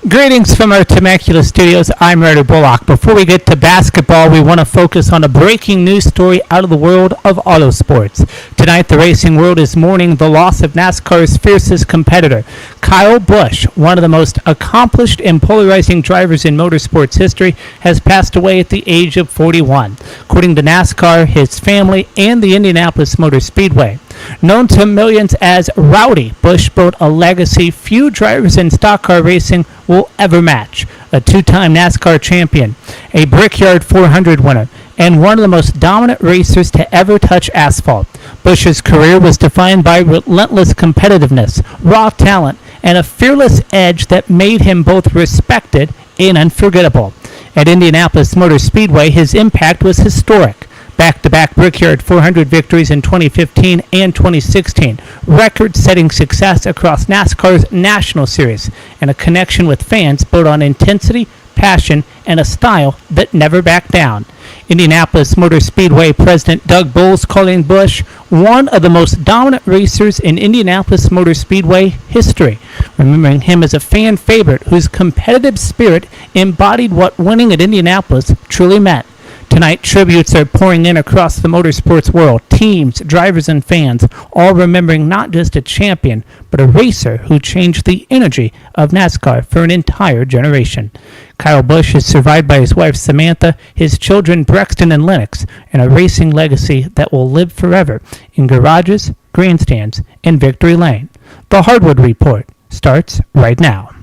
Greetings from our Temecula studios. I'm Ryder Bullock. Before we get to basketball, we want to focus on a breaking news story out of the world of auto sports. Tonight, the racing world is mourning the loss of NASCAR's fiercest competitor. Kyle Busch, one of the most accomplished and polarizing drivers in motorsports history, has passed away at the age of 41. According to NASCAR, his family, and the Indianapolis Motor Speedway. Known to millions as Rowdy, Busch built a legacy few drivers in stock car racing will ever match. A two-time NASCAR champion, a Brickyard 400 winner, and one of the most dominant racers to ever touch asphalt. Busch's career was defined by relentless competitiveness, raw talent, and a fearless edge that made him both respected and unforgettable. At Indianapolis Motor Speedway, his impact was historic. Back-to-back Brickyard 400 victories in 2015 and 2016, record-setting success across NASCAR's National Series, and a connection with fans built on intensity, passion, and a style that never backed down. Indianapolis Motor Speedway President Doug Bowles calling Busch one of the most dominant racers in Indianapolis Motor Speedway history, remembering him as a fan favorite whose competitive spirit embodied what winning at Indianapolis truly meant. Tonight, tributes are pouring in across the motorsports world. Teams, drivers, and fans, all remembering not just a champion, but a racer who changed the energy of NASCAR for an entire generation. Kyle Busch is survived by his wife Samantha, his children Brexton and Lennox, and a racing legacy that will live forever in garages, grandstands, and victory lane. The Hardwood Report starts right now.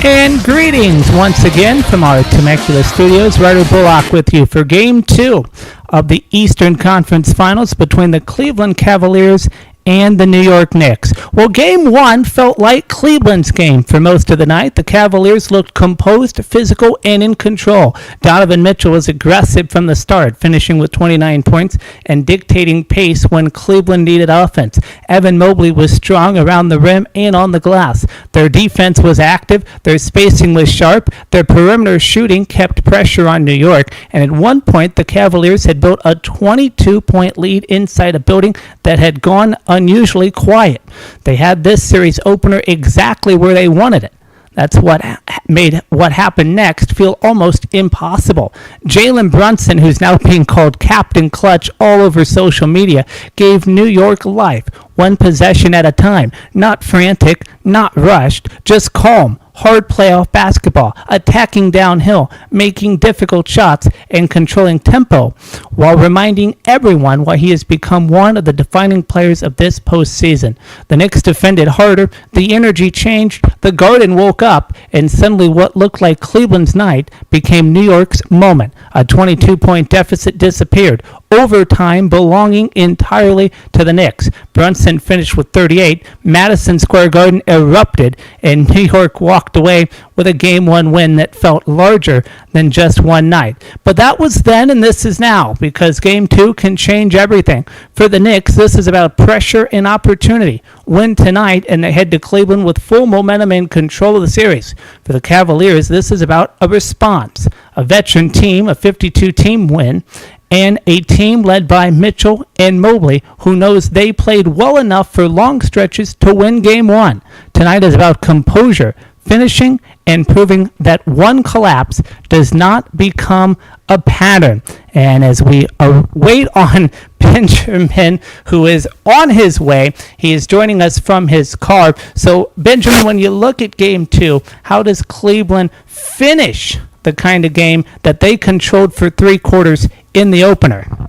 And greetings once again from our Temecula studios. Ryder Bullock with you for Game 2 of the Eastern Conference Finals between the Cleveland Cavaliers and the New York Knicks. Well, Game 1 felt like Cleveland's game for most of the night. The Cavaliers looked composed, physical, and in control. Donovan Mitchell was aggressive from the start, finishing with 29 points and dictating pace when Cleveland needed offense. Evan Mobley was strong around the rim and on the glass. Their defense was active, their spacing was sharp, their perimeter shooting kept pressure on New York, and at one point the Cavaliers had built a 22-point lead inside a building that had gone unusually quiet. They had this series opener exactly where they wanted it. That's what made what happened next feel almost impossible. Jalen Brunson, who's now being called Captain Clutch all over social media, gave New York life, one possession at a time. Not frantic, not rushed, just calm. Hard playoff basketball, attacking downhill, making difficult shots, and controlling tempo, while reminding everyone why he has become one of the defining players of this postseason. The Knicks defended harder, the energy changed, the Garden woke up, and suddenly what looked like Cleveland's night became New York's moment. A 22-point deficit disappeared, overtime belonging entirely to the Knicks. Brunson finished with 38, Madison Square Garden erupted, and New York walked away with a Game 1 win that felt larger than just one night. But that was then and this is now, because Game 2 can change everything. For the Knicks, this is about pressure and opportunity. Win tonight and they head to Cleveland with full momentum and control of the series. For the Cavaliers, this is about a response. A veteran team, a 52-team win, and a team led by Mitchell and Mobley, who knows they played well enough for long stretches to win Game 1. Tonight is about composure, finishing, and proving that one collapse does not become a pattern. And as we wait on Benjamin, who is on his way, he is joining us from his car. So, Benjamin, when you look at Game 2, how does Cleveland finish the kind of game that they controlled for 3 quarters in the opener?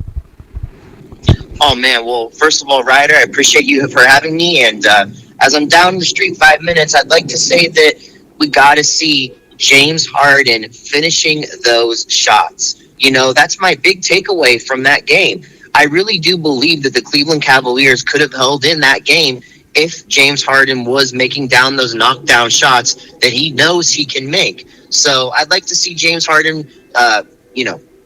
Oh, man. Well, first of all, Ryder, I appreciate you for having me. And as I'm down the street 5 minutes, I'd like to say that we got to see James Harden finishing those shots. You know, that's my big takeaway from that game. I really do believe that the Cleveland Cavaliers could have held in that game if James Harden was making down those knockdown shots that he knows he can make. So I'd like to see James Harden,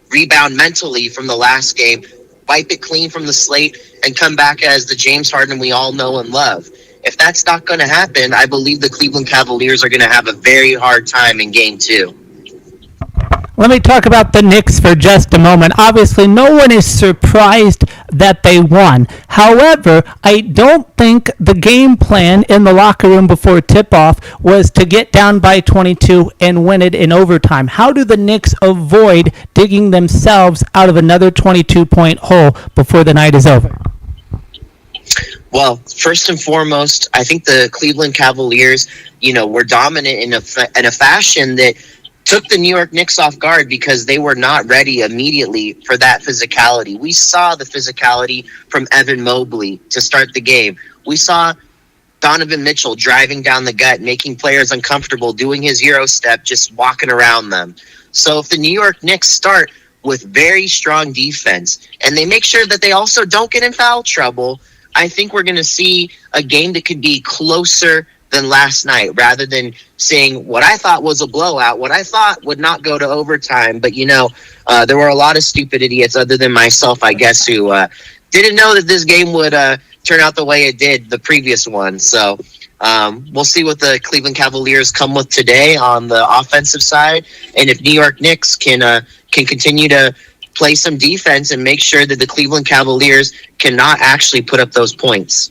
rebound mentally from the last game, wipe it clean from the slate, and come back as the James Harden we all know and love. if that's not going to happen, I believe the Cleveland Cavaliers are going to have a very hard time in Game 2. Let me talk about the Knicks for just a moment. Obviously, no one is surprised that they won. However, I don't think the game plan in the locker room before tip-off was to get down by 22 and win it in overtime. How do the Knicks avoid digging themselves out of another 22-point hole before the night is over? Well, first and foremost, I think the Cleveland Cavaliers, were dominant in a fashion that took the New York Knicks off guard because they were not ready immediately for that physicality. We saw the physicality from Evan Mobley to start the game. We saw Donovan Mitchell driving down the gut, making players uncomfortable, doing his Euro step, just walking around them. So if the New York Knicks start with very strong defense and they make sure that they also don't get in foul trouble, I think we're going to see a game that could be closer than last night, rather than seeing what I thought was a blowout, what I thought would not go to overtime. But, there were a lot of stupid idiots other than myself, I guess, who didn't know that this game would turn out the way it did, the previous one. So we'll see what the Cleveland Cavaliers come with today on the offensive side. And if New York Knicks can continue to play some defense and make sure that the Cleveland Cavaliers cannot actually put up those points.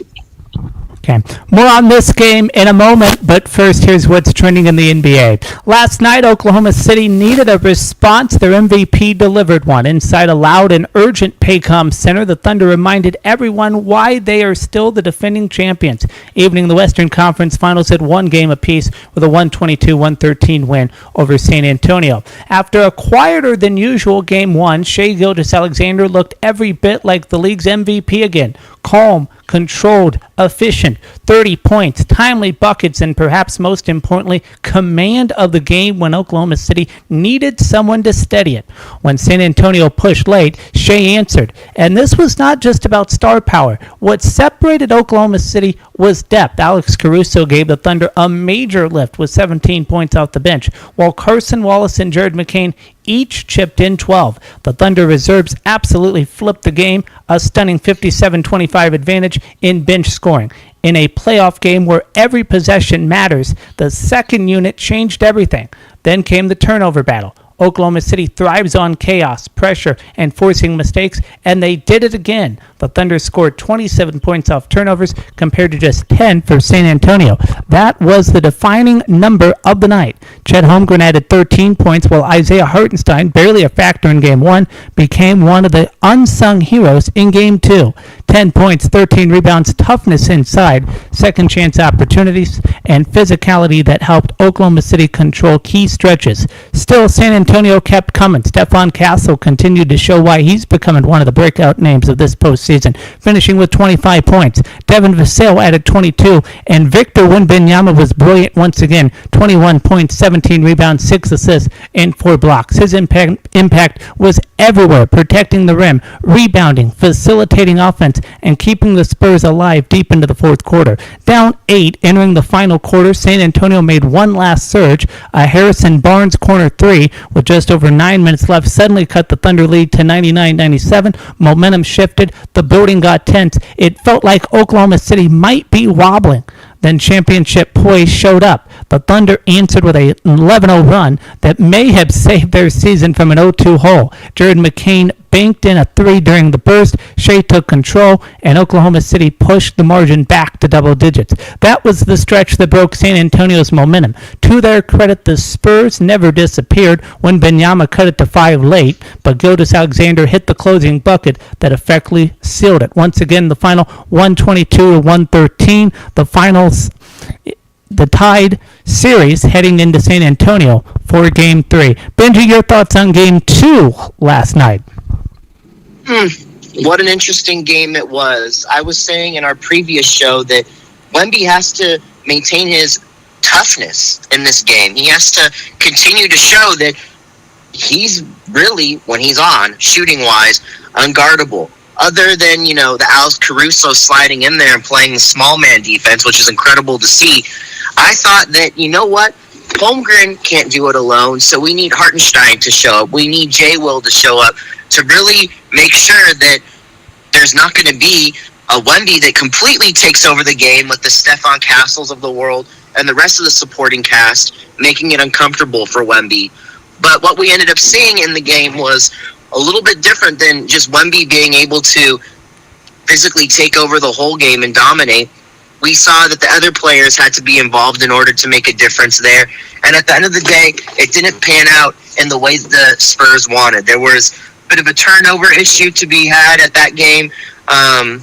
Okay, more on this game in a moment, but first here's what's trending in the NBA. Last night, Oklahoma City needed a response. Their MVP delivered one. Inside a loud and urgent Paycom Center, the Thunder reminded everyone why they are still the defending champions. Evening, the Western Conference Finals at one game apiece with a 122-113 win over San Antonio. After a quieter than usual Game 1, Shai Gilgeous-Alexander looked every bit like the league's MVP again. Calm, controlled, efficient, 30 points, timely buckets, and perhaps most importantly, command of the game when Oklahoma City needed someone to steady it. When San Antonio pushed late, Shai answered. And this was not just about star power. What separated Oklahoma City was depth. Alex Caruso gave the Thunder a major lift with 17 points off the bench, while Carson Wallace and Jared McCain each chipped in 12. The Thunder reserves absolutely flipped the game, a stunning 57-25 advantage in bench scoring. In a playoff game where every possession matters, the second unit changed everything. Then came the turnover battle. Oklahoma City thrives on chaos, pressure, and forcing mistakes, and they did it again. The Thunder scored 27 points off turnovers compared to just 10 for San Antonio. That was the defining number of the night. Chet Holmgren added 13 points, while Isaiah Hartenstein, barely a factor in Game 1, became one of the unsung heroes in Game 2. 10 points, 13 rebounds, toughness inside, second chance opportunities, and physicality that helped Oklahoma City control key stretches. Still, San Antonio kept coming. Stephon Castle continued to show why he's becoming one of the breakout names of this postseason, finishing with 25 points. Devin Vassell added 22, and Victor Wembanyama was brilliant once again. 21 points, 17 rebounds, 6 assists, and 4 blocks. His impact was everywhere, protecting the rim, rebounding, facilitating offense, and keeping the Spurs alive deep into the fourth quarter. Down 8 entering the final quarter, San Antonio made one last surge. A Harrison Barnes corner 3 with just over 9 minutes left suddenly cut the Thunder lead to 99-97. Momentum shifted. The building got tense. It felt like Oklahoma City might be wobbling. Then championship poise showed up. The Thunder answered with a 11-0 run that may have saved their season from an 0-2 hole. Jared McCain banked in a 3 during the burst. Shai took control, and Oklahoma City pushed the margin back to double digits. That was the stretch that broke San Antonio's momentum. To their credit, the Spurs never disappeared when Wembanyama cut it to 5 late, but Gilgeous-Alexander hit the closing bucket that effectively sealed it. Once again, the final 122-113. The finals, the tied series heading into San Antonio for Game 3. Benji, your thoughts on Game 2 last night? What an interesting game it was. I was saying in our previous show that Wemby has to maintain his toughness in this game. He has to continue to show that he's really, when he's on, shooting-wise, unguardable. Other than, the Alex Caruso sliding in there and playing the small man defense, which is incredible to see, I thought that, Holmgren can't do it alone, so we need Hartenstein to show up. We need J. Will to show up to really make sure that there's not going to be a Wemby that completely takes over the game with the Stephon Castles of the world and the rest of the supporting cast, making it uncomfortable for Wemby. But what we ended up seeing in the game was a little bit different than just Wemby being able to physically take over the whole game and dominate. We saw that the other players had to be involved in order to make a difference there. And at the end of the day, it didn't pan out in the way the Spurs wanted. There was a bit of a turnover issue to be had at that game. And,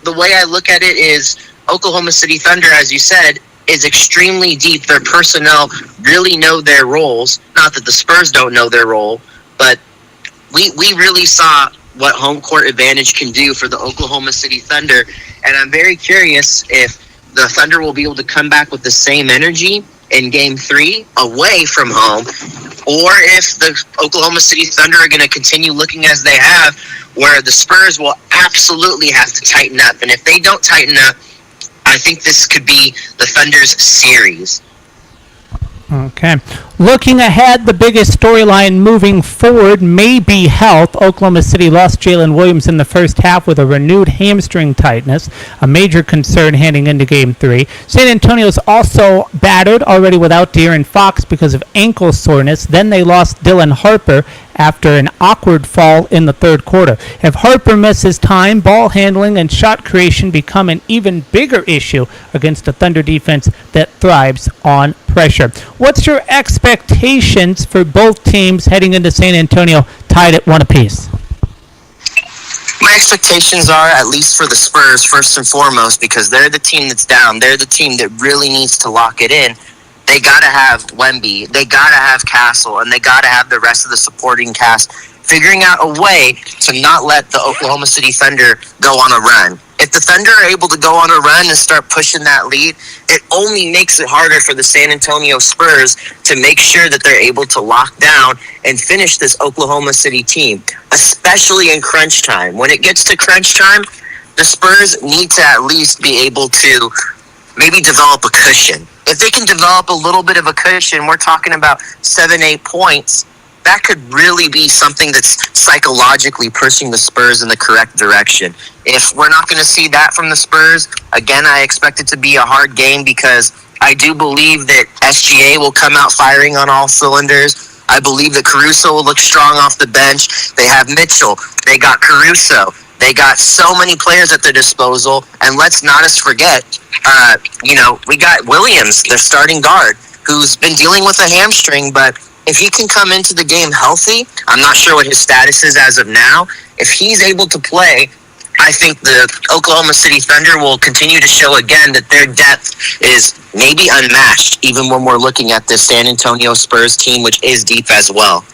the way I look at it is Oklahoma City Thunder, as you said, is extremely deep. Their personnel really know their roles. Not that the Spurs don't know their role, but we really saw what home court advantage can do for the Oklahoma City Thunder. And I'm very curious if the Thunder will be able to come back with the same energy in Game 3 away from home, or if the Oklahoma City Thunder are going to continue looking as they have, where the Spurs will absolutely have to tighten up. And if they don't tighten up, I think this could be the Thunder's series. Okay. Looking ahead, the biggest storyline moving forward may be health. Oklahoma City lost Jalen Williams in the first half with a renewed hamstring tightness, a major concern heading into Game 3. San Antonio's also battered, already without De'Aaron Fox because of ankle soreness. Then they lost Dylan Harper after an awkward fall in the third quarter. If Harper misses time, ball handling and shot creation become an even bigger issue against a Thunder defense that thrives on pressure. What's your expectations for both teams heading into San Antonio tied at 1 apiece? My expectations are, at least for the Spurs, first and foremost, because they're the team that's down. They're the team that really needs to lock it in. They got to have Wemby, they got to have Castle, and they got to have the rest of the supporting cast figuring out a way to not let the Oklahoma City Thunder go on a run. If the Thunder are able to go on a run and start pushing that lead, it only makes it harder for the San Antonio Spurs to make sure that they're able to lock down and finish this Oklahoma City team, especially in crunch time. When it gets to crunch time, the Spurs need to at least be able to maybe develop a cushion. If they can develop a little bit of a cushion, we're talking about 7-8 points, that could really be something that's psychologically pushing the Spurs in the correct direction. If we're not going to see that from the Spurs, again, I expect it to be a hard game because I do believe that SGA will come out firing on all cylinders. I believe that Caruso will look strong off the bench. They have Mitchell. They got Caruso. They got so many players at their disposal. And let's not forget, we got Williams, their starting guard, who's been dealing with a hamstring, but if he can come into the game healthy, I'm not sure what his status is as of now. If he's able to play, I think the Oklahoma City Thunder will continue to show again that their depth is maybe unmatched, even when we're looking at this San Antonio Spurs team, which is deep as well.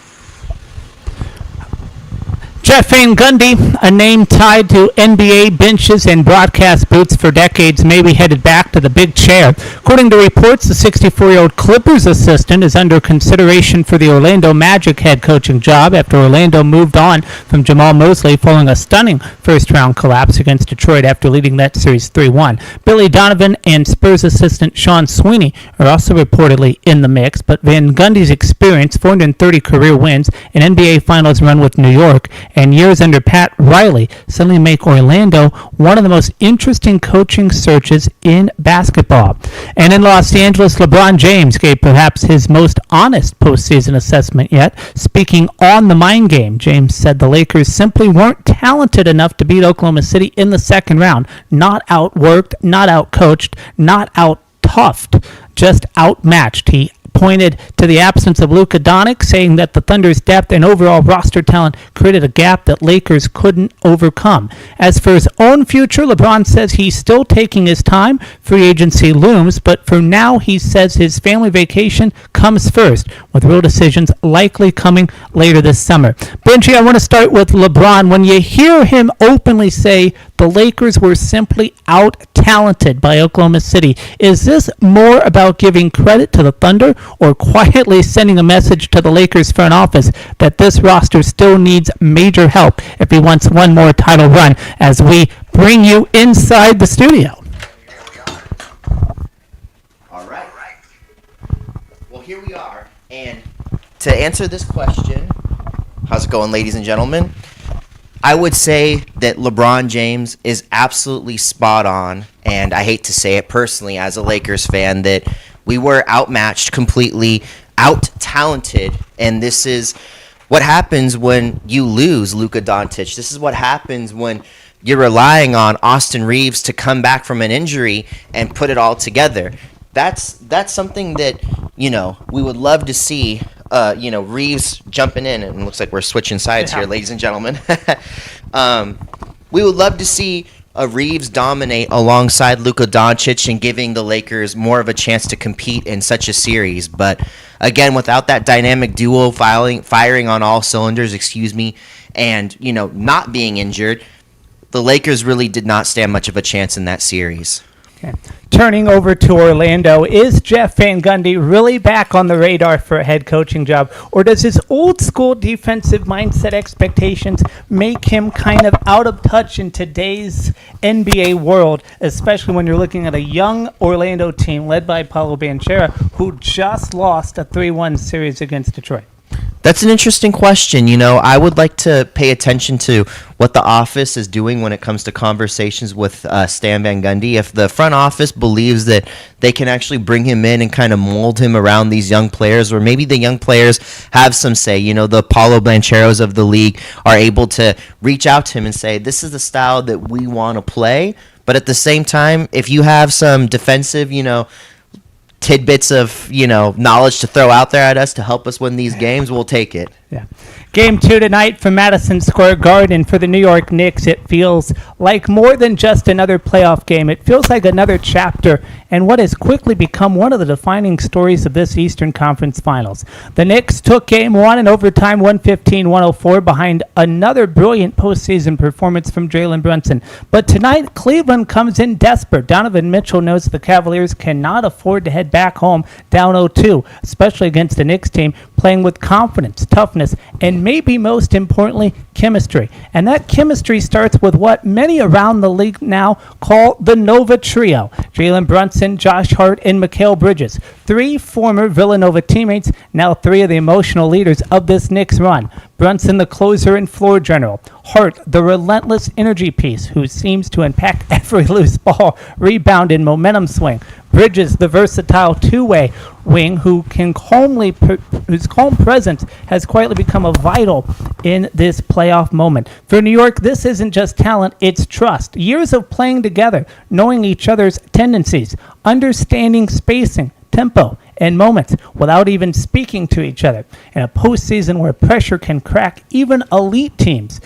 Jeff Van Gundy, a name tied to NBA benches and broadcast booths for decades, may be headed back to the big chair. According to reports, the 64-year-old Clippers assistant is under consideration for the Orlando Magic head coaching job after Orlando moved on from Jamal Mosley following a stunning first-round collapse against Detroit after leading that series 3-1. Billy Donovan and Spurs assistant Sean Sweeney are also reportedly in the mix, but Van Gundy's experience, 430 career wins, an NBA Finals run with New York, and years under Pat Riley suddenly make Orlando one of the most interesting coaching searches in basketball. And in Los Angeles, LeBron James gave perhaps his most honest postseason assessment yet. Speaking on the mind game, James said the Lakers simply weren't talented enough to beat Oklahoma City in the second round. Not outworked, not outcoached, not out-toughed, just outmatched. He pointed to the absence of Luka Doncic, saying that the Thunder's depth and overall roster talent created a gap that Lakers couldn't overcome. As for his own future, LeBron says he's still taking his time. Free agency looms, but for now he says his family vacation comes first, with real decisions likely coming later this summer. Benji, I want to start with LeBron. When you hear him openly say the Lakers were simply out-talented by Oklahoma City, is this more about giving credit to the Thunder or quietly sending a message to the Lakers front office that this roster still needs major help if he wants one more title run, as we bring you inside the studio? All right. Well, here we are. And to answer this question, how's it going, ladies and gentlemen? I would say that LeBron James is absolutely spot on, and I hate to say it personally as a Lakers fan that we were outmatched completely, out talented, and this is what happens when you lose Luka Doncic. This is what happens when you're relying on Austin Reeves to come back from an injury and put it all together. That's something that we would love to see. Reeves jumping in, and it looks like we're switching sides here, ladies and gentlemen. We would love to see Reeves dominate alongside Luka Doncic and giving the Lakers more of a chance to compete in such a series. But again, without that dynamic duo firing on all cylinders, and not being injured, the Lakers really did not stand much of a chance in that series. Okay. Turning over to Orlando, is Jeff Van Gundy really back on the radar for a head coaching job, or does his old school defensive mindset expectations make him kind of out of touch in today's NBA world, especially when you're looking at a young Orlando team led by Paolo Banchero, who just lost a 3-1 series against Detroit? That's an interesting question. I would like to pay attention to what the office is doing when it comes to conversations with Stan Van Gundy. If the front office believes that they can actually bring him in and kind of mold him around these young players, or maybe the young players have some say, the Paulo Bancheros of the league are able to reach out to him and say, this is the style that we want to play. But at the same time, if you have some defensive, tidbits of knowledge to throw out there at us to help us win these games, we'll take it. Yeah. Game 2 tonight from Madison Square Garden for the New York Knicks. It feels like more than just another playoff game. It feels like another chapter and what has quickly become one of the defining stories of this Eastern Conference Finals. The Knicks took Game 1 in overtime 115-104 behind another brilliant postseason performance from Jalen Brunson. But tonight, Cleveland comes in desperate. Donovan Mitchell knows the Cavaliers cannot afford to head back home down 0-2, especially against the Knicks team playing with confidence, toughness, and maybe most importantly, chemistry. And that chemistry starts with what many around the league now call the Nova Trio. Jalen Brunson, Josh Hart, and Mikal Bridges. 3 former Villanova teammates, now 3 of the emotional leaders of this Knicks run. Brunson, the closer and floor general. Hart, the relentless energy piece who seems to impact every loose ball, rebound, and momentum swing. Bridges, the versatile two-way wing whose calm presence has quietly become a vital in this playoff moment. For New York, this isn't just talent, it's trust. Years of playing together, knowing each other's tendencies, understanding spacing, tempo, and moments without even speaking to each other. In a postseason where pressure can crack even elite teams,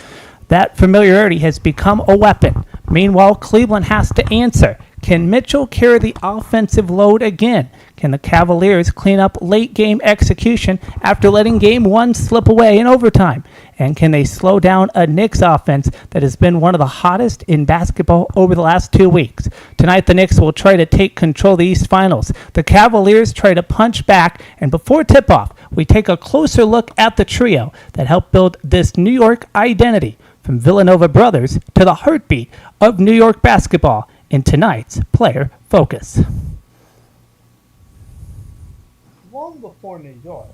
that familiarity has become a weapon. Meanwhile, Cleveland has to answer. Can Mitchell carry the offensive load again? Can the Cavaliers clean up late-game execution after letting Game 1 slip away in overtime? And can they slow down a Knicks offense that has been one of the hottest in basketball over the last 2 weeks? Tonight, the Knicks will try to take control of the East Finals. The Cavaliers try to punch back, and before tip-off, we take a closer look at the trio that helped build this New York identity, from Villanova brothers to the heartbeat of New York basketball, in tonight's Player Focus. Long before New York,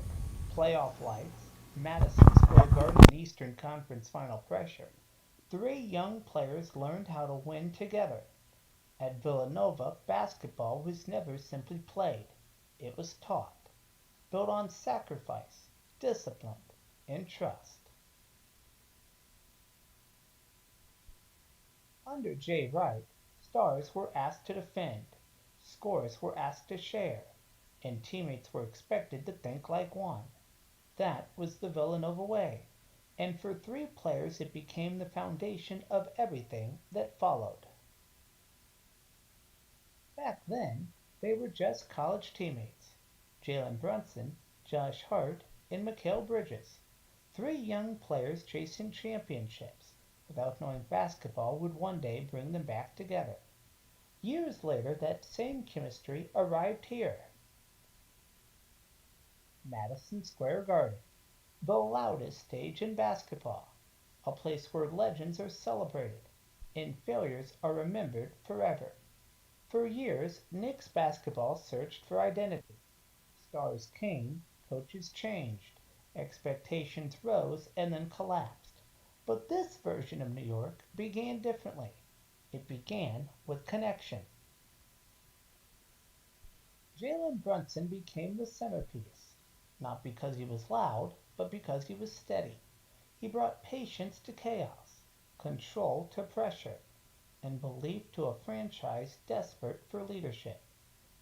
playoff lights, Madison Square Garden, Eastern Conference Final pressure, 3 young players learned how to win together. At Villanova, basketball was never simply played. It was taught, built on sacrifice, discipline, and trust. Under Jay Wright, stars were asked to defend, scores were asked to share, and teammates were expected to think like one. That was the Villanova way, and for 3 players it became the foundation of everything that followed. Back then, they were just college teammates. Jalen Brunson, Josh Hart, and Mikal Bridges. 3 young players chasing championships, without knowing basketball would one day bring them back together. Years later, that same chemistry arrived here. Madison Square Garden, the loudest stage in basketball, a place where legends are celebrated and failures are remembered forever. For years, Knicks basketball searched for identity. Stars came, coaches changed, expectations rose and then collapsed. But this version of New York began differently. It began with connection. Jalen Brunson became the centerpiece, not because he was loud, but because he was steady. He brought patience to chaos, control to pressure, and belief to a franchise desperate for leadership.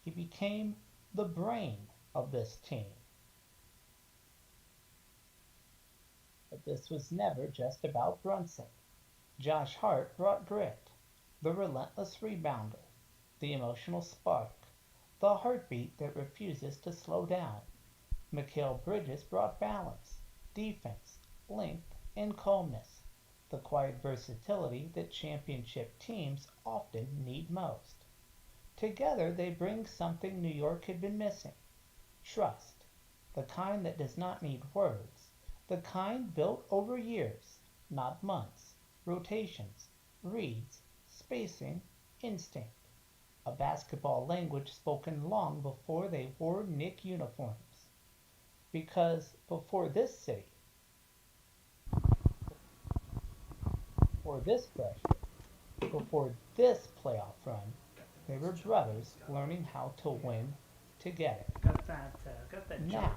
He became the brain of this team. But this was never just about Brunson. Josh Hart brought grit, the relentless rebounder, the emotional spark, the heartbeat that refuses to slow down. Mikal Bridges brought balance, defense, length, and calmness, the quiet versatility that championship teams often need most. Together they bring something New York had been missing: trust, the kind that does not need words, the kind built over years, not months, rotations, reads, spacing, instinct. A basketball language spoken long before they wore Knick uniforms. Because before this city, before this pressure, before this playoff run, they were brothers learning how to win together. Got that Now,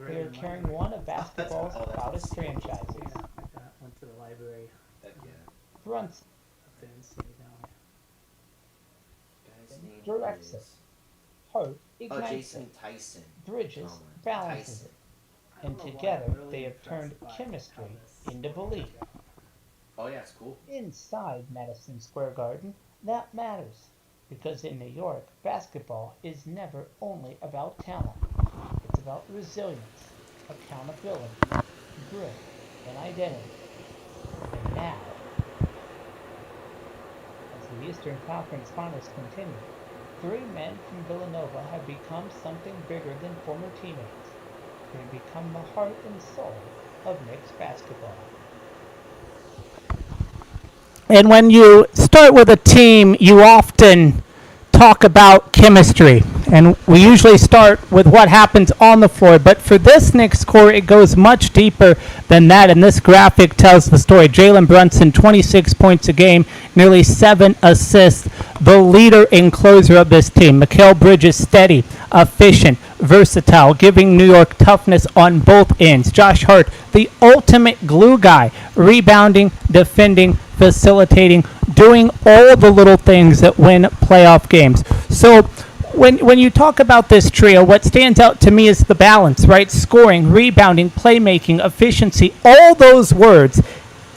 they are carrying one of basketball's proudest franchises. Yeah, I went to the library Heck yeah. Brunson up there in City down Guy's name directs it. is- Hart Oh, ignites Jason it. Tyson. Bridges Tomlin. balances Tyson. it. And together they have turned chemistry into belief. Oh yeah, it's cool. Inside Madison Square Garden, that matters. Because in New York, basketball is never only about talent. It's about resilience, accountability, grit, and identity. And now, as the Eastern Conference Finals continue, three men from Villanova have become something bigger than former teammates. They have become the heart and soul of Knicks basketball. And when you start with a team, you often talk about chemistry. And we usually start with what happens on the floor. But for this Knicks core, it goes much deeper than that. And this graphic tells the story. Jalen Brunson, 26 points a game, nearly 7 assists, the leader and closer of this team. Mikal Bridges, steady, efficient, versatile, giving New York toughness on both ends. Josh Hart, the ultimate glue guy, rebounding, defending, facilitating, doing all the little things that win playoff games. So when you talk about this trio, what stands out to me is the balance, right? Scoring, rebounding, playmaking, efficiency, all those words.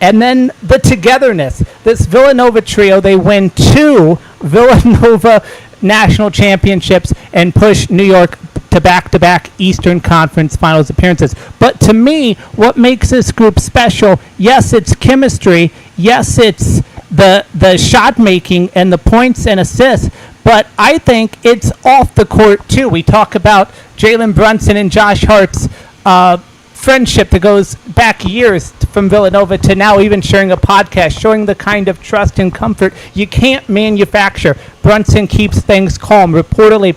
And then the togetherness. This Villanova trio, they win 2 Villanova national championships and push New York to back-to-back Eastern Conference Finals appearances. But to me, what makes this group special, yes, it's chemistry, yes, it's the shot making and the points and assists, but I think it's off the court too. We talk about Jalen Brunson and Josh Hart's friendship that goes back years from Villanova to now even sharing a podcast, showing the kind of trust and comfort you can't manufacture. Brunson keeps things calm, reportedly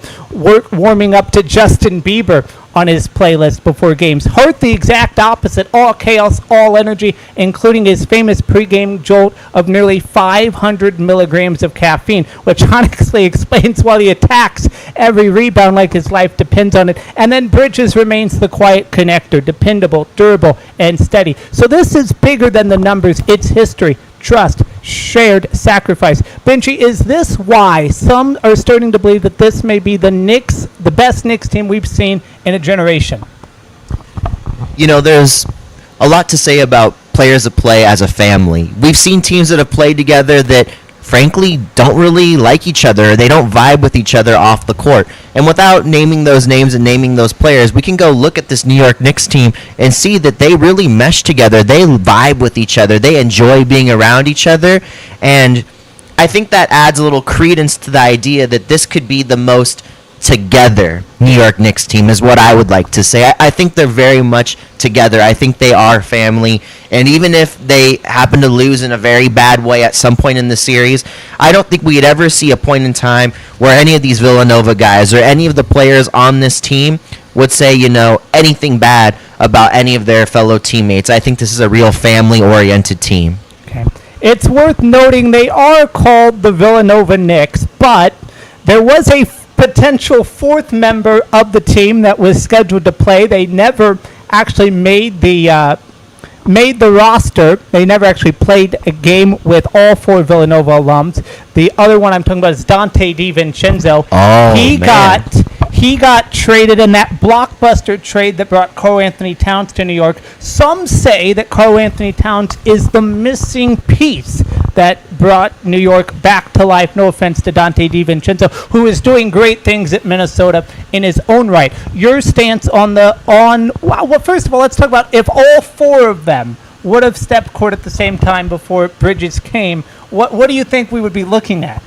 warming up to Justin Bieber on his playlist before games. Hart, the exact opposite, all chaos, all energy, including his famous pregame jolt of nearly 500 milligrams of caffeine, which honestly explains why he attacks every rebound like his life depends on it. And then Bridges remains the quiet connector, dependable, durable, and steady. So this is bigger than the numbers. It's history, trust, shared sacrifice. Benji, is this why some are starting to believe that this may be the Knicks, the best Knicks team we've seen in a generation? You know, there's a lot to say about players that play as a family. We've seen teams that have played together that frankly don't really like each other. They don't vibe with each other off the court. And without naming those names and naming those players, we can go look at this New York Knicks team and see that they really mesh together. They vibe with each other. They enjoy being around each other. And I think that adds a little credence to the idea that this could be the most together New York Knicks team is what I would like to say. I think they're very much together. I think they are family. And even if they happen to lose in a very bad way at some point in the series, I don't think we'd ever see a point in time where any of these Villanova guys or any of the players on this team would say, anything bad about any of their fellow teammates. I think this is a real family-oriented team. Okay. It's worth noting they are called the Villanova Knicks, but there was a potential fourth member of the team that was scheduled to play. They never actually made the roster. They never actually played a game with all four Villanova alums. The other one I'm talking about is Dante DiVincenzo. He got traded in that blockbuster trade that brought Karl Anthony Towns to New York. Some say that Karl Anthony Towns is the missing piece that brought New York back to life. No offense to Dante DiVincenzo, who is doing great things at Minnesota in his own right. Your stance well, first of all, let's talk about if all four of them would have stepped court at the same time before Bridges came. What do you think we would be looking at?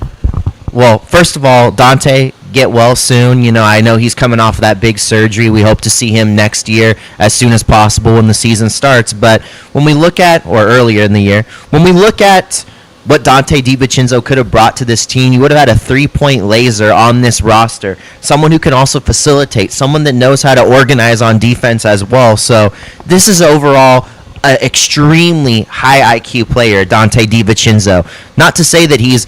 Well, first of all, Dante, get well soon. I know he's coming off of that big surgery. We hope to see him next year as soon as possible when the season starts. But when we look at, or earlier in the year, when we look at what Dante DiVincenzo could have brought to this team, you would have had a three-point laser on this roster. Someone who can also facilitate, someone that knows how to organize on defense as well. So this is overall an extremely high IQ player, Dante DiVincenzo. Not to say that he's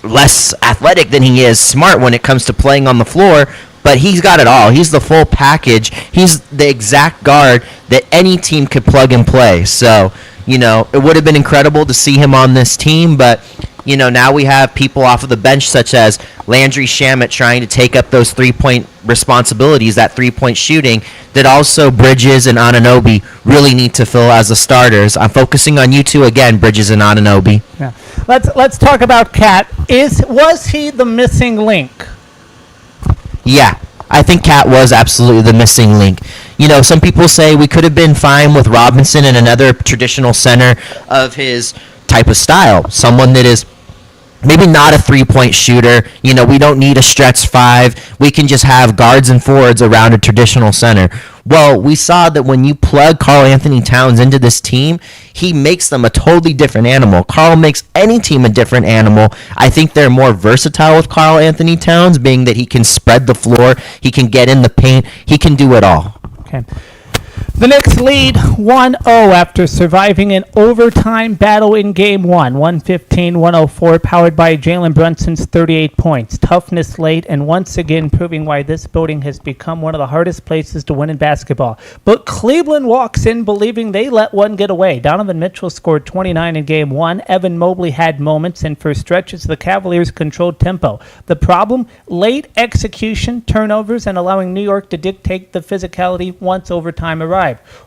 less athletic than he is smart when it comes to playing on the floor, but he's got it all. He's the full package. He's the exact guard that any team could plug and play. So, it would have been incredible to see him on this team, but, now we have people off of the bench such as Landry Shamet trying to take up those three-point responsibilities, that three-point shooting, that also Bridges and Anunoby really need to fill as the starters. I'm focusing on you two again, Bridges and Anunoby. Yeah. Let's talk about Cat. Was he the missing link? Yeah, I think Cat was absolutely the missing link. Some people say we could have been fine with Robinson and another traditional center of his type of style, someone that is maybe not a three-point shooter. We don't need a stretch five. We can just have guards and forwards around a traditional center. Well, we saw that when you plug Karl Anthony Towns into this team, he makes them a totally different animal. Karl makes any team a different animal. I think they're more versatile with Karl Anthony Towns, being that he can spread the floor, he can get in the paint, he can do it all. Okay. The Knicks lead 1-0 after surviving an overtime battle in Game 1, 115-104, powered by Jalen Brunson's 38 points. Toughness late, and once again proving why this building has become one of the hardest places to win in basketball. But Cleveland walks in believing they let one get away. Donovan Mitchell scored 29 in Game 1. Evan Mobley had moments, and for stretches the Cavaliers controlled tempo. The problem? Late execution, turnovers, and allowing New York to dictate the physicality once overtime arrived.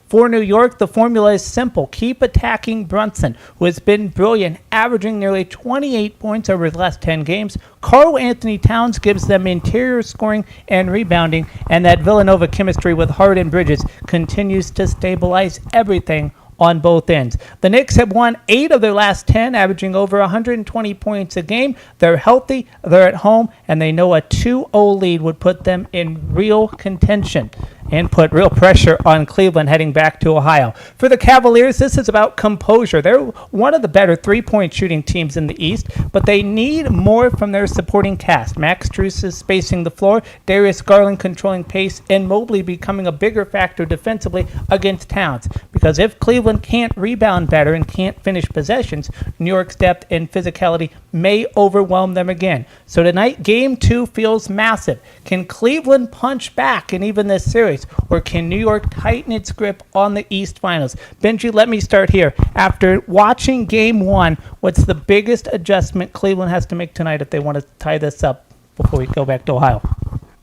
For New York, the formula is simple. Keep attacking Brunson, who has been brilliant, averaging nearly 28 points over his last 10 games. Karl Anthony Towns gives them interior scoring and rebounding, and that Villanova chemistry with Hart and Bridges continues to stabilize everything on both ends. The Knicks have won 8 of their last 10, averaging over 120 points a game. They're healthy, they're at home, and they know a 2-0 lead would put them in real contention and put real pressure on Cleveland heading back to Ohio. For the Cavaliers, this is about composure. They're one of the better three-point shooting teams in the East, but they need more from their supporting cast. Max Strus is spacing the floor, Darius Garland controlling pace, and Mobley becoming a bigger factor defensively against Towns. Because if Cleveland can't rebound better and can't finish possessions, New York's depth and physicality may overwhelm them again. So tonight, Game 2 feels massive. Can Cleveland punch back in even this series? Or can New York tighten its grip on the East Finals? Benji, let me start here. After watching Game 1, what's the biggest adjustment Cleveland has to make tonight if they want to tie this up before we go back to Ohio?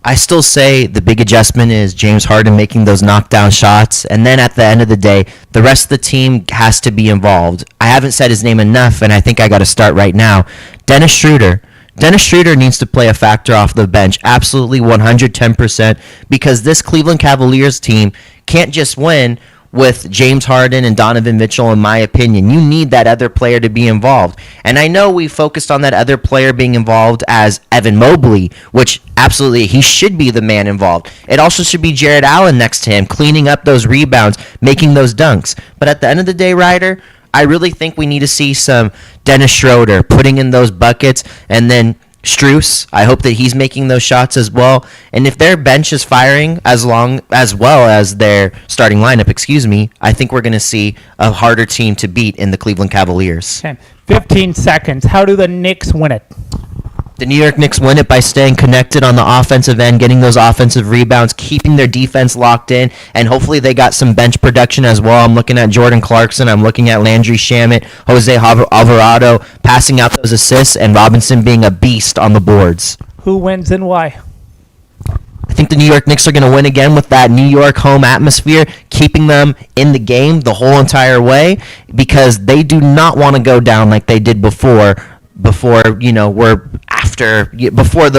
I still say the big adjustment is James Harden making those knockdown shots, and then at the end of the day, the rest of the team has to be involved. I haven't said his name enough, and I think I got to start right now. Dennis Schroeder. Dennis Schroeder needs to play a factor off the bench, absolutely 110%, because this Cleveland Cavaliers team can't just win with James Harden and Donovan Mitchell, in my opinion. You need that other player to be involved. And I know we focused on that other player being involved as Evan Mobley, which absolutely he should be the man involved. It also should be Jared Allen next to him, cleaning up those rebounds, making those dunks. But at the end of the day, Ryder, I really think we need to see some Dennis Schroeder putting in those buckets, and then Strus, I hope that he's making those shots as well. And if their bench is firing as well as their starting lineup, I think we're going to see a harder team to beat in the Cleveland Cavaliers. Okay. 15 seconds. How do the Knicks win it? The New York Knicks win it by staying connected on the offensive end, getting those offensive rebounds, keeping their defense locked in, and hopefully they got some bench production as well. I'm looking at Jordan Clarkson. I'm looking at Landry Shamet, Jose Alvarado passing out those assists, and Robinson being a beast on the boards. Who wins and why? I think the New York Knicks are going to win again with that New York home atmosphere, keeping them in the game the whole entire way, because they do not want to go down like they did before the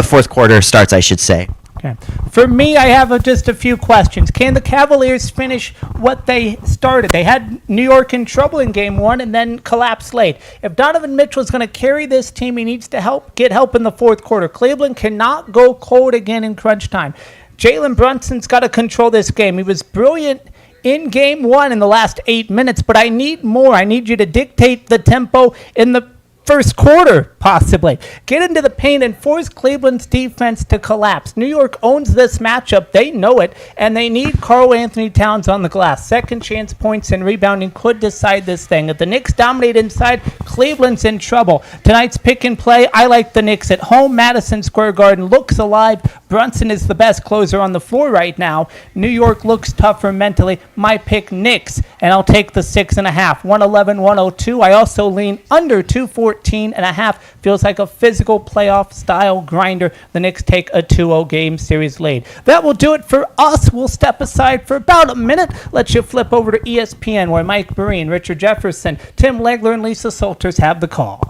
fourth quarter starts, I should say. Okay. For me, I have just a few questions. Can the Cavaliers finish what they started? They had New York in trouble in game one and then collapsed late. If Donovan Mitchell is going to carry this team, he needs to get help in the fourth quarter. Cleveland cannot go cold again in crunch time. Jalen Brunson's got to control this game. He was brilliant in game one in the last 8 minutes, but I need more. I need you to dictate the tempo in the first quarter, possibly. Get into the paint and force Cleveland's defense to collapse. New York owns this matchup. They know it, and they need Karl Anthony Towns on the glass. Second chance points and rebounding could decide this thing. If the Knicks dominate inside, Cleveland's in trouble. Tonight's pick and play, I like the Knicks at home. Madison Square Garden looks alive. Brunson is the best closer on the floor right now. New York looks tougher mentally. My pick, Knicks, and I'll take the 6.5. 111-102. I also lean under 214.5. Feels like a physical playoff style grinder. The Knicks take a 2-0 game series lead. That will do it for us. We'll step aside for about a minute. Let you flip over to ESPN, where Mike Breen, Richard Jefferson, Tim Legler, and Lisa Salters have the call.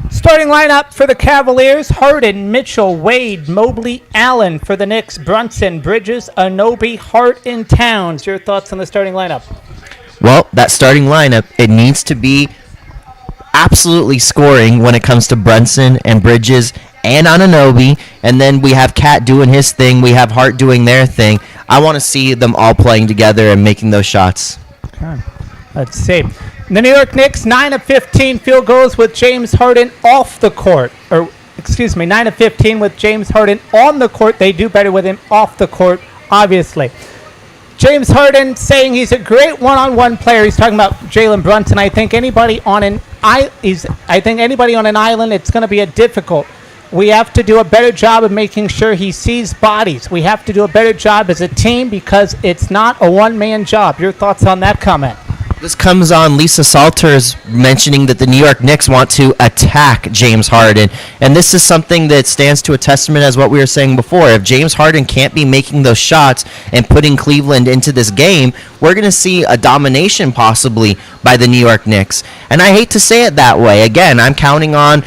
Starting lineup for the Cavaliers: Harden, Mitchell, Wade, Mobley, Allen. For the Knicks: Brunson, Bridges, Anunoby, Hart, and Towns. Your thoughts on the starting lineup? Well, that starting lineup, it needs to be absolutely scoring when it comes to Brunson and Bridges and Anunoby. And then we have Cat doing his thing. We have Hart doing their thing. I want to see them all playing together and making those shots. Okay. Let's see. The New York Knicks, 9 of 15 field goals with James Harden off the court. 9 of 15 with James Harden on the court. They do better with him off the court, obviously. James Harden saying he's a great one-on-one player. He's talking about Jalen Brunson. I think anybody on an island, it's going to be a difficult. We have to do a better job of making sure he sees bodies. We have to do a better job as a team because it's not a one-man job. Your thoughts on that comment? This comes on Lisa Salters mentioning that the New York Knicks want to attack James Harden. And this is something that stands to a testament as what we were saying before. If James Harden can't be making those shots and putting Cleveland into this game, we're going to see a domination possibly by the New York Knicks. And I hate to say it that way. Again, I'm counting on,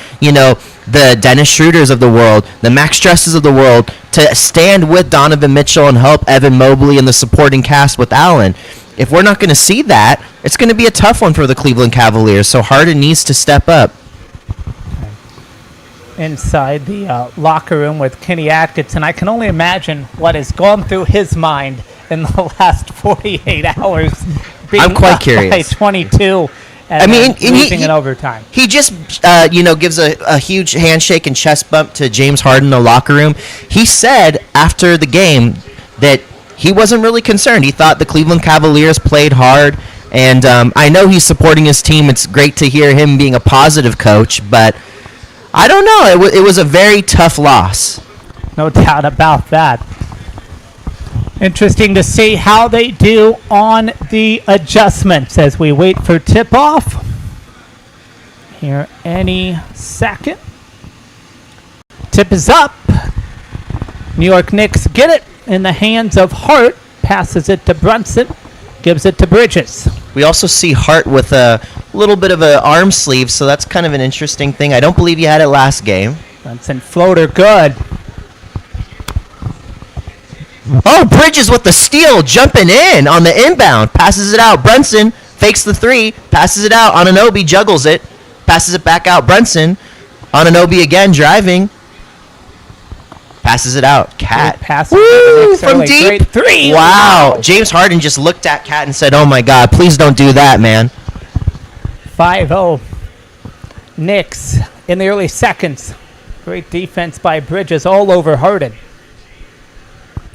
the Dennis Schroeders of the world, the Max Stresses of the world to stand with Donovan Mitchell and help Evan Mobley and the supporting cast with Allen. If we're not going to see that, it's going to be a tough one for the Cleveland Cavaliers, so Harden needs to step up. Inside the locker room with Kenny Atkinson, I can only imagine what has gone through his mind in the last 48 hours. I'm quite curious. By 22 and losing in overtime. He just, gives a huge handshake and chest bump to James Harden in the locker room. He said after the game that he wasn't really concerned. He thought the Cleveland Cavaliers played hard, and I know he's supporting his team. It's great to hear him being a positive coach, but I don't know. It was a very tough loss. No doubt about that. Interesting to see how they do on the adjustments as we wait for tip-off. Here any second. Tip is up. New York Knicks get it in the hands of Hart. Passes it to Brunson. Gives it to Bridges. We also see Hart with a little bit of an arm sleeve, so that's kind of an interesting thing. I don't believe he had it last game. Brunson floater good. Oh, Bridges with the steal, jumping in on the inbound. Passes it out. Brunson fakes the three. Passes it out. Anunoby juggles it. Passes it back out. Brunson. Anunoby again driving. Passes it out. Cat. Woo, from deep. Great three. Wow. James Harden just looked at Cat and said, oh, my God, please don't do that, man. 5-0. Knicks in the early seconds. Great defense by Bridges all over Harden.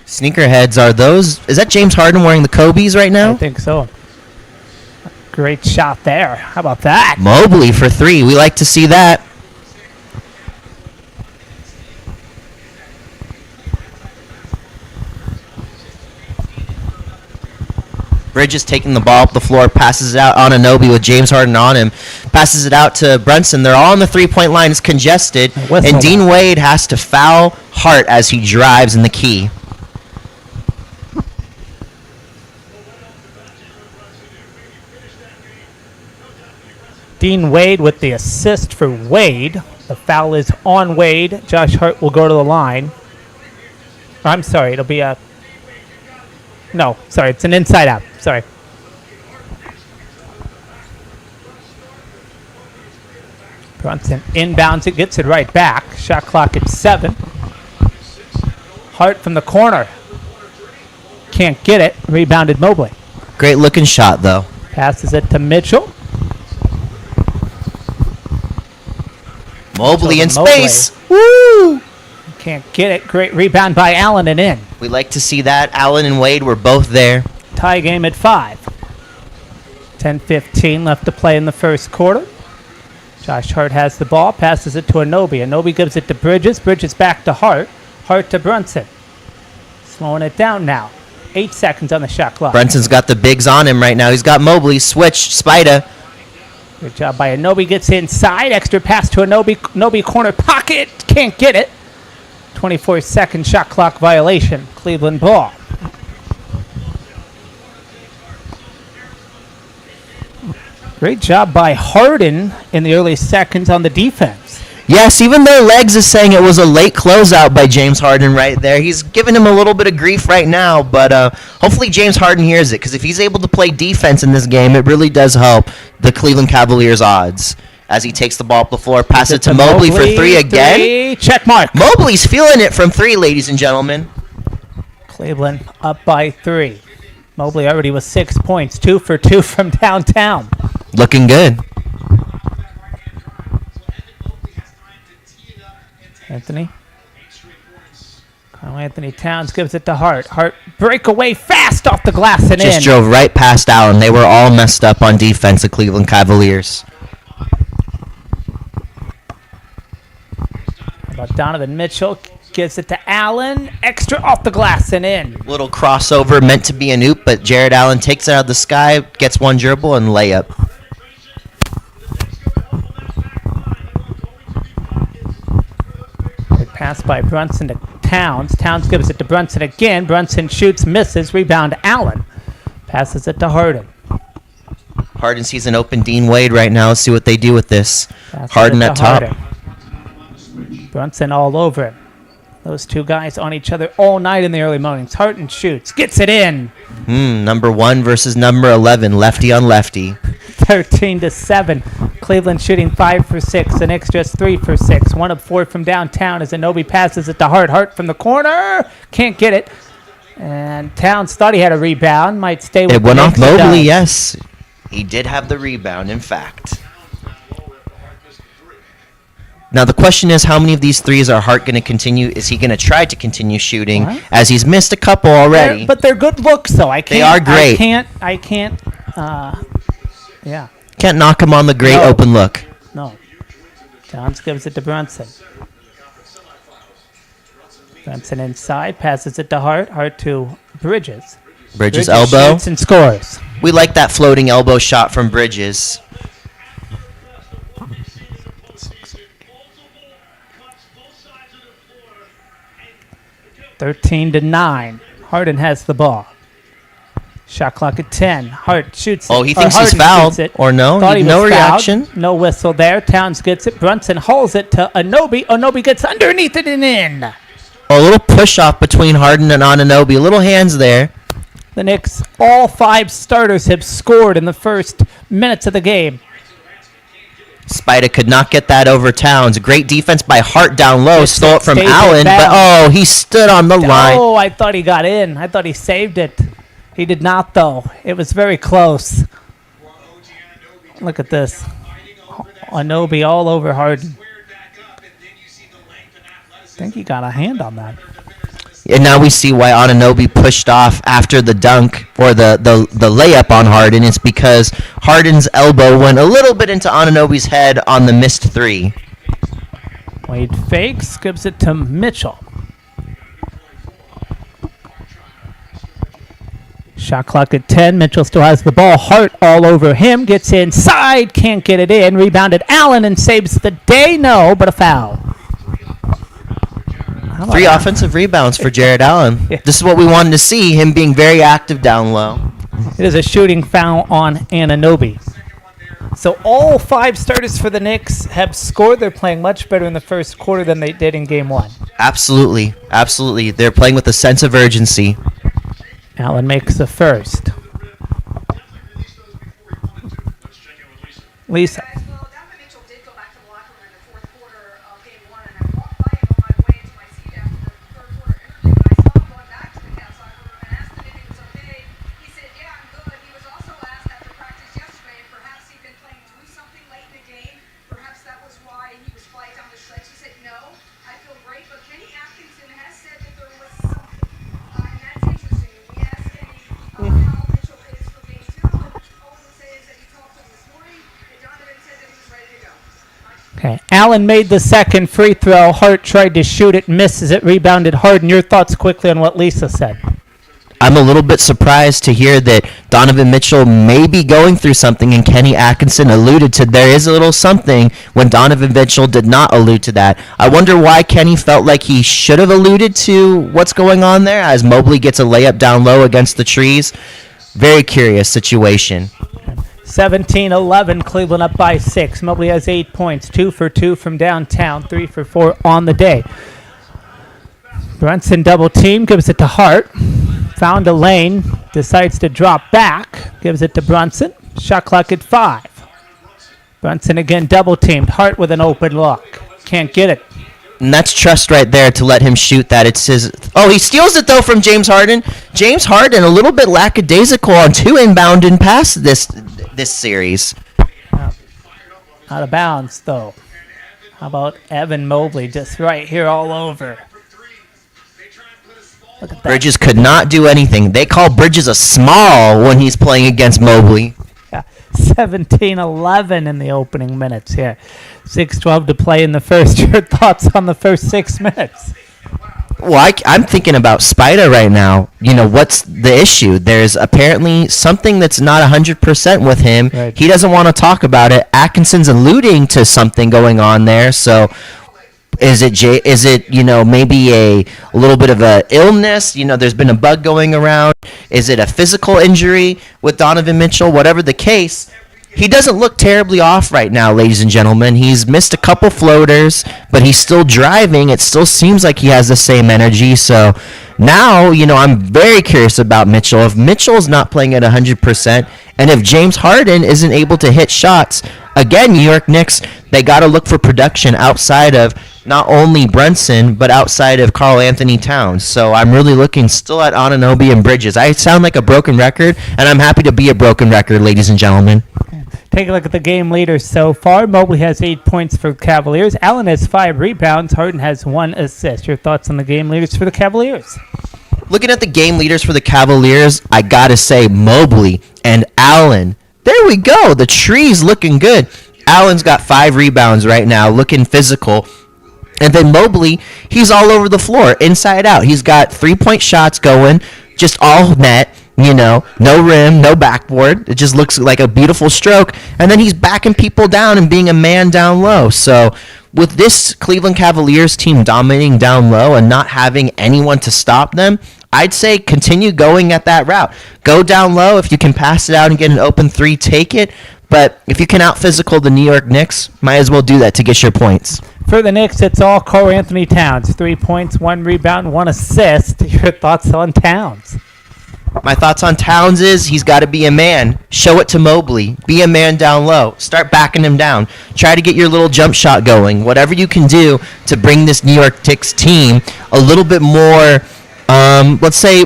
Sneakerheads are those. Is that James Harden wearing the Kobe's right now? I think so. Great shot there. How about that? Mobley for three. We like to see that. Bridges taking the ball up the floor, passes it out on Anunoby with James Harden on him, passes it out to Brunson. They're all on the three-point line. It's congested, and Dean Wade has to foul Hart as he drives in the key. Dean Wade with the assist for Wade. The foul is on Wade. Josh Hart will go to the line. I'm sorry, it'll be a... No, sorry, it's an inside out. Sorry. Brunson inbounds it, gets it right back. Shot clock at 7. Hart from the corner. Can't get it. Rebounded Mobley. Great looking shot, though. Passes it to Mitchell. Mobley in Mobley. space. Woo! Can't get it. Great rebound by Allen and in. We like to see that. Allen and Wade were both there. Tie game at 5. 10:15 left to play in the first quarter. Josh Hart has the ball, passes it to Anunoby. Anunoby gives it to Bridges. Bridges back to Hart. Hart to Brunson. Slowing it down now. 8 seconds on the shot clock. Brunson's got the bigs on him right now. He's got Mobley. Switch. Spida. Good job by Anunoby. Gets inside. Extra pass to Anunoby. Anunoby corner pocket. Can't get it. 24-second shot clock violation. Cleveland ball. Great job by Harden in the early seconds on the defense. Yes, even though Legs is saying it was a late closeout by James Harden right there. He's giving him a little bit of grief right now, but hopefully James Harden hears it, because if he's able to play defense in this game, it really does help the Cleveland Cavaliers' odds. As he takes the ball up the floor, passes it to Mobley for three again. Check mark. Mobley's feeling it from three, ladies and gentlemen. Cleveland up by 3. Mobley already with 6 points. 2 for 2 from downtown. Looking good. Anthony. Conway Anthony Towns gives it to Hart. Hart breakaway fast off the glass and Just in. drove right past Allen. They were all messed up on defense, the Cleveland Cavaliers. How about Donovan Mitchell gives it to Allen. Extra off the glass and in. Little crossover meant to be an oop, but Jared Allen takes it out of the sky, gets one dribble, and layup. Good pass by Brunson to Towns. Towns gives it to Brunson again. Brunson shoots, misses. Rebound Allen. Passes it to Harden. Harden sees an open Dean Wade right now. Let's see what they do with this. Passes Harden it at to top. Harden. Brunson all over him. Those two guys on each other all night in the early mornings. Harden shoots. Gets it in. Number 1 versus number 11, lefty on lefty. 13-7. Cleveland shooting 5 for 6. The Knicks just 3 for 6. 1 of 4 from downtown as Anobi passes it to Hart. Hart from the corner. Can't get it. And Towns thought he had a rebound. Might stay with It went the off Knicks. It Mobley, does. yes. He did have the rebound, in fact. Now, the question is, how many of these threes are Hart going to continue? Is he going to try to continue shooting, What? as he's missed a couple already? But they're good looks, though. I can't. They are great. I can't. Yeah. Can't knock him on the great No. open look. No. Towns gives it to Brunson. Brunson inside, passes it to Hart. Hart to Bridges. Bridges elbow. Shoots and scores. We like that floating elbow shot from Bridges. 13-9. Harden has the ball. Shot clock at 10. Hart shoots it. Oh, he Or thinks he's Harden fouled. shoots it. Or no? Thought he No was fouled. reaction. No whistle there. Towns gets it. Brunson hauls it to Anobi. Anobi gets underneath it and in. Oh, a little push off between Harden and Anunoby. Little hands there. The Knicks, all 5 starters have scored in the first minutes of the game. Spida could not get that over Towns. Great defense by Hart down low. Just Stole it from stayed Allen, in but bounds. he stood on the line. Oh, I thought he got in. I thought he saved it. He did not, though. It was very close. Look at this. Anobi all over Harden. I think he got a hand on that. And now we see why Anunoby pushed off after the dunk or the layup on Harden. It's because Harden's elbow went a little bit into Anunoby's head on the missed three. Wade fakes, gives it to Mitchell. Shot clock at 10. Mitchell still has the ball. Hart all over him. Gets inside. Can't get it in. Rebounded Allen and saves the day. No, but a foul. How about 3 that? offensive rebounds for Jared Allen. Yeah. This is what we wanted to see, him being very active down low. It is a shooting foul on Anunoby. So all 5 starters for the Knicks have scored. They're playing much better in the first quarter than they did in game 1. Absolutely. Absolutely. They're playing with a sense of urgency. Allen makes the first. Lisa. Well, Donovan Mitchell did go back to the locker room in the fourth quarter of game 1, and I walked by him on my way into my seat after the third quarter interview, and I saw him going back to the Cavs locker room and asked him if he was okay. He said, yeah, I'm good. He was also asked after practice yesterday if perhaps he'd been playing through something late in the game. Perhaps that was why he was quiet down the stretch. He said, no, I feel great, but Kenny Atkinson has said that there was something. And that's interesting. We asked Kenny how Mitchell is for game 2. All we say is that he talked to him this morning, and Donovan said that he was ready to go. Okay. Allen made the second free throw. Hart tried to shoot it, misses it, rebounded Harden. Your thoughts quickly on what Lisa said. I'm a little bit surprised to hear that Donovan Mitchell may be going through something, and Kenny Atkinson alluded to there is a little something when Donovan Mitchell did not allude to that. I wonder why Kenny felt like he should have alluded to what's going on there as Mobley gets a layup down low against the trees. Very curious situation. 17-11, Cleveland up by 6. Mobley has 8 points, 2 for 2 from downtown, 3 for 4 on the day. Brunson double team, gives it to Hart. Found a lane, decides to drop back, gives it to Brunson. Shot clock at 5. Brunson again double teamed. Hart with an open look. Can't get it. And that's trust right there to let him shoot that. It's his. Oh, he steals it though from James Harden. James Harden a little bit lackadaisical on 2 inbound and pass this series. Out of bounds, though. How about Evan Mobley just right here all over? Look at that. Bridges could not do anything. They call Bridges a small when he's playing against Mobley. Yeah, 17-11 in the opening minutes here. 6:12 to play in the first. Your thoughts on the first 6 minutes? Well, I'm thinking about Spida right now. What's the issue? There's apparently something that's not 100% with him. Right. He doesn't want to talk about it. Atkinson's alluding to something going on there. So is it maybe a little bit of a illness? There's been a bug going around. Is it a physical injury with Donovan Mitchell? Whatever the case, he doesn't look terribly off right now, ladies and gentlemen. He's missed a couple floaters, but he's still driving. It still seems like he has the same energy. So now, I'm very curious about Mitchell. If Mitchell's not playing at 100%, and if James Harden isn't able to hit shots, again, New York Knicks, they got to look for production outside of not only Brunson, but outside of Karl Anthony Towns. So I'm really looking still at Anunoby and Bridges. I sound like a broken record, and I'm happy to be a broken record, ladies and gentlemen. Take a look at the game leaders so far. Mobley has 8 points for the Cavaliers. Allen has 5 rebounds. Harden has 1 assist. Your thoughts on the game leaders for the Cavaliers? Looking at the game leaders for the Cavaliers, I got to say Mobley and Allen. There we go. The tree's looking good. Allen's got 5 rebounds right now, looking physical. And then Mobley, he's all over the floor, inside out. He's got 3-point shots going, just all net. No rim, no backboard. It just looks like a beautiful stroke. And then he's backing people down and being a man down low. So with this Cleveland Cavaliers team dominating down low and not having anyone to stop them, I'd say continue going at that route. Go down low. If you can pass it out and get an open 3, take it. But if you can out-physical the New York Knicks, might as well do that to get your points. For the Knicks, it's all Karl Anthony Towns. 3 points, 1 rebound, 1 assist. Your thoughts on Towns? My thoughts on Towns is he's got to be a man. Show it to Mobley. Be a man down low. Start backing him down. Try to get your little jump shot going. Whatever you can do to bring this New York Knicks team a little bit more, let's say,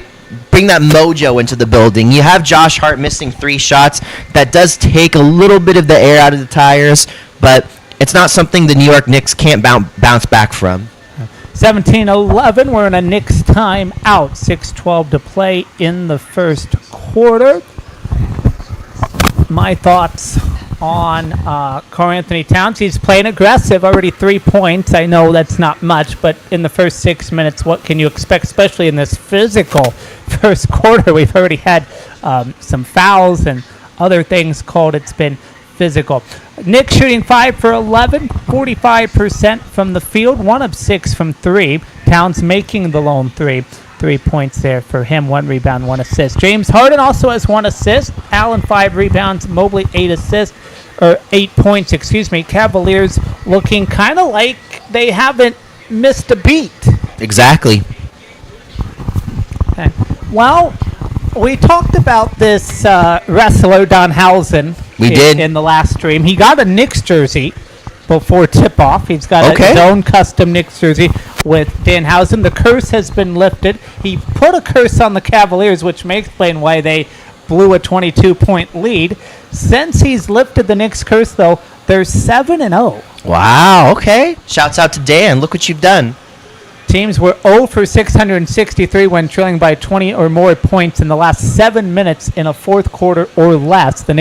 bring that mojo into the building. You have Josh Hart missing 3 shots. That does take a little bit of the air out of the tires, but it's not something the New York Knicks can't bounce back from. 17-11, we're in a Knicks time out. 6:12 to play in the first quarter. My thoughts on Karl Anthony Towns. He's playing aggressive, already 3 points. I know that's not much, but in the first 6 minutes, what can you expect, especially in this physical first quarter? We've already had some fouls and other things called. It's been physical. Knicks shooting 5 for 11, 45% from the field, 1 of 6 from 3. Towns making the lone 3. 3 points there for him, 1 rebound, 1 assist. James Harden also has 1 assist. Allen 5 rebounds, Mobley 8 points, Cavaliers looking kind of like they haven't missed a beat. Exactly. Okay. Well, we talked about this wrestler, Donhausen. We did. In the last stream. He got a Knicks jersey before tip-off. He's got his own custom Knicks jersey with Danhausen. The curse has been lifted. He put a curse on the Cavaliers, which may explain why they blew a 22-point lead. Since he's lifted the Knicks curse, though, they're 7-0. Wow, okay. Shouts out to Dan. Look what you've done. Teams were 0 for 663 when trailing by 20 or more points in the last 7 minutes in a fourth quarter or less. The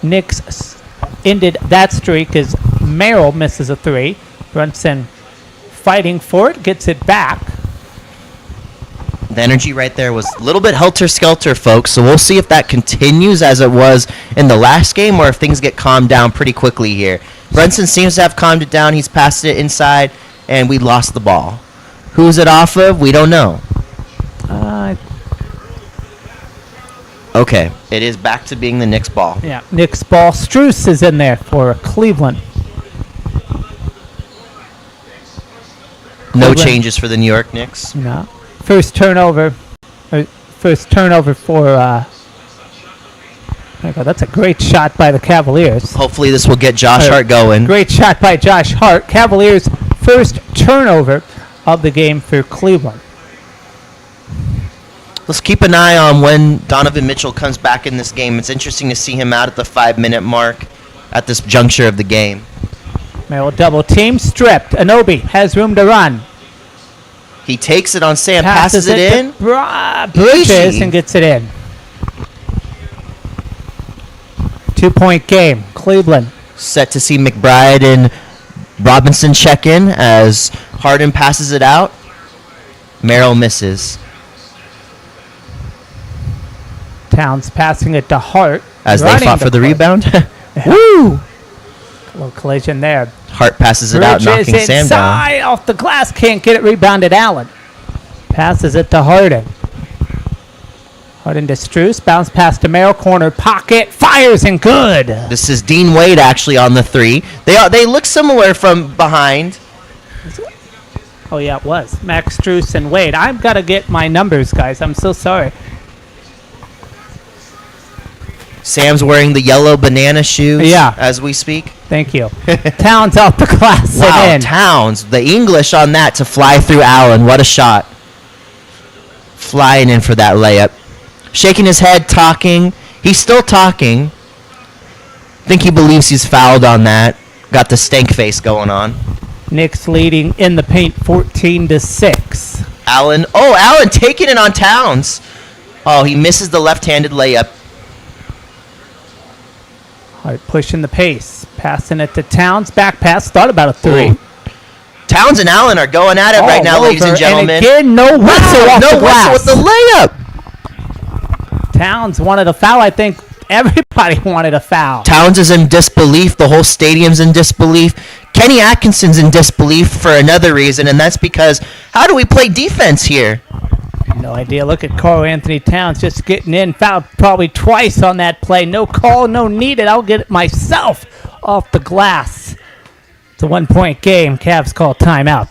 Knicks ended that streak as Merrill misses a 3. Brunson fighting for it, gets it back. The energy right there was a little bit helter-skelter, folks, so we'll see if that continues as it was in the last game or if things get calmed down pretty quickly here. Brunson seems to have calmed it down. He's passed it inside, and we lost the ball. Who's it off of? We don't know. Okay, it is back to being the Knicks ball. Yeah, Knicks ball. Strus is in there for Cleveland. No changes for the New York Knicks. No. First turnover for. That's a great shot by the Cavaliers. Hopefully this will get Josh Hart going. Great shot by Josh Hart. Cavaliers' first turnover of the game for Cleveland. Let's keep an eye on when Donovan Mitchell comes back in this game. It's interesting to see him out at the 5-minute mark at this juncture of the game. Merrill double team, stripped. Anunoby has room to run. He takes it on Sam, passes it in. Bridges Easy. and gets it in. 2-point game. Cleveland. Set to see McBride and Robinson check in as Harden passes it out. Merrill misses. Towns passing it to Hart. As they running fought for the play. rebound. Woo! Little collision there. Hart passes it out, Bridges knocking Sam down. inside off the glass. Can't get it. Rebounded Allen. Passes it to Harden. Harden to Strus. Bounce pass to Merrill. Corner pocket. Fires and good. This is Dean Wade actually on the three. They look similar from behind. Oh, yeah, it was. Max Strus and Wade. I've got to get my numbers, guys. I'm so sorry. Sam's wearing the yellow banana shoes Yeah. as we speak. Thank you. Towns off the glass Wow, and in. Towns. The English on that to fly through Allen. What a shot. Flying in for that layup. Shaking his head, talking. He's still talking. Think he believes he's fouled on that. Got the stank face going on. Knicks leading in the paint 14-6. Allen. Oh, Allen taking it on Towns. Oh, he misses the left-handed layup. All right, pushing the pace. Passing it to Towns. Back pass. Thought about a three. Ooh. Towns and Allen are going at it right now, All ladies over. and gentlemen. And again, no whistle off no the glass. whistle with the layup. Towns wanted a foul. I think everybody wanted a foul. Towns is in disbelief. The whole stadium's in disbelief. Kenny Atkinson's in disbelief for another reason, and that's because how do we play defense here? No idea. Look at Carl Anthony Towns just getting in. Fouled probably twice on that play. No call, no needed. I'll get it myself off the glass. It's a 1-point game. Cavs call timeout.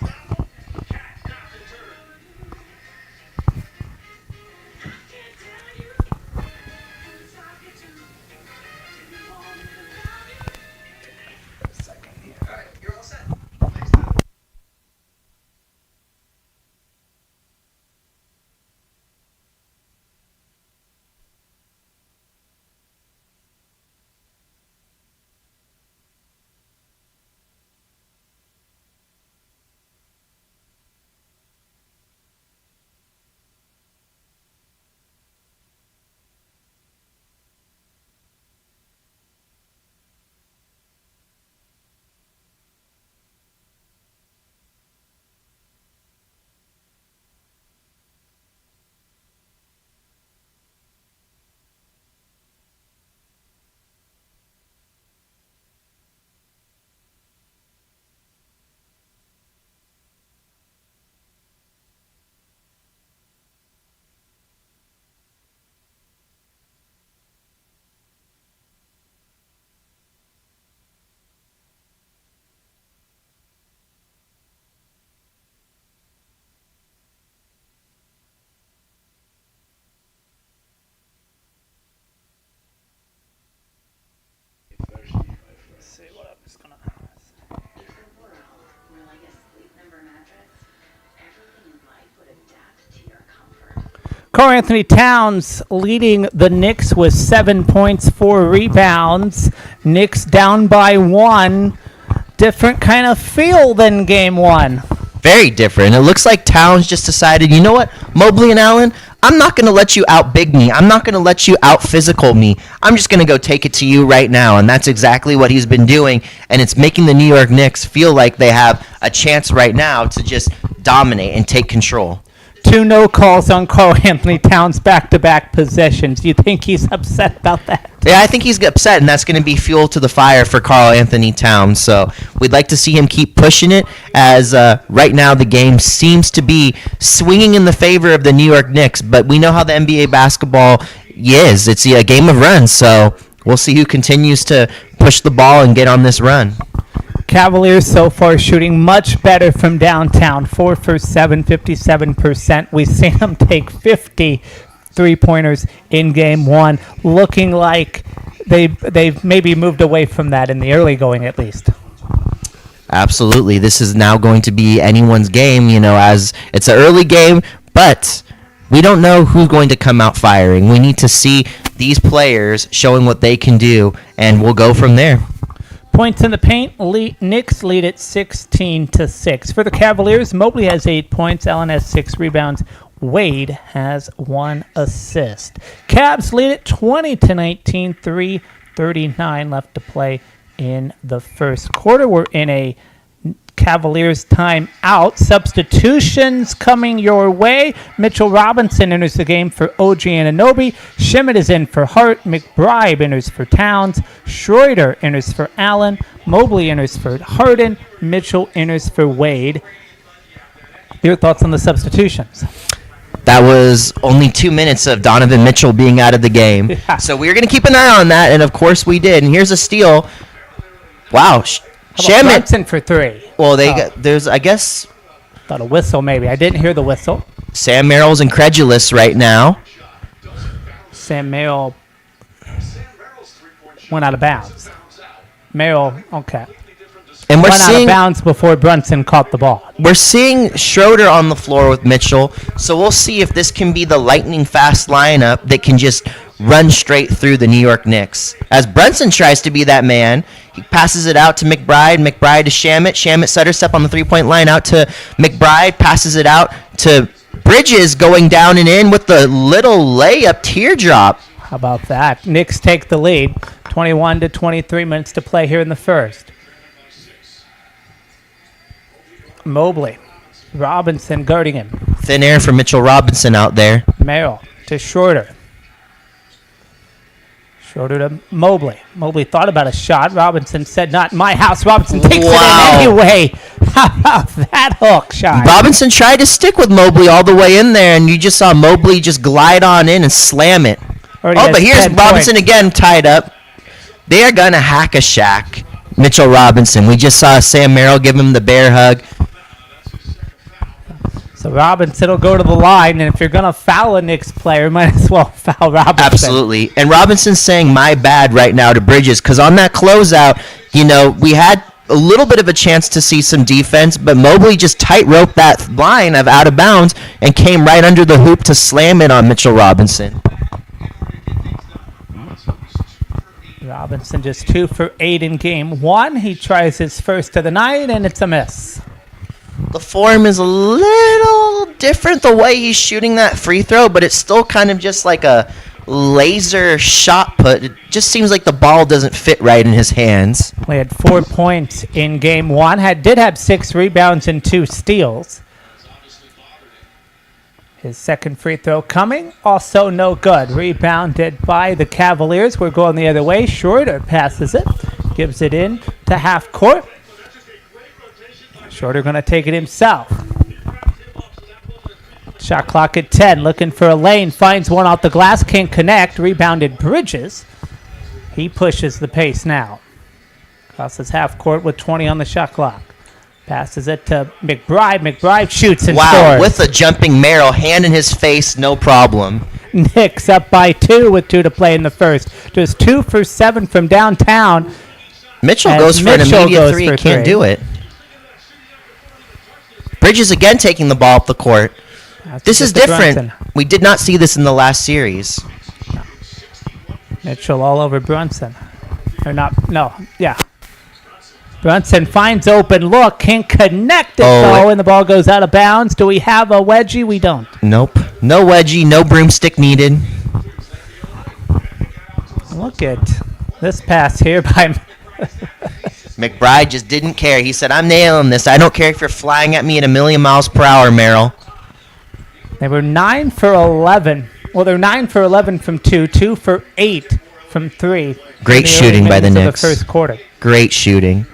Carl Anthony Towns leading the Knicks with 7 points, 4 rebounds. Knicks down by 1. Different kind of feel than game 1. Very different. It looks like Towns just decided, you know what, Mobley and Allen, I'm not going to let you out-big me. I'm not going to let you out-physical me. I'm just going to go take it to you right now. And that's exactly what he's been doing. And it's making the New York Knicks feel like they have a chance right now to just dominate and take control. 2 no calls on Carl Anthony Towns back-to-back possessions. Do you think he's upset about that? Yeah, I think he's upset, and that's going to be fuel to the fire for Carl Anthony Towns. So we'd like to see him keep pushing it, as right now the game seems to be swinging in the favor of the New York Knicks. But we know how the NBA basketball is. It's a game of runs, so we'll see who continues to push the ball and get on this run. Cavaliers so far shooting much better from downtown. 4 for 7, 57%. We've seen them take 50 three-pointers in game 1, looking like they've maybe moved away from that in the early going at least. Absolutely. This is now going to be anyone's game, as it's an early game, but we don't know who's going to come out firing. We need to see these players showing what they can do, and we'll go from there. Points in the paint. Knicks lead at 16-6. For the Cavaliers, Mobley has 8 points. Allen has 6 rebounds. Wade has 1 assist. Cavs lead at 20-19. 3:39 left to play in the first quarter. We're in a Cavaliers timeout. Substitutions coming your way. Mitchell Robinson enters the game for OG Anunoby. Shimmitt is in for Hart. McBride enters for Towns. Schroeder enters for Allen. Mobley enters for Harden. Mitchell enters for Wade. Your thoughts on the substitutions? That was only 2 minutes of Donovan Mitchell being out of the game. Yeah. So we were going to keep an eye on that, and of course we did. And here's a steal. Wow. Shamet. Brunson for 3. Well, there's, I guess, Thought a whistle maybe. I didn't hear the whistle. Sam Merrill's incredulous right now. Sam Merrill went out of bounds. Merrill, okay. And we're Went out of seeing bounds before Brunson caught the ball. we're seeing Schroeder on the floor with Mitchell. So we'll see if this can be the lightning fast lineup that can just run straight through the New York Knicks. As Brunson tries to be that man, he passes it out to McBride. McBride to Shamet. Shamet stutter step on the three-point line out to McBride. Passes it out to Bridges, going down and in with the little layup teardrop. How about that? Knicks take the lead. 21-23 minutes to play here in the first. Mobley. Robinson guarding him. Thin air for Mitchell Robinson out there. Merrill to Schroeder. Schroeder to Mobley. Mobley thought about a shot. Robinson said, not in my house. Robinson takes Wow. it in anyway. How about that hook shot? Robinson tried to stick with Mobley all the way in there, and you just saw Mobley just glide on in and slam it. Already Oh, has but here's 10 Robinson points. again tied up. They are going to hack a Shaq. Mitchell Robinson. We just saw Sam Merrill give him the bear hug. So Robinson will go to the line, and if you're going to foul a Knicks player, might as well foul Robinson. Absolutely. And Robinson's saying my bad right now to Bridges, because on that closeout, we had a little bit of a chance to see some defense, but Mobley just tight-roped that line of out of bounds and came right under the hoop to slam it on Mitchell Robinson. Robinson just 2 for 8 in game 1. He tries his first of the night, and it's a miss. The form is a little different the way he's shooting that free throw, but it's still kind of just like a laser shot put. It just seems like the ball doesn't fit right in his hands. We had 4 points in game 1. Did have 6 rebounds and 2 steals. His second free throw coming, also no good. Rebounded by the Cavaliers. We're going the other way. Schroeder passes it, gives it in to half court. Schroeder going to take it himself. Shot clock at 10, looking for a lane. Finds one off the glass, can't connect. Rebounded Bridges. He pushes the pace now. Crosses half court with 20 on the shot clock. Passes it to McBride. McBride shoots and Wow, scores. with a jumping Merrill, hand in his face, no problem. Knicks up by 2 with 2 to play in the first. Just 2 for 7 from downtown. Mitchell As goes for an Mitchell immediate goes three, for can't 3. do it. Bridges again taking the ball up the court. This is Passes it to different. Brunson. We did not see this in the last series. Mitchell all over Brunson. Or not, no, yeah. Brunson finds open look, can't connect it though, and the ball goes out of bounds. Do we have a wedgie? We don't. Nope. No wedgie, no broomstick needed. Look at this pass here by McBride just didn't care. He said, I'm nailing this. I don't care if you're flying at me at 1,000,000 miles per hour, Merrill. They were 9 for 11. Well, they're 9 for 11 from 2, 2 for 8 from 3. Great in the shooting early by the innings of Knicks. The first quarter. Great shooting.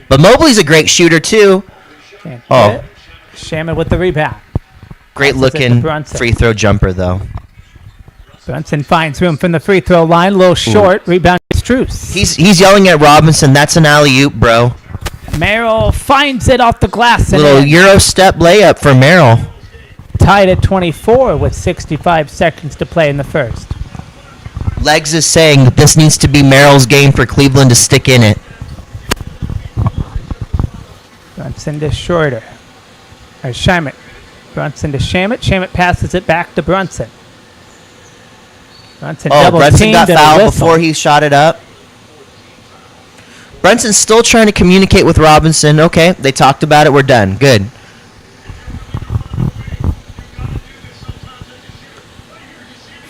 But Mobley's a great shooter, too. Can't Oh. get it. Shaman with the rebound. Great Passes it to looking Brunson. free throw jumper, though. Brunson finds room from the free throw line. A little short. Rebound Strus. He's yelling at Robinson, that's an alley-oop, bro. Merrill finds it off the glass. And Little in. Euro step layup for Merrill. Tied at 24 with 65 seconds to play in the first. Legs is saying that this needs to be Merrill's game for Cleveland to stick in it. Brunson to Schroeder. Or Shamet. Brunson to Shamet. Shamet passes it back to Brunson. Brunson Oh, double Brunson teamed got and a fouled whistle. before he shot it up. Brunson's still trying to communicate with Robinson. Okay, they talked about it. We're done. Good.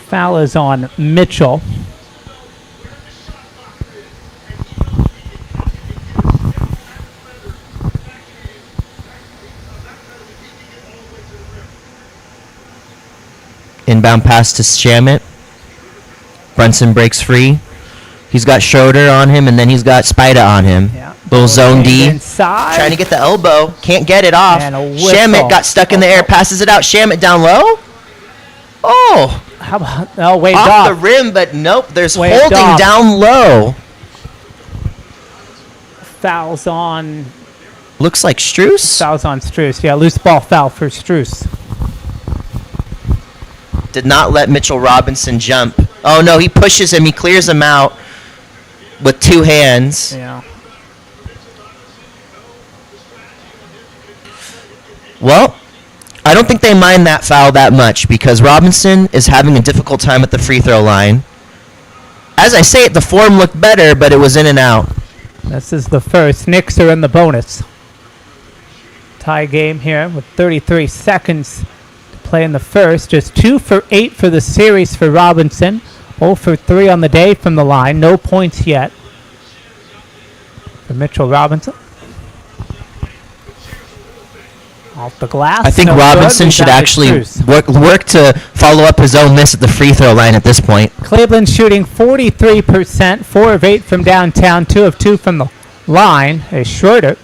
Foul is on Mitchell. Inbound pass to Shamit. Brunson breaks free. He's got Schroeder on him, and then he's got Spida on him. Yeah. Little zone D. Inside. Trying to get the elbow. Can't get it off. And a whistle. Shamit got stuck in the air. Passes it out. Shamit down low. Oh. How about, oh, waved Off off. the rim, but nope. There's Waved holding off. down low. Fouls on Looks like Struess. Struess. Yeah, loose ball foul for Struess. Did not let Mitchell Robinson jump. Oh, no. He pushes him. He clears him out with two hands. Yeah. Well, I don't think they mind that foul that much because Robinson is having a difficult time at the free throw line. As I say it, the form looked better, but it was in and out. This is the first. Knicks are in the bonus. Tie game here with 33 seconds to play in the first. Just 2 for 8 for the series for Robinson. 0 for 3 on the day from the line. No points yet for Mitchell Robinson. Off the glass. I think no Robinson good. should Rebound to actually Struess. work to follow up his own miss at the free throw line at this point. Cleveland shooting 43%, 4 of 8 from downtown, 2 of 2 from the line. Is Schroeder.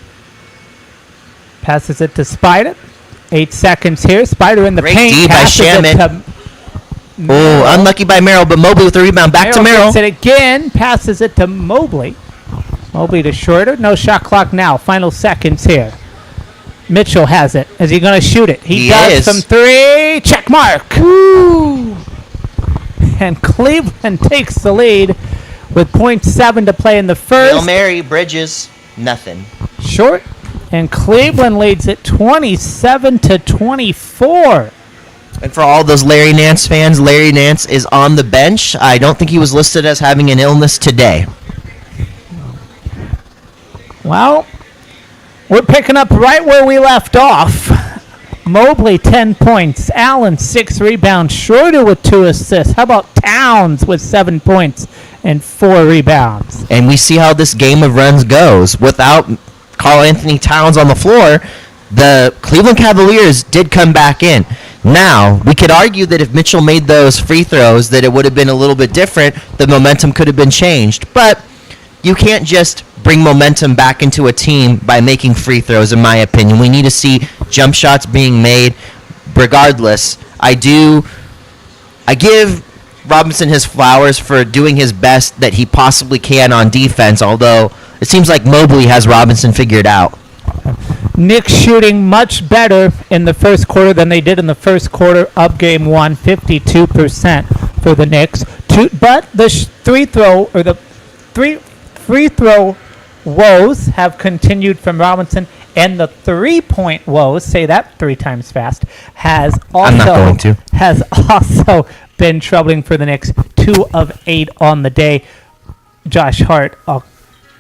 Passes it to Spider. 8 seconds here. Spider in the Great paint. D by Passes it Shamit. to Oh, Merrill. unlucky by Merrill, but Mobley with the rebound. Back to Merrill. Gets it again. Passes it to Mobley. Mobley to Schroeder. No shot clock now. Final seconds here. Mitchell has it. Is he going to shoot it? He does is. from 3. Check mark. Woo! And Cleveland takes the lead with .7 to play in the Hail first. Mary, Bridges, nothing. Short. And Cleveland leads it 27-24. And for all those Larry Nance fans, Larry Nance is on the bench. I don't think he was listed as having an illness today. Well, we're picking up right where we left off. Mobley, 10 points. Allen, 6 rebounds. Schroeder with 2 assists. How about Towns with 7 points and 4 rebounds? And we see how this game of runs goes. Without Karl Anthony Towns on the floor, the Cleveland Cavaliers did come back in. Now, we could argue that if Mitchell made those free throws, that it would have been a little bit different. The momentum could have been changed. But you can't just bring momentum back into a team by making free throws, in my opinion. We need to see jump shots being made. Regardless, I give Robinson his flowers for doing his best that he possibly can on defense, although it seems like Mobley has Robinson figured out. Knicks shooting much better in the first quarter than they did in the first quarter of game 1, 52% for the Knicks. But the free throw woes have continued from Robinson, and the 3-point woes, say that 3 times fast, has I'm not going to. also been troubling for the Knicks. 2 of 8 on the day. Josh Hart,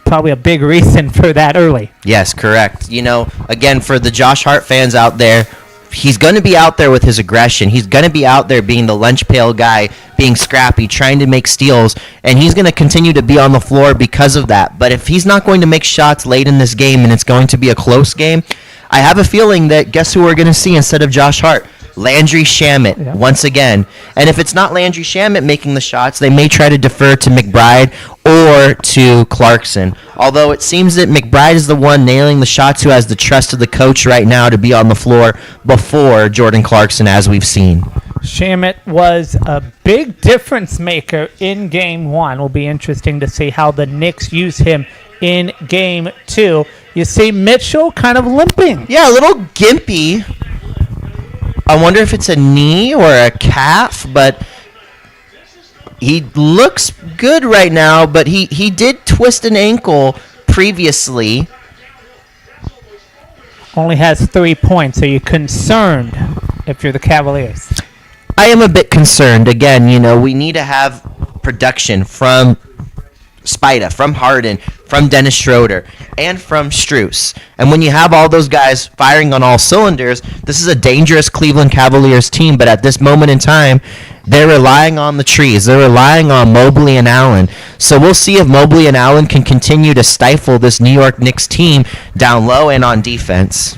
probably a big reason for that early. Yes, correct. You know, again, for the Josh Hart fans out there, he's going to be out there with his aggression. He's going to be out there being the lunch pail guy, being scrappy, trying to make steals, and he's going to continue to be on the floor because of that. But if he's not going to make shots late in this game and it's going to be a close game, I have a feeling that guess who we're going to see instead of Josh Hart? Landry Shamet, once again. And if it's not Landry Shamet making the shots, they may try to defer to McBride or to Clarkson. Although it seems that McBride is the one nailing the shots who has the trust of the coach right now to be on the floor before Jordan Clarkson, as we've seen. Shamet was a big difference maker in game 1. Will be interesting to see how the Knicks use him in game 2. You see Mitchell kind of limping. Yeah, a little gimpy. I wonder if it's a knee or a calf, but he looks good right now, but he did twist an ankle previously. Only has 3 points. Are you concerned if you're the Cavaliers? I am a bit concerned. Again, you know, we need to have production from Spida, from Harden, from Dennis Schroeder, and from Strus. And when you have all those guys firing on all cylinders, this is a dangerous Cleveland Cavaliers team. But at this moment in time, they're relying on the trees. They're relying on Mobley and Allen. So we'll see if Mobley and Allen can continue to stifle this New York Knicks team down low and on defense.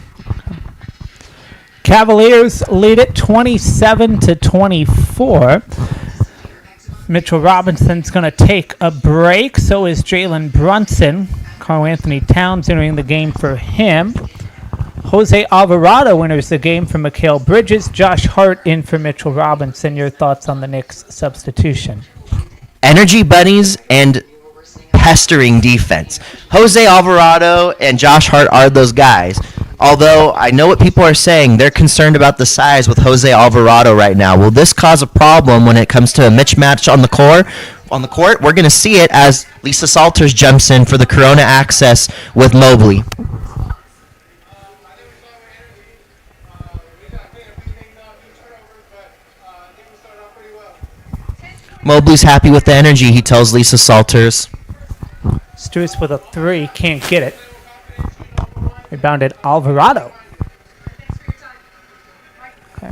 Cavaliers lead it 27-24. Mitchell Robinson's going to take a break. So is Jalen Brunson. Karl Anthony Towns entering the game for him. Jose Alvarado enters the game for Mikal Bridges. Josh Hart in for Mitchell Robinson. Your thoughts on the Knicks substitution? Energy bunnies and pestering defense. Jose Alvarado and Josh Hart are those guys. Although I know what people are saying, they're concerned about the size with Jose Alvarado right now. Will this cause a problem when it comes to a mismatch on the court? We're going to see it as Lisa Salters jumps in for the Corona access with Mobley. Mobley's happy with the energy, he tells Lisa Salters. Strus with a three, can't get it. Rebounded Alvarado. Okay.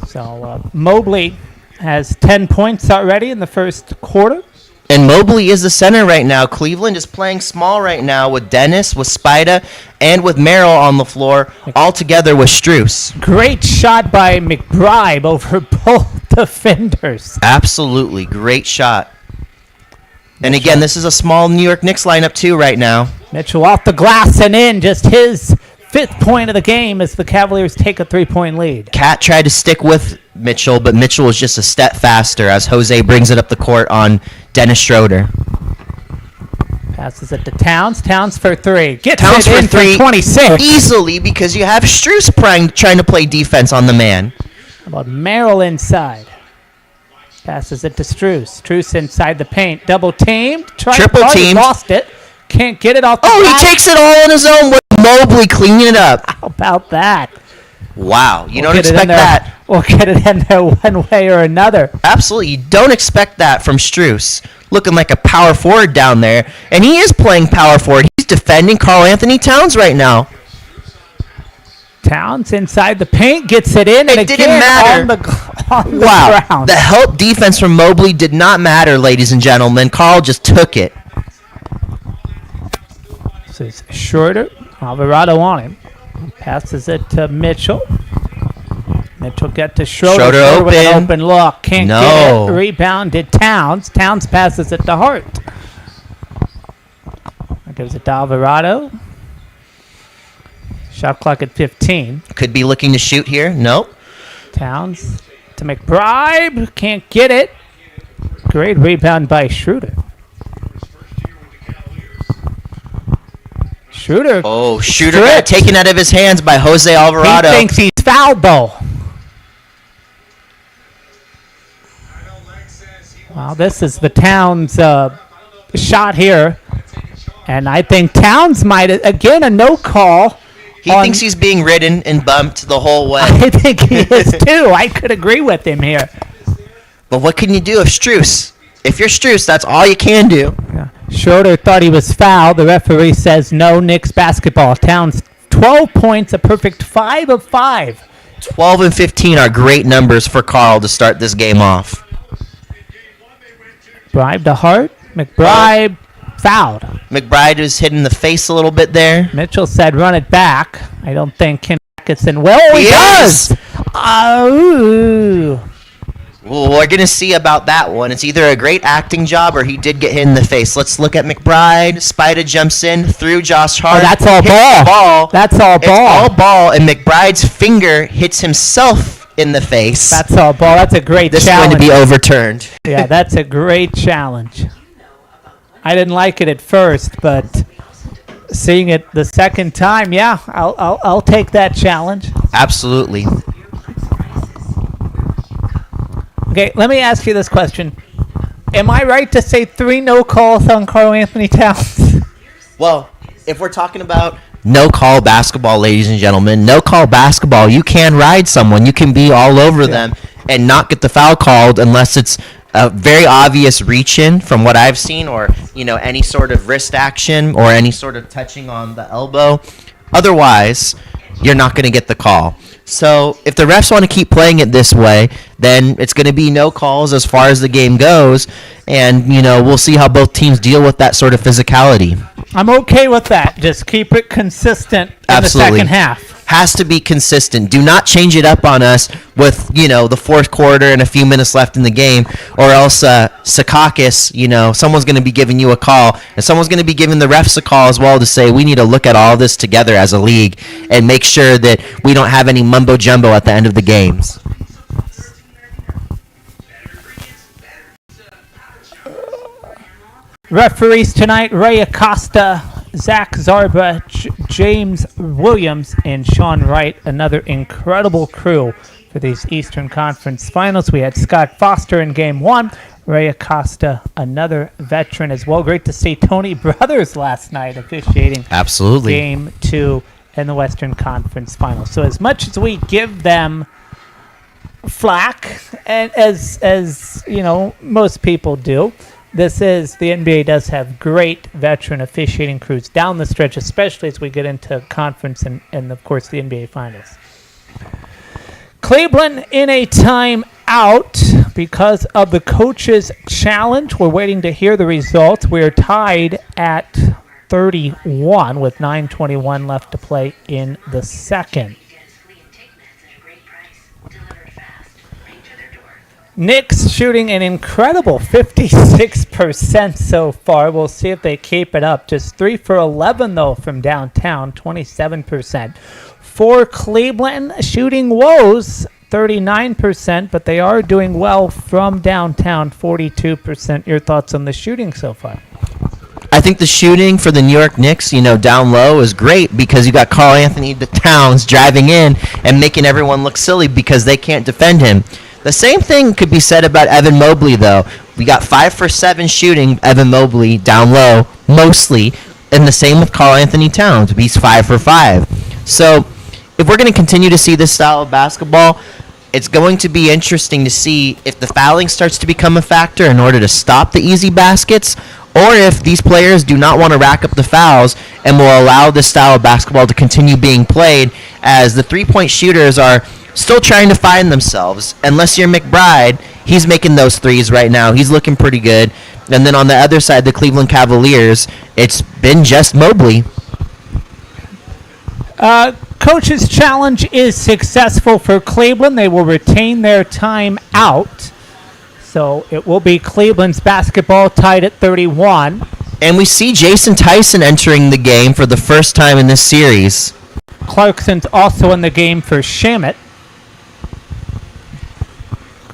So Mobley has 10 points already in the first quarter. And Mobley is the center right now. Cleveland is playing small right now with Dennis, with Spida, and with Merrill on the floor, all together with Strus. Great shot by McBride over both defenders. Absolutely. Great shot. And again, this is a small New York Knicks lineup too right now. Mitchell off the glass and in, just his 5th point of the game as the Cavaliers take a 3-point lead. Cat tried to stick with Mitchell, but Mitchell was just a step faster as Jose brings it up the court on Dennis Schroeder. Passes it to Towns. Towns for 3. Gets Towns it for in 3 from 26. easily because you have Strus trying to play defense on the man. How about Merrill inside? Passes it to Strus. Strus inside the paint. Double teamed. Triple teamed. Lost it. Can't get it off the Oh, glass. he takes it all on his own with Mobley cleaning it up. How about that? Wow, you We'll don't get it in expect there. that. We'll get it in there one way or another. Absolutely, you don't expect that from Strus. Looking like a power forward down there. And he is playing power forward. He's defending Karl Anthony Towns right now. Towns inside the paint, gets it in, and It didn't again matter. on the Wow, ground. the help defense from Mobley did not matter, ladies and gentlemen. Karl just took it. This is Schroeder. Alvarado on him. Passes it to Mitchell. Mitchell get to Schroeder. Schroeder with an open. open look. Can't No. get it. Rebounded Towns. Towns passes it to Hart. Gives it to Alvarado. Shot clock at 15. Could be looking to shoot here. Nope. Towns to McBride. Can't get it. Great rebound by Schroeder. Schroeder. Oh, shooter got taken out of his hands by Jose Alvarado. He thinks he's fouled, though. Well, this is the Towns shot here. And I think Towns might, again, a no call. He thinks he's being ridden and bumped the whole way. I think he is, too. I could agree with him here. But what can you do if you're Strus, that's all you can do. Yeah. Schroeder thought he was fouled. The referee says no, Knicks basketball. Towns 12 points, a perfect 5 of 5. 12 and 15 are great numbers for Karl to start this game off. Bribe to Hart. McBride fouled. McBride is hitting the face a little bit there. Mitchell said run it back. I don't think Ken Atkinson will. He Yes! does! Oh. Well, we're going to see about that one. It's either a great acting job or he did get hit in the face. Let's look at McBride. Spida jumps in through Josh Hart. That's all hits ball. the ball. That's all It's ball. all ball, and McBride's finger hits himself in the face. That's all ball. That's a great This is challenge. going to be overturned. Yeah, that's a great challenge. I didn't like it at first, but seeing it the second time, yeah, I'll take that challenge. Absolutely. Okay, let me ask you this question. Am I right to say 3 no calls on Karl Anthony Towns? Well, if we're talking about no call basketball, ladies and gentlemen, no call basketball, you can ride someone. You can be all over them and not get the foul called unless it's a very obvious reach in from what I've seen, or any sort of wrist action or any sort of touching on the elbow. Otherwise, you're not going to get the call. So if the refs want to keep playing it this way, then it's going to be no calls as far as the game goes, and we'll see how both teams deal with that sort of physicality. I'm okay with that. Just keep it consistent in Absolutely. the second half. Has to be consistent. Do not change it up on us with, the fourth quarter and a few minutes left in the game, or else Secaucus, someone's going to be giving you a call, and someone's going to be giving the refs a call as well to say we need to look at all this together as a league and make sure that we don't have any mumbo-jumbo at the end of the games. Referees tonight, Ray Acosta, Zach Zarba, James Williams, and Sean Wright. Another incredible crew for these Eastern Conference Finals. We had Scott Foster in Game 1. Ray Acosta, another veteran as well. Great to see Tony Brothers last night officiating Absolutely. Game 2 in the Western Conference Finals. So as much as we give them flack, and as most people do, the NBA does have great veteran officiating crews down the stretch, especially as we get into conference and of course, the NBA Finals. Cleveland in a timeout because of the coach's challenge. We're waiting to hear the results. We are tied at 31 with 9:21 left to play in the second. Knicks shooting an incredible 56% so far. We'll see if they keep it up. Just 3 for 11, though, from downtown, 27%. For Cleveland, shooting woes, 39%, but they are doing well from downtown, 42%. Your thoughts on the shooting so far? I think the shooting for the New York Knicks, down low is great because you got Karl Anthony Towns driving in and making everyone look silly because they can't defend him. The same thing could be said about Evan Mobley, though. We got 5 for 7 shooting, Evan Mobley, down low, mostly, and the same with Karl Anthony Towns. He's 5 for 5. So if we're going to continue to see this style of basketball, it's going to be interesting to see if the fouling starts to become a factor in order to stop the easy baskets, or if these players do not want to rack up the fouls and will allow this style of basketball to continue being played as the three-point shooters are still trying to find themselves. Unless you're McBride, he's making those threes right now. He's looking pretty good. And then on the other side, the Cleveland Cavaliers, it's been just Mobley. Coach's challenge is successful for Cleveland. They will retain their time out. So it will be Cleveland's basketball tied at 31. And we see Jason Tyson entering the game for the first time in this series. Clarkson's also in the game for Shamet.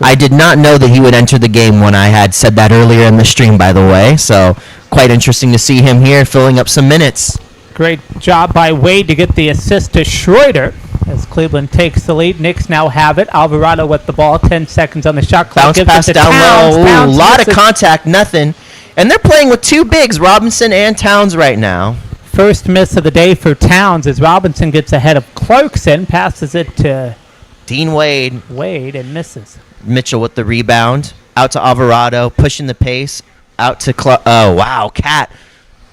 I did not know that he would enter the game when I had said that earlier in the stream, by the way. So quite interesting to see him here filling up some minutes. Great job by Wade to get the assist to Schroeder as Cleveland takes the lead. Knicks now have it. Alvarado with the ball. 10 seconds on the shot clock. Bounce pass down low. Ooh, a lot of contact, nothing. And they're playing with two bigs, Robinson and Towns right now. First miss of the day for Towns as Robinson gets ahead of Clarkson. Passes it to Dean Wade. Wade and misses. Mitchell with the rebound. Out to Alvarado, pushing the pace. Out to oh, wow, Cat.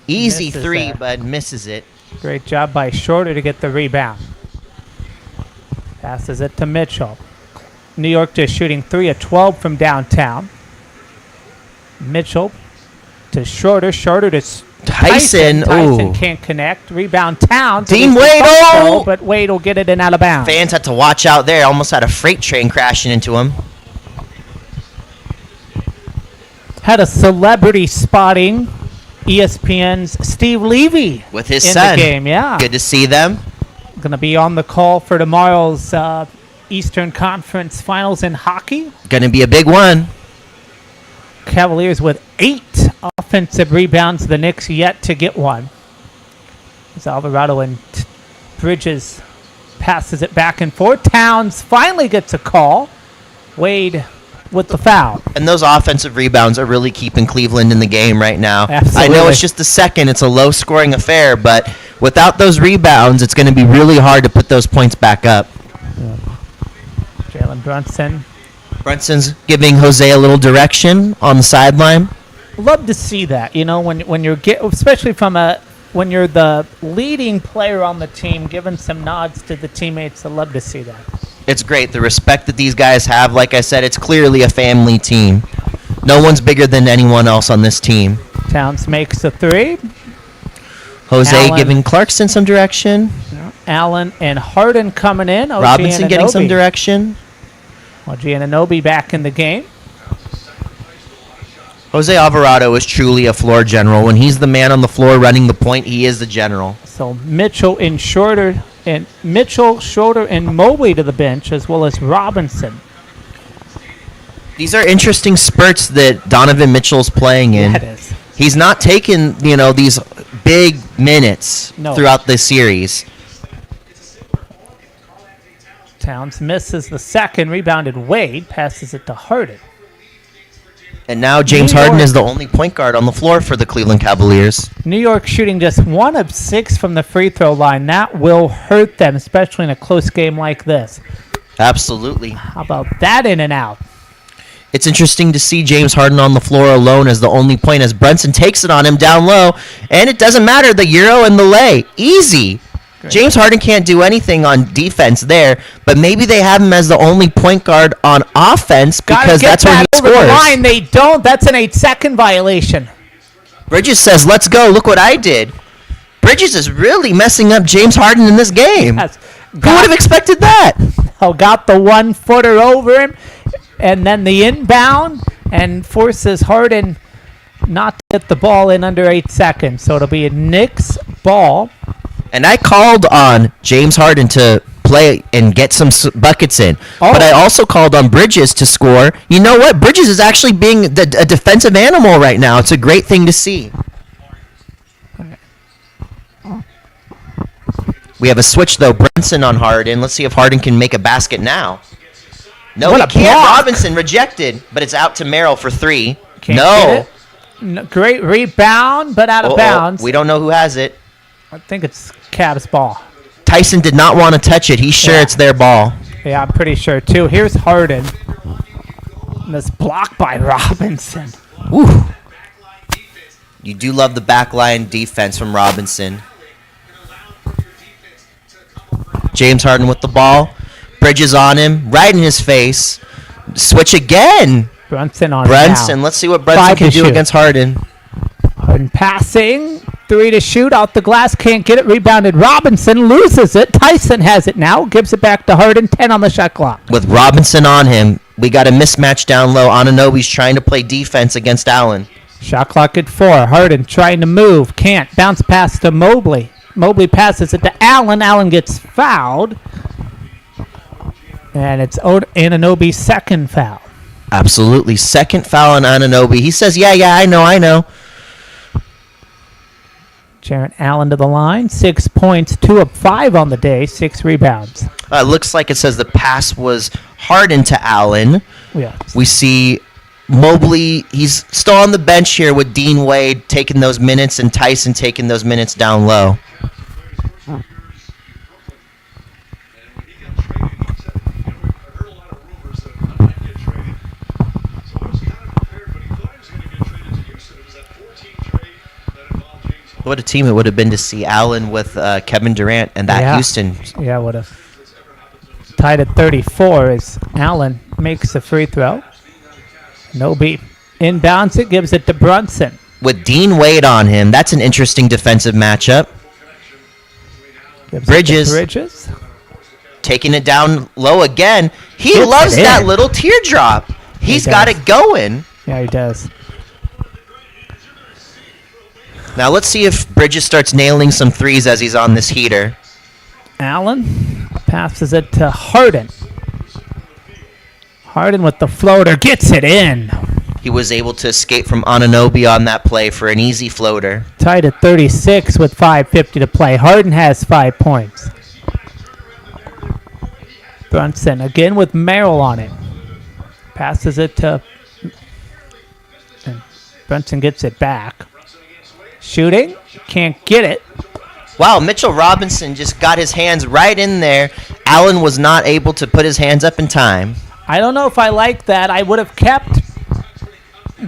Easy Misses three, that. but misses it. Great job by Schroeder to get the rebound. Passes it to Mitchell. New York just shooting 3 of 12 from downtown. Mitchell to Schroeder. Schroeder to Tyson. Tyson Ooh. can't connect. Rebound Towns. Dean Wade. Oh! But Wade will get it in out of bounds. Fans had to watch out there. Almost had a freight train crashing into him. Had a celebrity spotting. ESPN's Steve Levy With his in son. the game. Yeah. Good to see them. Going to be on the call for tomorrow's Eastern Conference Finals in hockey. Going to be a big one. Cavaliers with 8 offensive rebounds. The Knicks yet to get one. As Alvarado and Bridges passes it back and forth. Towns finally gets a call. Wade with the foul. And those offensive rebounds are really keeping Cleveland in the game right now. Absolutely. I know it's just the second. It's a low-scoring affair, but without those rebounds, it's going to be really hard to put those points back up. Jalen Brunson Brunson's giving Jose a little direction on the sideline. Love to see that. When you're especially when you're the leading player on the team, giving some nods to the teammates. I love to see that. It's great. The respect that these guys have, like I said, it's clearly a family team. No one's bigger than anyone else on this team. Towns makes a three. Jose Allen. giving Clarkson some direction. Allen and Harden coming in. OG Robinson getting some Anunoby. direction. OG Anunoby back in the game. Jose Alvarado is truly a floor general. When he's the man on the floor running the point, he is the general. So Mitchell shorter and Mobley to the bench, as well as Robinson. These are interesting spurts that Donovan Mitchell's playing in. That is. He's not taking, these big minutes No. throughout the series. Towns misses the second, rebounded Wade, passes it to Harden. And now James New Harden York. is the only point guard on the floor for the Cleveland Cavaliers. New York shooting just 1 of 6 from the free throw line. That will hurt them, especially in a close game like this. Absolutely. How about that in and out? It's interesting to see James Harden on the floor alone as the only point as Brunson takes it on him down low. And it doesn't matter, the Euro and the lay. Easy. Great. James Harden can't do anything on defense there, but maybe they have him as the only point guard on offense because that's where he over the scores. line. They don't. That's an 8-second violation. Bridges says, let's go. Look what I did. Bridges is really messing up James Harden in this game. Yes. Who would have expected that? Got the 1-footer over him, and then the inbound, and forces Harden not to get the ball in under 8 seconds. So it'll be a Knicks ball. And I called on James Harden to play and get some buckets in. Oh. But I also called on Bridges to score. You know what? Bridges is actually being a defensive animal right now. It's a great thing to see. We have a switch, though. Brunson on Harden. Let's see if Harden can make a basket now. No, What he a can't. block. Robinson rejected, but it's out to Merrill for 3. Can't No. get it. No. Great rebound, but out of Uh-oh. bounds. We don't know who has it. I think it's Cavs ball. Tyson did not want to touch it. He's sure Yeah. it's their ball. Yeah, I'm pretty sure, too. Here's Harden. And this block by Robinson. Woo. You do love the backline defense from Robinson. James Harden with the ball. Bridges on him. Right in his face. Switch again. Brunson on Brunson. now. Let's see what Brunson 5 can to do shoot. against Harden. Harden passing. 3 to shoot. Out the glass. Can't get it. Rebounded. Robinson loses it. Tyson has it now. Gives it back to Harden. 10 on the shot clock. With Robinson on him, we got a mismatch down low. Anunoby's trying to play defense against Allen. Shot clock at 4. Harden trying to move. Can't. Bounce pass to Mobley. Mobley passes it to Allen. Allen gets fouled. And it's Anunoby's second foul. Absolutely. Second foul on Anunoby. He says, yeah, I know. Jarrett Allen to the line. 6 points. 2 of 5 on the day. 6 rebounds. Looks like it says the pass was Harden to Allen. Yeah. We see Mobley, he's still on the bench here with Dean Wade taking those minutes and Tyson taking those minutes down low. What a team it would have been to see Allen with Kevin Durant and that Yeah. Houston. Yeah, would have tied at 34 as Allen makes a free throw. Nobi inbounds it, gives it to Brunson. With Dean Wade on him, that's an interesting defensive matchup. Gives it to Bridges. Bridges. Taking it down low again. He Gets loves it that in. little teardrop. He's got does. it going. Yeah, he does. Now let's see if Bridges starts nailing some threes as he's on this heater. Allen passes it to Harden. Harden with the floater gets it in. He was able to escape from Anunoby on that play for an easy floater. Tied at 36 with 5:50 to play. Harden has 5 points. Brunson again with Merrill on it. Passes it to... and Brunson gets it back. Shooting. Can't get it. Wow, Mitchell Robinson just got his hands right in there. Allen was not able to put his hands up in time. I don't know if I like that. I would have kept.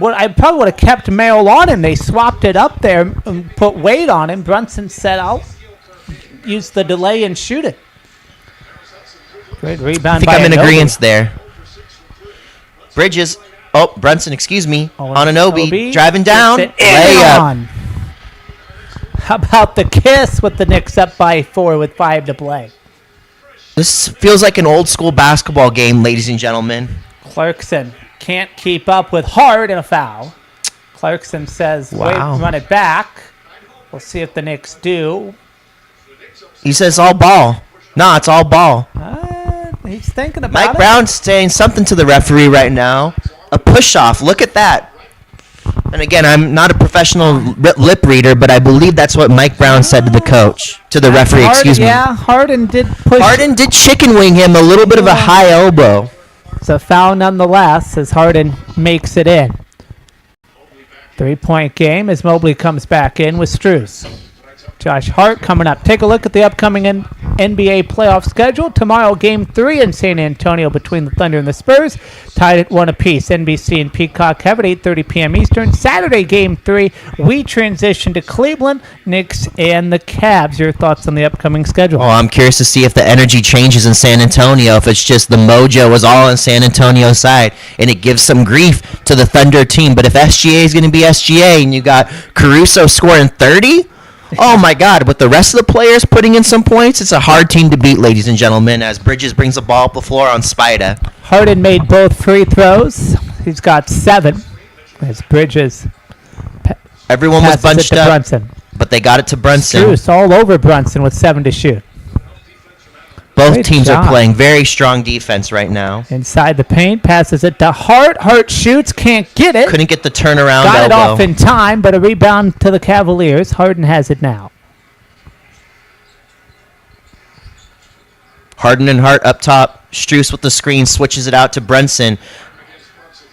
I probably would have kept Merrill on him. They swapped it up there and put weight on him. Brunson said, "I'll use the delay and shoot it." Great rebound. I think I'm in agreement there. Bridges. Oh, Brunson, excuse me. Anunoby driving down. Layup. How about the kiss with the Knicks up by 4 with 5 to play? This feels like an old school basketball game, ladies and gentlemen. Clarkson can't keep up with Hard and a foul. Clarkson says, Wow. wait, run it back. We'll see if the Knicks do. He says all ball. No, it's all ball. He's thinking about Mike it. Brown's saying something to the referee right now. A push-off. Look at that. And again, I'm not a professional lip reader, but I believe that's what Mike Brown said to the coach, to the referee, excuse me. Yeah, Harden did push. Harden did chicken wing him a little bit of a high elbow. It's a foul nonetheless as Harden makes it in. 3-point game as Mobley comes back in with Strus. Josh Hart coming up. Take a look at the upcoming NBA playoff schedule. Tomorrow, Game 3 in San Antonio between the Thunder and the Spurs, tied at 1 apiece. NBC and Peacock have at 8:30 p.m. Eastern. Saturday, Game 3, we transition to Cleveland, Knicks, and the Cavs. Your thoughts on the upcoming schedule? Oh, I'm curious to see if the energy changes in San Antonio, if it's just the mojo is all on San Antonio's side, and it gives some grief to the Thunder team. But if SGA is going to be SGA and you got Caruso scoring 30, oh my God, with the rest of the players putting in some points, it's a hard team to beat, ladies and gentlemen, as Bridges brings the ball up the floor on Spida. Harden made both free throws. He's got 7 as Bridges Everyone was passes it bunched to up, Brunson. but they got it to Brunson. Strus all over Brunson with 7 to shoot. Both Great teams job. are playing very strong defense right now. Inside the paint, passes it to Hart. Hart shoots, can't get it. Couldn't get the turnaround Got it elbow. off in time, but a rebound to the Cavaliers. Harden has it now. Harden and Hart up top. Strus with the screen, switches it out to Brunson.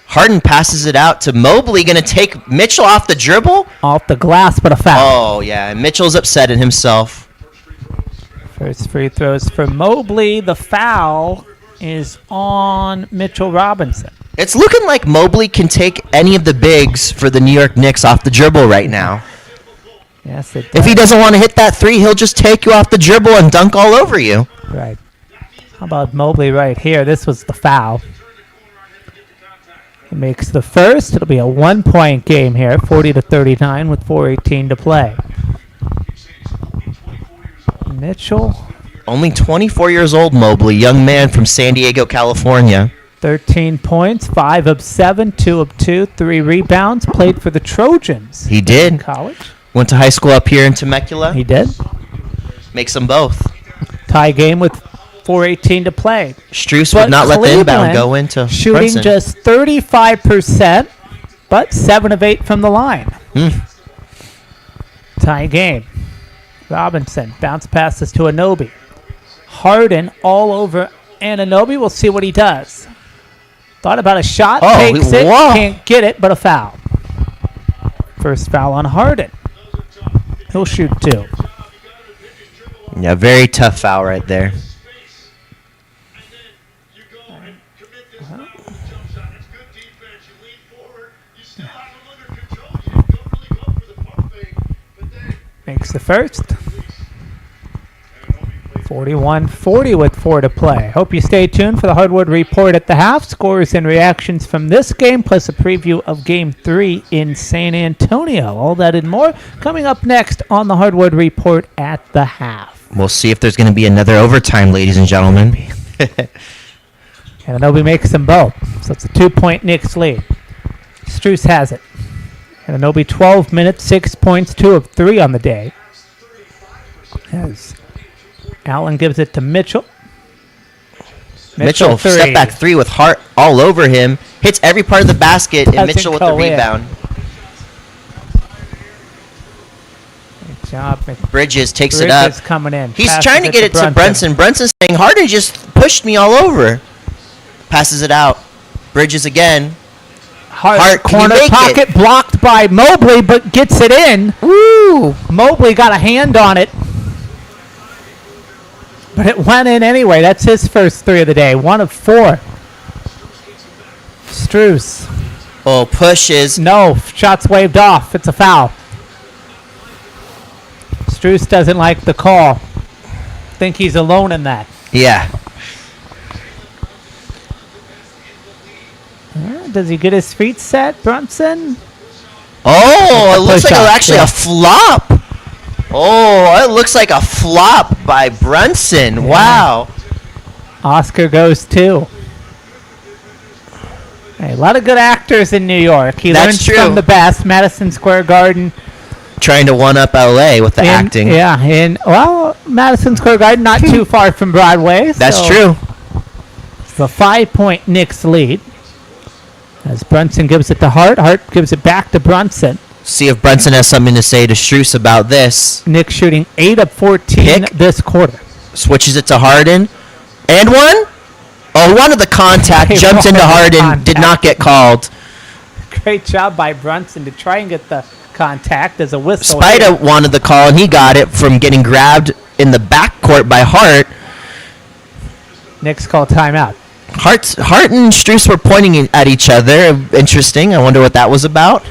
Harden passes it out to Mobley. Going to take Mitchell off the dribble? Off the glass, but a foul. Oh, yeah. Mitchell's upset at himself. First free throws for Mobley. The foul is on Mitchell Robinson. It's looking like Mobley can take any of the bigs for the New York Knicks off the dribble right now. Yes, it does. If he doesn't want to hit that three, he'll just take you off the dribble and dunk all over you. Right. How about Mobley right here? This was the foul. He makes the first. It'll be a 1-point game here, 40-39 with 4:18 to play. Mitchell, Only 24 years old, Mobley, young man from San Diego, California. 13 points, 5 of 7, 2 of 2, 3 rebounds. Played for the Trojans. He In did. college. Went to high school up here in Temecula. He did. Makes them both. Tie game with 4:18 to play. Strus But would not let the inbound Cleveland go into shooting Brunson. just 35%, but 7 of 8 from the line. Tie game. Robinson bounce passes to Anunoby. Harden all over Anunoby. We'll see what he does. Thought about a shot, Oh, takes it, whoa. can't get it, but a foul. First foul on Harden. He'll shoot 2. Yeah, very tough foul right there. Makes the first. 41-40 with 4 to play. Hope you stay tuned for the Hardwood Report at the half. Scores and reactions from this game, plus a preview of Game 3 in San Antonio. All that and more coming up next on the Hardwood Report at the half. We'll see if there's going to be another overtime, ladies and gentlemen. And Anunoby makes them both. So it's a 2-point Knicks lead. Strus has it. And Anunoby 12 minutes, 6 points, 2 of 3 on the day. As Allen gives it to Mitchell. Mitchell, three. step back three with Hart all over him. Hits every part of the basket, and Doesn't Mitchell with the go in. rebound. Good job. Bridges takes it up. Bridges coming in. He's Passes trying to get it to Brunson. Brunson's saying, Harden just pushed me all over. Passes it out. Bridges again. Hart, can you corner make pocket blocked by Mobley, but gets it in. Woo! Mobley got a hand on it. But it went in anyway. That's his first 3 of the day. 1 of 4 Struess. Oh, pushes. No, shot's waved off. It's a foul. Struess doesn't like the call. Think he's alone in that. Yeah. Does he get his feet set, Brunson? Oh, it looks like Push-up, actually yeah. a flop. Oh, it looks like a flop by Brunson. Wow. Oscar goes too. Hey, a lot of good actors in New York. He That's learns true. from the best. Madison Square Garden. Trying to one-up LA with the acting. Yeah, well, Madison Square Garden, not too far from Broadway. That's so true. It's a 5-point Knicks lead. As Brunson gives it to Hart. Hart gives it back to Brunson. See if Brunson has something to say to Struess about this. Knicks shooting 8 of 14 Pick. this quarter. Switches it to Harden. And one. Oh, wanted the contact. He Jumps into wanted the Harden. Did contact. not get called. Great job by Brunson to try and get the contact as a whistle. Spida wanted the call, and he got it from getting grabbed in the backcourt by Hart. Knicks call timeout. Hart and Struess were pointing at each other. Interesting. I wonder what that was about.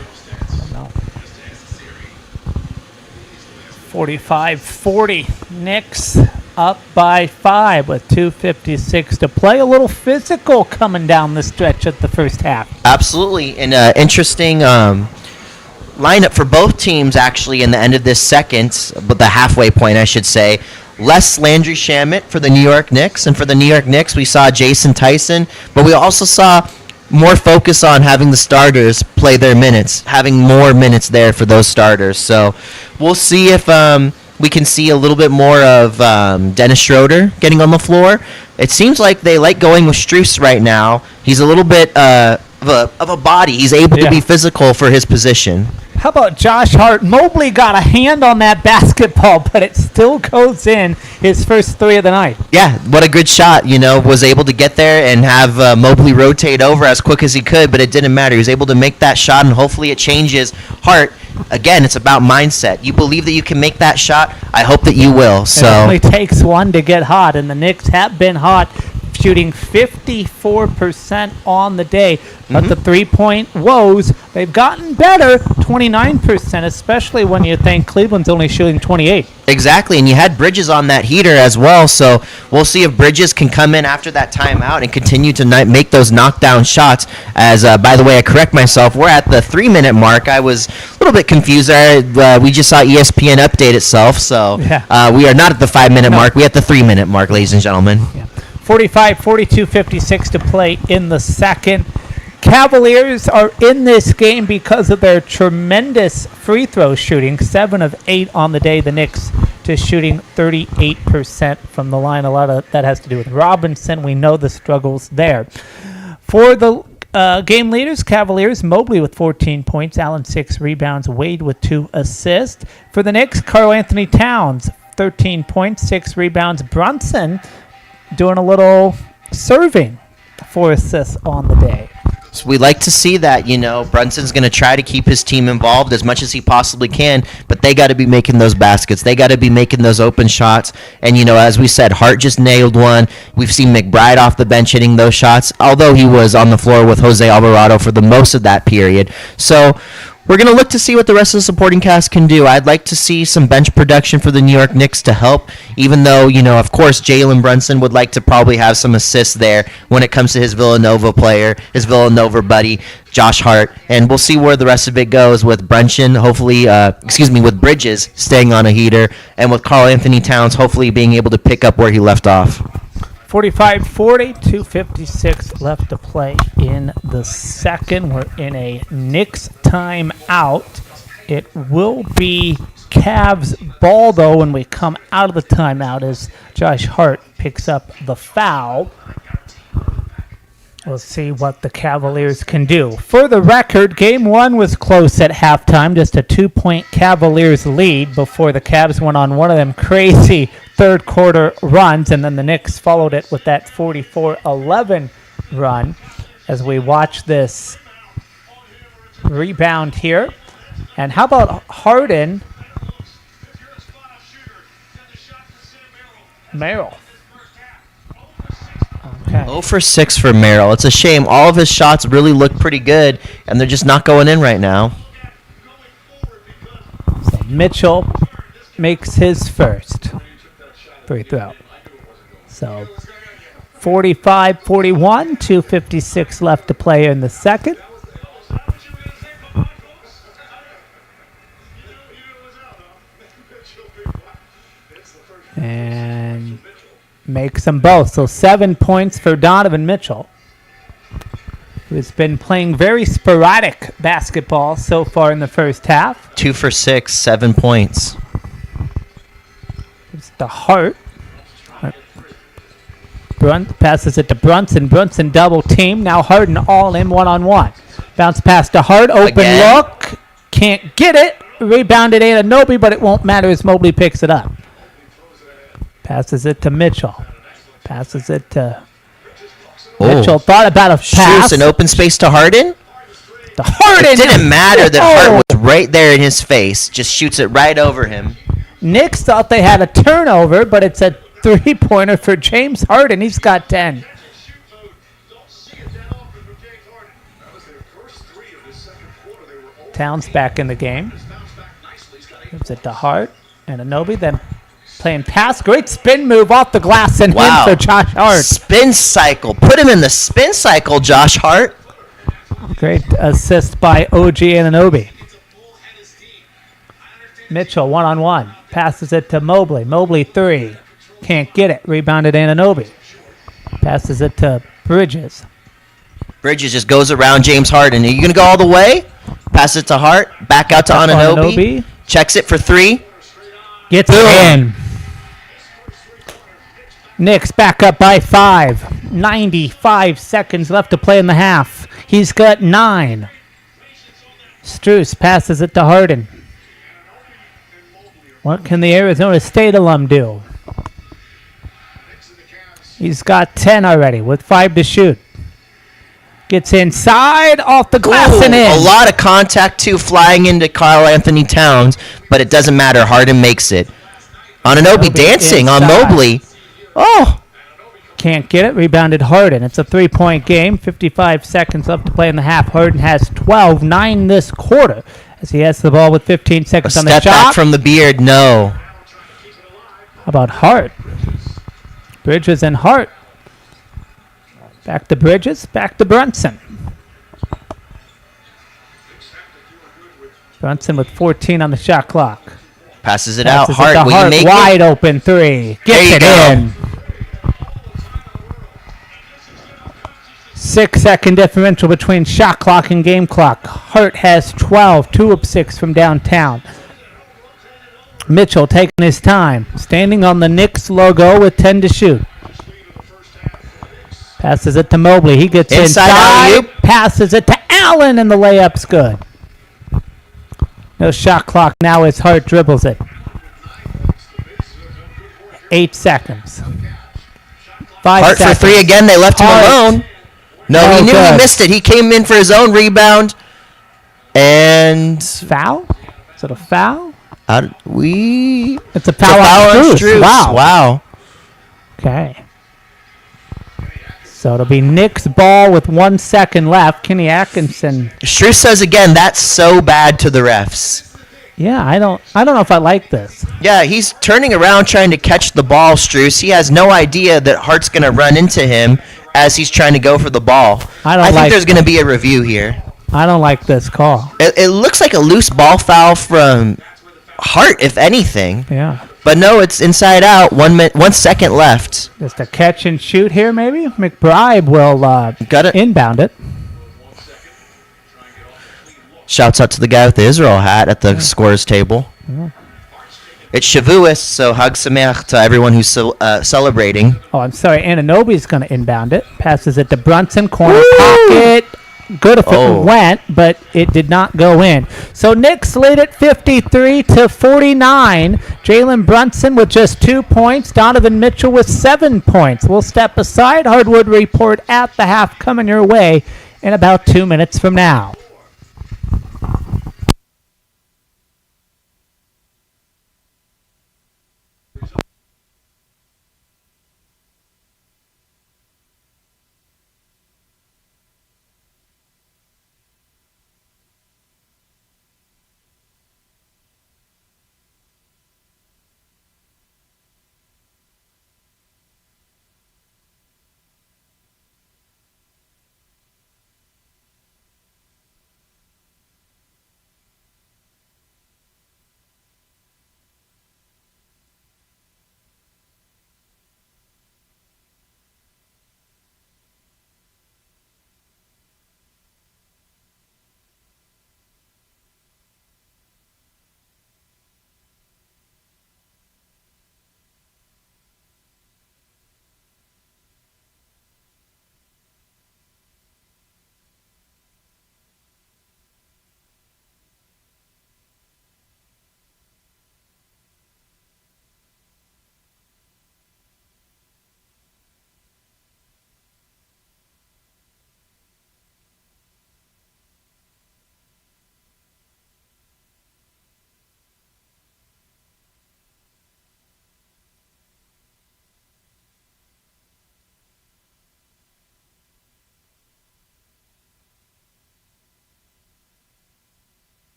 45-40. Knicks up by 5 with 2:56 to play. A little physical coming down the stretch at the first half. Absolutely. And interesting lineup for both teams, actually, in the end of this second, but the halfway point, I should say. Less Landry Shamet for the New York Knicks. And for the New York Knicks, we saw Jason Tyson, but we also saw more focus on having the starters play their minutes, having more minutes there for those starters. So we'll see if we can see a little bit more of Dennis Schroeder getting on the floor. It seems like they like going with Struess right now. He's a little bit of a body. He's able to be physical for his position. How about Josh Hart? Mobley got a hand on that basketball, but it still goes in, his first 3 of the night. Yeah, what a good shot, was able to get there and have Mobley rotate over as quick as he could, but it didn't matter. He was able to make that shot, and hopefully it changes Hart. Again, it's about mindset. You believe that you can make that shot, I hope that you will. It So only takes one to get hot, and the Knicks have been hot, shooting 54% on the day. But the three-point woes, they've gotten better, 29%, especially when you think Cleveland's only shooting 28. exactly, and you had Bridges on that heater as well, so we'll see if Bridges can come in after that timeout and continue to make those knockdown shots. As, by the way, I correct myself, we're at the 3-minute mark. I was a little bit confused there. We just saw ESPN update itself, so we are not at the 5-minute mark. We're at the 3-minute mark, ladies and gentlemen. Yeah. 45-42, 56 to play in the second. Cavaliers are in this game because of their tremendous free throw shooting, 7 of 8 on the day. The Knicks just shooting 38% from the line. A lot of that has to do with Robinson. We know the struggles there. For the game leaders, Cavaliers, Mobley with 14 points, Allen 6 rebounds, Wade with 2 assists. For the Knicks, Karl Anthony Towns, 13 points, 6 rebounds. Brunson doing a little serving, 4 assists on the day. So we like to see that, Brunson's going to try to keep his team involved as much as he possibly can, but they got to be making those baskets. They got to be making those open shots. And, as we said, Hart just nailed one. We've seen McBride off the bench hitting those shots, although he was on the floor with Jose Alvarado for the most of that period. So we're going to look to see what the rest of the supporting cast can do. I'd like to see some bench production for the New York Knicks to help, even though, of course, Jalen Brunson would like to probably have some assists there when it comes to his Villanova player, his Villanova buddy, Josh Hart. And we'll see where the rest of it goes with Brunson, hopefully, with Bridges staying on a heater, and with Karl Anthony Towns hopefully being able to pick up where he left off. 45-40, 2:56 left to play in the second. We're in a Knicks timeout. It will be Cavs ball, though, when we come out of the timeout as Josh Hart picks up the foul. We'll see what the Cavaliers can do. For the record, Game 1 was close at halftime, just a 2-point Cavaliers lead before the Cavs went on one of them crazy third-quarter runs, and then the Knicks followed it with that 44-11 run as we watch this rebound here. And how about Harden? Merrill. Okay. 0 for 6 for Merrill. It's a shame. All of his shots really look pretty good, and they're just not going in right now. So Mitchell makes his first free throw. So 45-41, 2:56 left to play in the second. And makes them both. So 7 points for Donovan Mitchell, who's been playing very sporadic basketball so far in the first half. 2 for 6, 7 points. It's the Hart. Passes it to Brunson. Brunson double team. Now Harden all in one-on-one. Bounce pass to Hart. Open Again. look. Can't get it. Rebounded Anunoby, but it won't matter as Mobley picks it up. Passes it to Mitchell. Passes it to Mitchell. Thought about a pass. Shoots an open space to Harden. To Harden. It didn't matter that Hart was right there in his face. Just shoots it right over him. Knicks thought they had a turnover, but it's a three-pointer for James Harden. He's got 10. Towns back in the game. Gives it to Hart and Anunoby. Then playing pass. Great spin move off the glass and in for Josh Hart. Spin cycle. Put him in the spin cycle, Josh Hart. Great assist by OG Anunoby. Mitchell one-on-one. Passes it to Mobley. Mobley three. Can't get it. Rebounded Anunoby. Passes it to Bridges. Bridges just goes around James Harden. Are you going to go all the way? Pass it to Hart. Back out to Anunoby. Checks it for three. Gets it in. Knicks back up by 5. 95 seconds left to play in the half. He's got 9. Strus passes it to Harden. What can the Arizona State alum do? He's got 10 already with 5 to shoot. Gets inside, off the glass and in. A lot of contact, too, flying into Karl Anthony Towns, but it doesn't matter. Harden makes it. Anunoby dancing on Mobley. Oh. Can't get it. Rebounded Harden. It's a 3-point game. 55 seconds left to play in the half. Harden has 12, 9 this quarter as he has the ball with 15 seconds on the shot. Step back from the beard, no. How about Hart? Bridges and Hart. Back to Bridges, back to Brunson. Brunson with 14 on the shot clock. Passes it out. Passes Hart, it to will Hart. you make Wide it? open three. There you Gets it go. in. 6-second differential between shot clock and game clock. Hart has 12, 2 of 6 from downtown. Mitchell taking his time, standing on the Knicks logo with 10 to shoot. Passes it to Mobley. He gets Inside inside. alley-oop. Passes it to Allen, and the layup's good. No shot clock now as Hart dribbles it. 8 seconds. 5 Hart seconds. for three again. They left him Hart. alone. No, he knew good. he missed it. He came in for his own rebound. And Foul? Is it a foul? it's It's a foul, on Strus. Wow. Okay. So it'll be Knicks ball with 1 second left. Kenny Atkinson. Strus says again, that's so bad to the refs. Yeah, I don't know if I like this. Yeah, he's turning around trying to catch the ball, Strus. He has no idea that Hart's going to run into him as he's trying to go for the ball. I think there's going to be a review here. I don't like this call. It looks like a loose ball foul from Hart, if anything. Yeah. But no, it's inside out. 1 second left. Just a catch and shoot here, maybe? McBride will Got it. inbound it. Shouts out to the guy with the Israel hat at the scorer's table. Yeah. It's Shavuos, so Hag Sameach to everyone who's celebrating. Oh, I'm sorry. Ananobi's going to inbound it. Passes it to Brunson. Corner pocket. Good if it went, but it did not go in. So Knicks lead at 53-49. Jalen Brunson with just 2 points. Donovan Mitchell with 7 points. We'll step aside. Hardwood report at the half coming your way in about 2 minutes from now.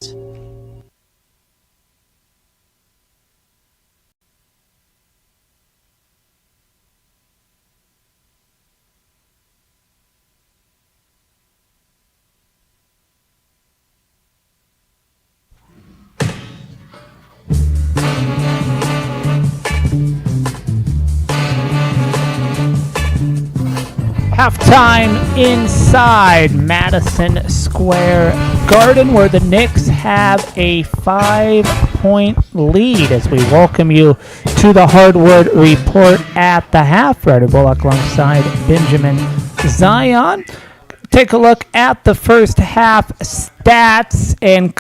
Halftime inside Madison Square Garden, where the Knicks have a 5-point lead as we welcome you to the Hardwood Report at the half. Ryder Bullock alongside Benjamin Zion. Take a look at the first half stats, and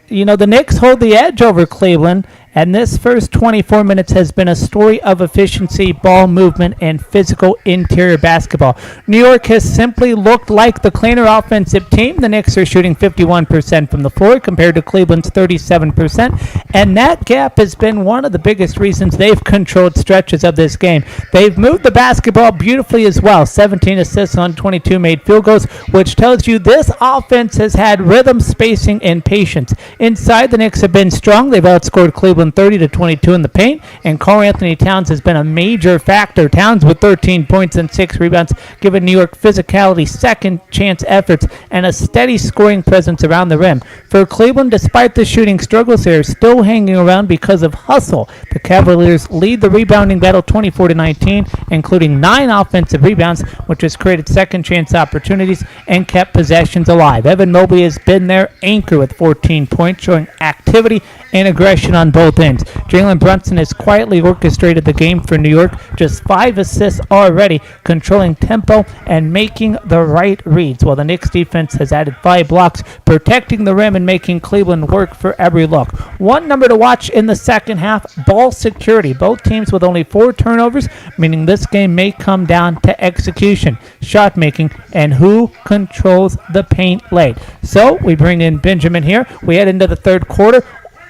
the Knicks hold the edge over Cleveland. And this first 24 minutes has been a story of efficiency, ball movement, and physical interior basketball. New York has simply looked like the cleaner offensive team. The Knicks are shooting 51% from the floor compared to Cleveland's 37%. And that gap has been one of the biggest reasons they've controlled stretches of this game. They've moved the basketball beautifully as well. 17 assists on 22 made field goals, which tells you this offense has had rhythm, spacing, and patience. Inside, the Knicks have been strong. They've outscored Cleveland 30-22 in the paint, and Karl-Anthony Towns has been a major factor. Towns with 13 points and 6 rebounds, giving New York physicality, second chance efforts, and a steady scoring presence around the rim. For Cleveland, despite the shooting struggles, they are still hanging around because of hustle. The Cavaliers lead the rebounding battle 24-19, including 9 offensive rebounds, which has created second chance opportunities and kept possessions alive. Evan Mobley has been their anchor with 14 points, showing activity and aggression on both ends. Jalen Brunson has quietly orchestrated the game for New York, just 5 assists already, controlling tempo and making the right reads, while the Knicks defense has added 5 blocks, protecting the rim and making Cleveland work for every look. One number to watch in the second half, ball security. Both teams with only 4 turnovers, meaning this game may come down to execution, shot making, and who controls the paint late. So we bring in Benjamin here. We head into the third quarter.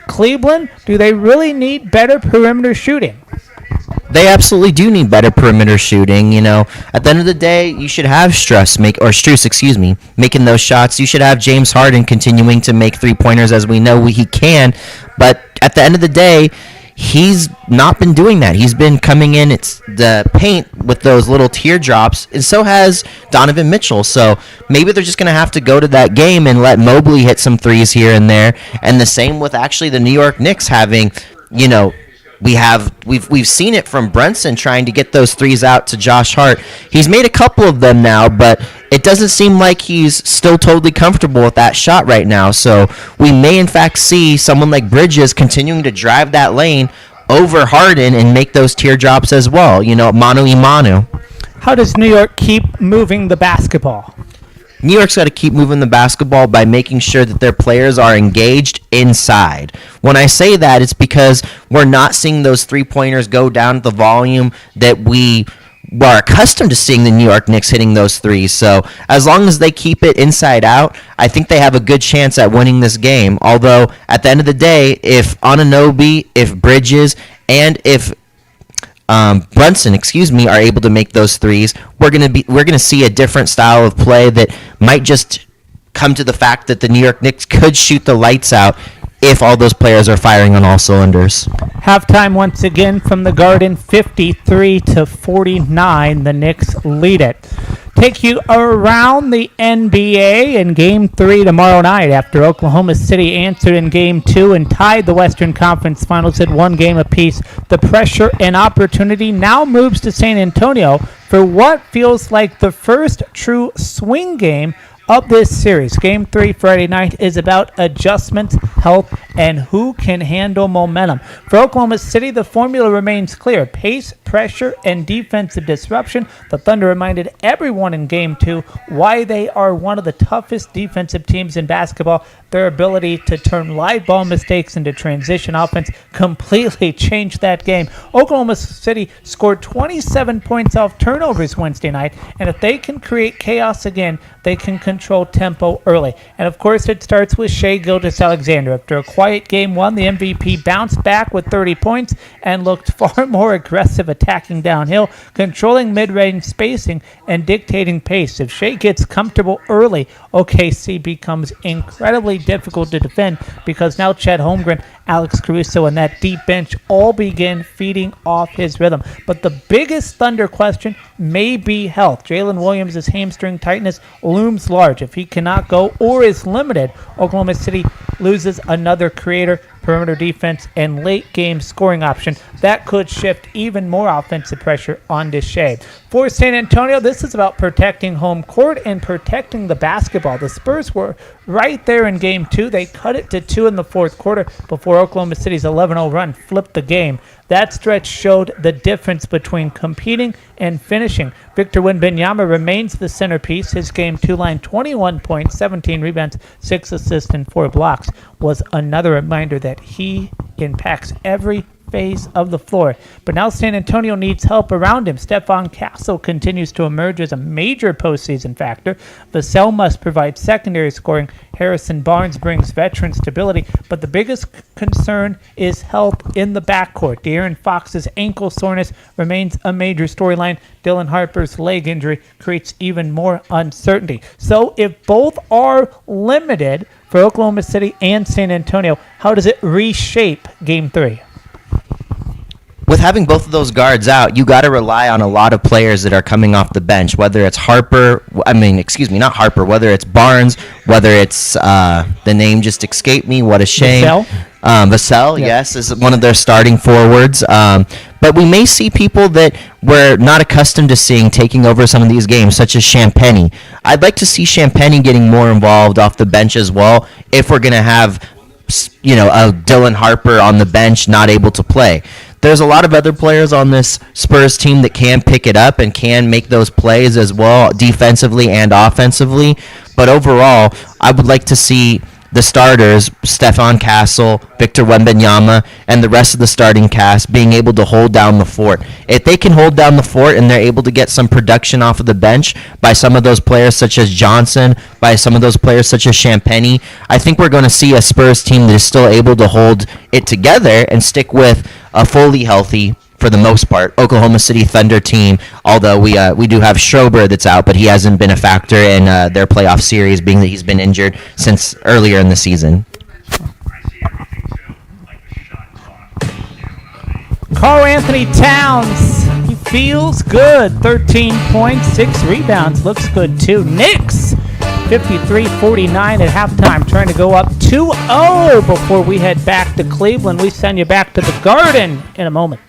Cleveland, do they really need better perimeter shooting? They absolutely do need better perimeter shooting. At the end of the day, you should have Strus making those shots. You should have James Harden continuing to make 3-pointers, as we know he can. But at the end of the day, he's not been doing that. He's been coming in the paint with those little teardrops, and so has Donovan Mitchell. So maybe they're just going to have to go to that game and let Mobley hit some threes here and there. And the same with actually the New York Knicks having, we've seen it from Brunson trying to get those threes out to Josh Hart. He's made a couple of them now, but it doesn't seem like he's still totally comfortable with that shot right now. So we may in fact see someone like Bridges continuing to drive that lane over Harden and make those teardrops as well, mano a mano. How does New York keep moving the basketball? New York's got to keep moving the basketball by making sure that their players are engaged inside. When I say that, it's because we're not seeing those 3-pointers go down at the volume that we are accustomed to seeing the New York Knicks hitting those threes. So as long as they keep it inside out, I think they have a good chance at winning this game. Although at the end of the day, if Anunoby, if Bridges, and if Brunson, are able to make those threes, we're gonna see a different style of play that might just come to the fact that the New York Knicks could shoot the lights out if all those players are firing on all cylinders. Halftime once again from the Garden, 53-49. The Knicks lead it. Take you around the NBA in Game 3 tomorrow night after Oklahoma City answered in Game 2 and tied the Western Conference Finals at 1 game apiece. The pressure and opportunity now moves to San Antonio for what feels like the first true swing game of this series. Game 3 Friday night is about adjustments, health, and who can handle momentum. For Oklahoma City, the formula remains clear. Pace, pressure, and defensive disruption. The Thunder reminded everyone in Game 2 why they are one of the toughest defensive teams in basketball. Their ability to turn live ball mistakes into transition offense completely changed that game. Oklahoma City scored 27 points off turnovers Wednesday night, and if they can create chaos again, they can control tempo early. And of course, it starts with Shai Gilgeous-Alexander. After a quiet Game 1, the MVP bounced back with 30 points and looked far more aggressive attacking downhill, controlling mid-range spacing and dictating pace. If Shea gets comfortable early, OKC becomes incredibly difficult to defend because now Chet Holmgren, Alex Caruso, and that deep bench all begin feeding off his rhythm. But the biggest Thunder question may be health. Jalen Williams' hamstring tightness looms large. If he cannot go or is limited, Oklahoma City loses another creator, perimeter defense, and late-game scoring option. That could shift even more offensive pressure onto Shea. For San Antonio, this is about protecting home court and protecting the basketball. The Spurs were right there in Game 2. They cut it to 2 in the fourth quarter before Oklahoma City's 11-0 run flipped the game. That stretch showed the difference between competing and finishing. Victor Wembanyama remains the centerpiece. His Game 2 line, 21 points, 17 rebounds, 6 assists, and 4 blocks, was another reminder that he impacts every phase of the floor. But now San Antonio needs help around him. Stephon Castle continues to emerge as a major postseason factor. Vassell must provide secondary scoring. Harrison Barnes brings veteran stability. But the biggest concern is health in the backcourt. De'Aaron Fox's ankle soreness remains a major storyline. Dylan Harper's leg injury creates even more uncertainty. So if both are limited for Oklahoma City and San Antonio, how does it reshape Game 3? With having both of those guards out, you got to rely on a lot of players that are coming off the bench, whether it's not Harper, whether it's Barnes, whether it's the name just escaped me, what a shame. Vassell, Yep. yes, is one of their starting forwards. But we may see people that we're not accustomed to seeing taking over some of these games, such as Champagnie. I'd like to see Champagnie getting more involved off the bench as well if we're going to have, a Dylan Harper on the bench not able to play. There's a lot of other players on this Spurs team that can pick it up and can make those plays as well, defensively and offensively. But overall, I would like to see the starters, Stephon Castle, Victor Wembanyama, and the rest of the starting cast being able to hold down the fort. If they can hold down the fort and they're able to get some production off of the bench by some of those players such as Johnson, by some of those players such as Champagnie, I think we're going to see a Spurs team that is still able to hold it together and stick with a fully healthy, for the most part, Oklahoma City Thunder team, although we do have Schroeder that's out, but he hasn't been a factor in their playoff series, being that he's been injured since earlier in the season. Karl Anthony Towns, he feels good. 13 points, 6 rebounds, looks good too. Knicks, 53-49 at halftime, trying to go up 2-0 before we head back to Cleveland. We send you back to the Garden in a moment.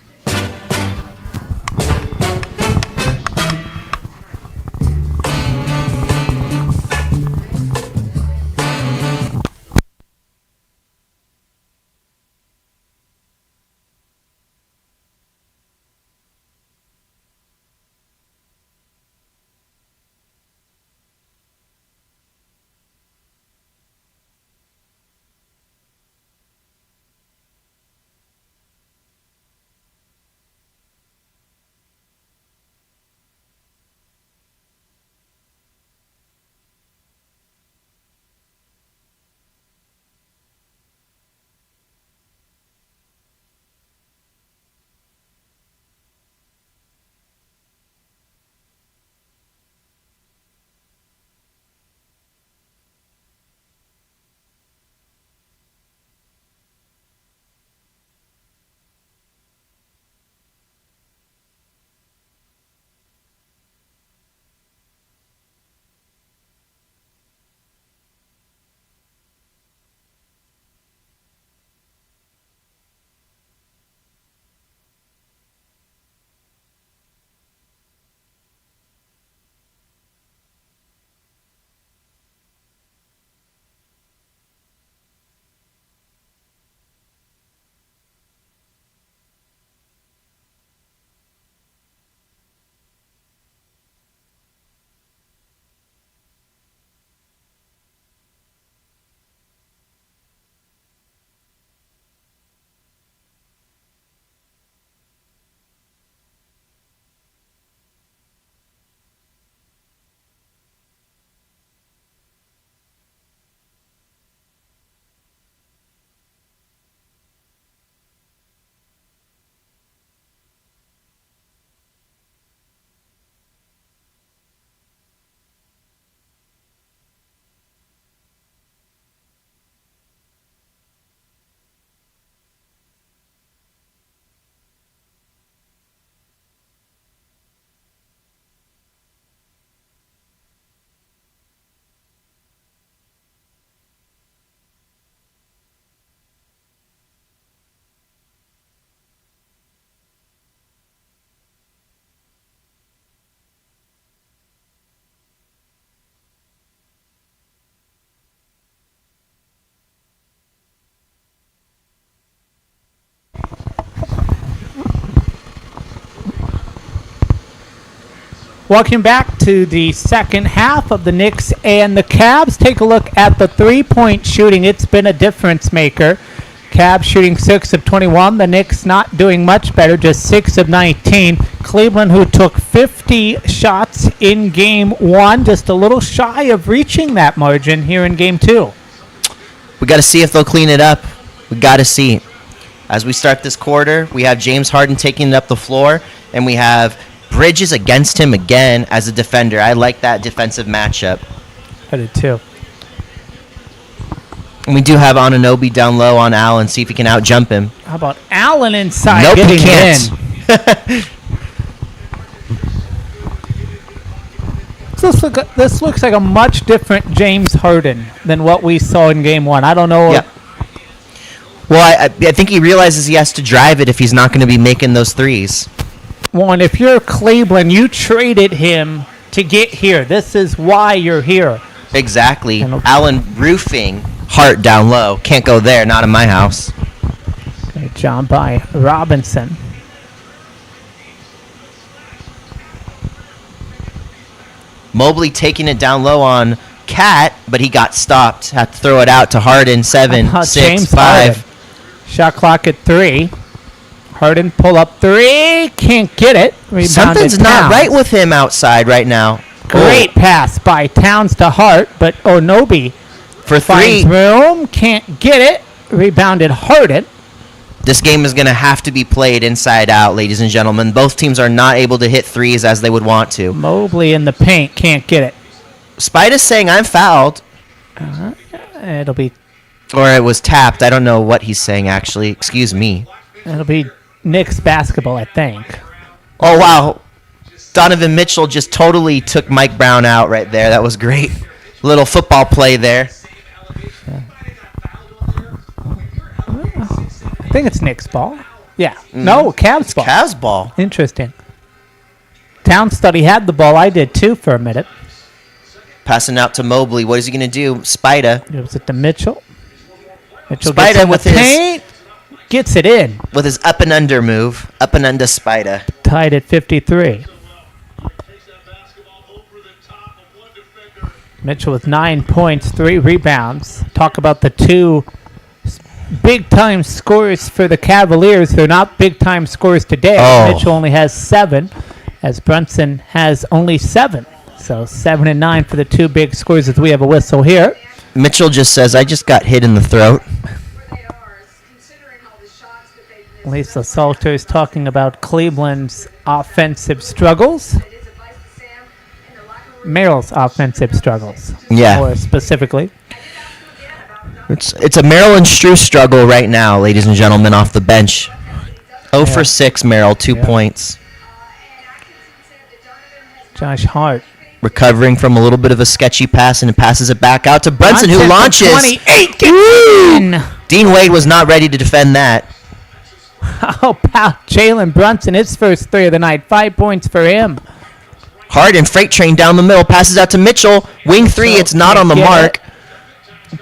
Welcome back to the second half of the Knicks and the Cavs. Take a look at the three-point shooting. It's been a difference maker. Cavs shooting 6 of 21. The Knicks not doing much better, just 6 of 19. Cleveland, who took 50 shots in Game 1, just a little shy of reaching that margin here in Game 2. We got to see if they'll clean it up. We got to see. As we start this quarter, we have James Harden taking it up the floor, and we have Bridges against him again as a defender. I like that defensive matchup. I did too. And we do have Anunoby down low on Allen, see if he can out-jump him. How about Allen inside Nope, getting he can't. in? This looks like a much different James Harden than what we saw in Game 1. I don't know. Yep. Well, I think he realizes he has to drive it if he's not going to be making those threes. Well, and if you're Cleveland, you traded him to get here. This is why you're here. Exactly. And- Allen roofing Hart down low. Can't go there, not in my house. Great job by Robinson. Mobley taking it down low on Cat, but he got stopped. Had to throw it out to Harden. 7, How about 6, James 5. Harden? Shot clock at 3. Harden pull up 3. Can't get it. Rebounded Something's not Towns. right with him outside right now. Great pass by Towns to Hart, but Onobi For 3. finds room. Can't get it. Rebounded Harden. This game is going to have to be played inside out, ladies and gentlemen. Both teams are not able to hit threes as they would want to. Mobley in the paint. Can't get it. Spider's saying I'm fouled. It'll be Or it was tapped. I don't know what he's saying, actually. Excuse me. Knicks basketball, I think. Oh, wow. Donovan Mitchell just totally took Mike Brown out right there. That was great. Little football play there. I think it's Knicks ball. Yeah. No, Cavs ball. Cavs ball. Interesting. Towns thought he had the ball. I did too for a minute. Passing out to Mobley. What is he going to do? Spider It was it to Mitchell. Mitchell Spider gets in with the his- paint. Gets it in. with his up and under move. Up and under Spider. Tied at 53. Mitchell with 9 points, 3 rebounds. Talk about the two big-time scores for the Cavaliers. They're not big-time scores today. Oh. Mitchell only has 7, as Brunson has only 7. So 7 and 9 for the two big scores as we have a whistle here. Mitchell just says, I just got hit in the throat. Where they are is considering all the shots that they've missed. Lisa Salter is talking about Cleveland's offensive struggles. It is advice to Sam in the locker room. Merrill's offensive struggles. Yeah. More specifically. It's a Maryland Strew struggle right now, ladies and gentlemen, off the bench. 0 for 6, Merrill, 2 points. And Atkinson said that Donovan has Josh Hart. Recovering from a little bit of a sketchy pass and passes it back out to Brunson, who Brunson for launches. 28 gets in. Dean Wade was not ready to defend that. Oh, pal. Jalen Brunson, his first 3 of the night. 5 points for him. Harden, freight train down the middle, passes out to Mitchell. Wing 3, it's not on the Can't mark. get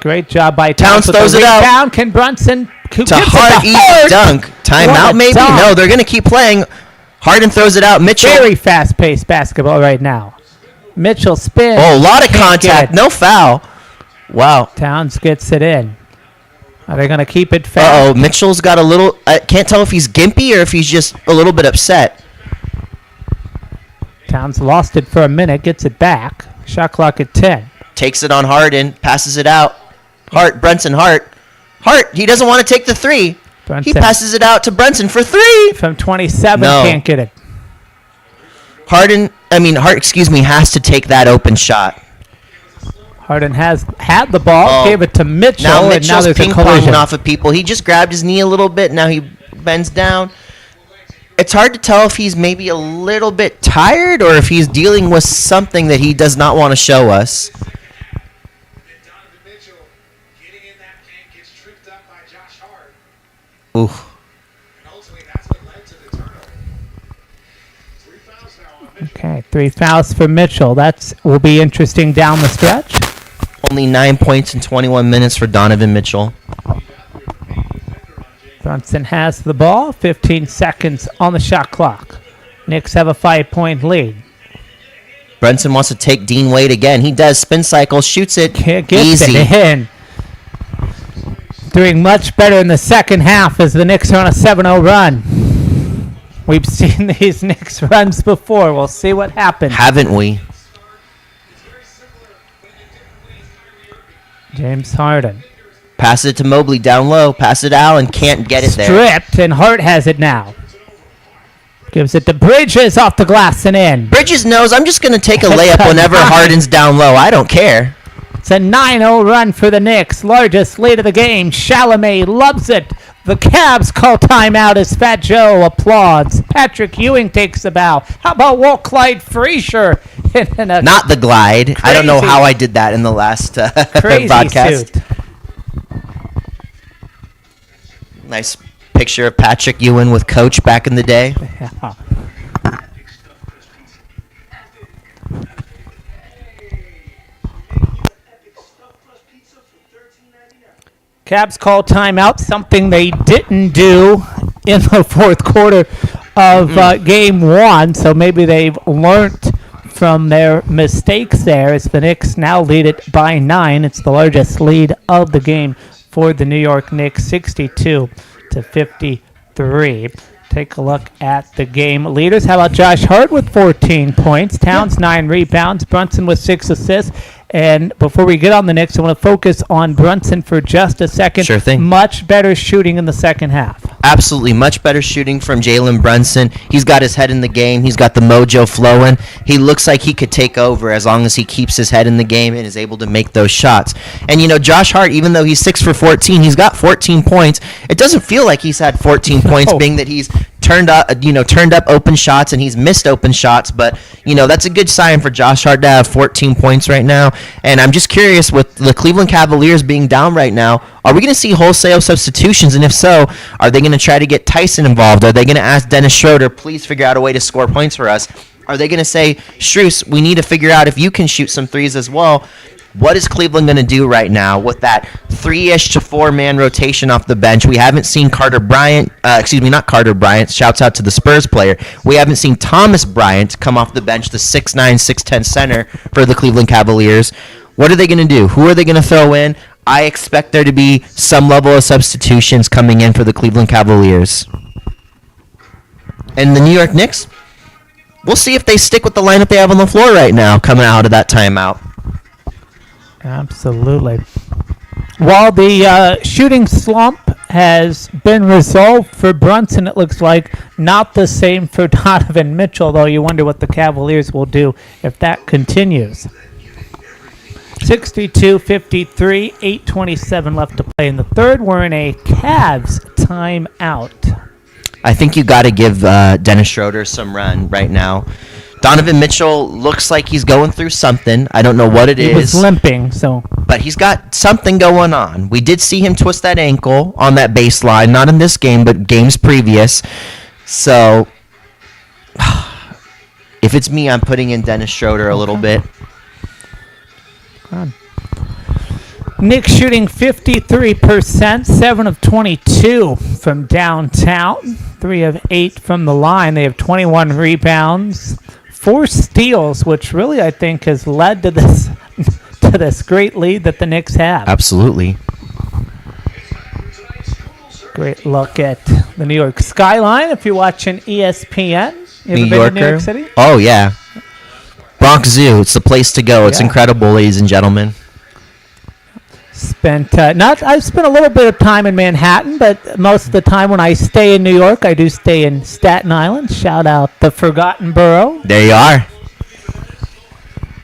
Great job by Towns with throws the it out. rebound. Can Brunson To Hart, easy dunk. What Timeout a maybe? dunk. No, they're going to keep playing. Harden throws it out. Mitchell. Very fast-paced basketball right now. Mitchell spins. Oh, a lot of Can't get contact. it. No foul. Wow. Towns gets it in. Are they going to keep it Uh-oh, fast? Mitchell's got a little... I can't tell if he's gimpy or if he's just a little bit upset. Towns lost it for a minute. Gets it back. Shot clock at 10. Takes it on Harden. Passes it out. Brunson Hart. He doesn't want to take the 3. He Brunson passes it out to Brunson for 3. from 27. No. Can't get it. Hart, has to take that open shot. Harden has had the ball. Oh. Gave it to Mitchell. Now and now Mitchell's there's a ping-ponging collision. off of people. He just grabbed his knee a little bit. Now he bends down. It's hard to tell if he's maybe a little bit tired or if he's dealing with something that he does not want to show us. Donovan Mitchell getting in that paint gets tripped up by Josh Hart, Ooh. and ultimately that's what led to the turnover. 3 fouls now on Mitchell. Okay, 3 fouls for Mitchell. That will be interesting down the stretch. Only 9 points in 21 minutes for Donovan Mitchell. Brunson has the ball. 15 seconds on the shot clock. Knicks have a 5-point lead. Brunson wants to take Dean Wade again. He does. Spin cycle, shoots it Gets easy. it in. Doing much better in the second half as the Knicks are on a 7-0 run. We've seen these Knicks runs before. We'll see what happens. Haven't we? James Harden. Pass it to Mobley down low. Pass it to Allen. Can't get it there. Stripped, and Hart has it now. Gives it to Bridges off the glass and in. Bridges knows I'm just going to take a layup whenever Harden's down low. I don't care. It's a 9-0 run for the Knicks. Largest lead of the game. Chalamet loves it. The Cavs call timeout as Fat Joe applauds. Patrick Ewing takes a bow. How about Walt Clyde Frazier? Not the glide. I don't know Crazy. how I did that in the last Crazy broadcast. suit. Nice picture of Patrick Ewing with Coach back in the day. Yeah. Cavs call timeout, something they didn't do in the fourth quarter of game one. So maybe they've learned from their mistakes there as the Knicks now lead it by 9. It's the largest lead of the game for the New York Knicks, 62-53. Take a look at the game leaders. How about Josh Hart with 14 points? Towns, 9 rebounds. Brunson with 6 assists. And before we get on the Knicks, I want to focus on Brunson for just a second. Sure thing. Much better shooting in the second half. Absolutely. Much better shooting from Jalen Brunson. He's got his head in the game. He's got the mojo flowing. He looks like he could take over as long as he keeps his head in the game and is able to make those shots. And, Josh Hart, even though he's 6 for 14, he's got 14 points. It doesn't feel like he's had 14 points, being that he's turned up open shots and he's missed open shots. But, that's a good sign for Josh Hart to have 14 points right now. And I'm just curious, with the Cleveland Cavaliers being down right now, are we going to see wholesale substitutions? And if so, are they going to try to get Tyson involved? Are they going to ask Dennis Schroeder, please figure out a way to score points for us? Are they going to say, Strus, we need to figure out if you can shoot some threes as well? What is Cleveland going to do right now with that 3-ish to 4-man rotation off the bench? We haven't seen Carter Bryant, not Carter Bryant, shouts out to the Spurs player. We haven't seen Thomas Bryant come off the bench, the 6'9", 6'10 center for the Cleveland Cavaliers. What are they going to do? Who are they going to throw in? I expect there to be some level of substitutions coming in for the Cleveland Cavaliers. And the New York Knicks, we'll see if they stick with the lineup they have on the floor right now coming out of that timeout. Absolutely. While the shooting slump has been resolved for Brunson, it looks like not the same for Donovan Mitchell, though you wonder what the Cavaliers will do if that continues. 62-53, 8:27 left to play in the third. We're in a Cavs timeout. I think you got to give Dennis Schroeder some run right now. Donovan Mitchell looks like he's going through something. I don't know what it is. He was limping, so. But he's got something going on. We did see him twist that ankle on that baseline, not in this game, but games previous. So, if it's me, I'm putting in Dennis Schroeder a little bit. Knicks shooting 53%, 7 of 22 from downtown, 3 of 8 from the line. They have 21 rebounds, 4 steals, which really I think has led to this great lead that the Knicks have. Absolutely. Great look at the New York skyline if you're watching ESPN. You ever been to New York City? Oh, yeah. Bronx Zoo, it's the place to go. It's Yeah. incredible, ladies and gentlemen. I've spent a little bit of time in Manhattan, but most of the time when I stay in New York, I do stay in Staten Island. Shout out the Forgotten Borough. There you are.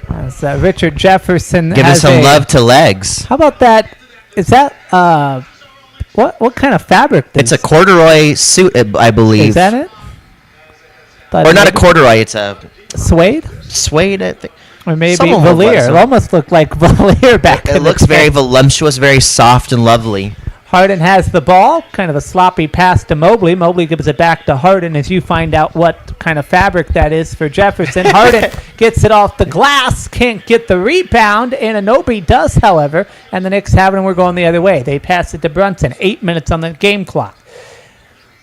As Richard Jefferson Giving has some love to legs. How about that? Is that what kind of fabric? It's a corduroy suit, I believe. Is that it? Or not a corduroy, it's a suede? Suede, I think. Or maybe Someone velour. was. It almost looked like velour back It in looks the very day. voluptuous, very soft and lovely. Harden has the ball, kind of a sloppy pass to Mobley. Mobley gives it back to Harden as you find out what kind of fabric that is for Jefferson. Harden gets it off the glass, can't get the rebound, and Anunoby does, however, and the Knicks have it, and we're going the other way. They pass it to Brunson, 8 minutes on the game clock.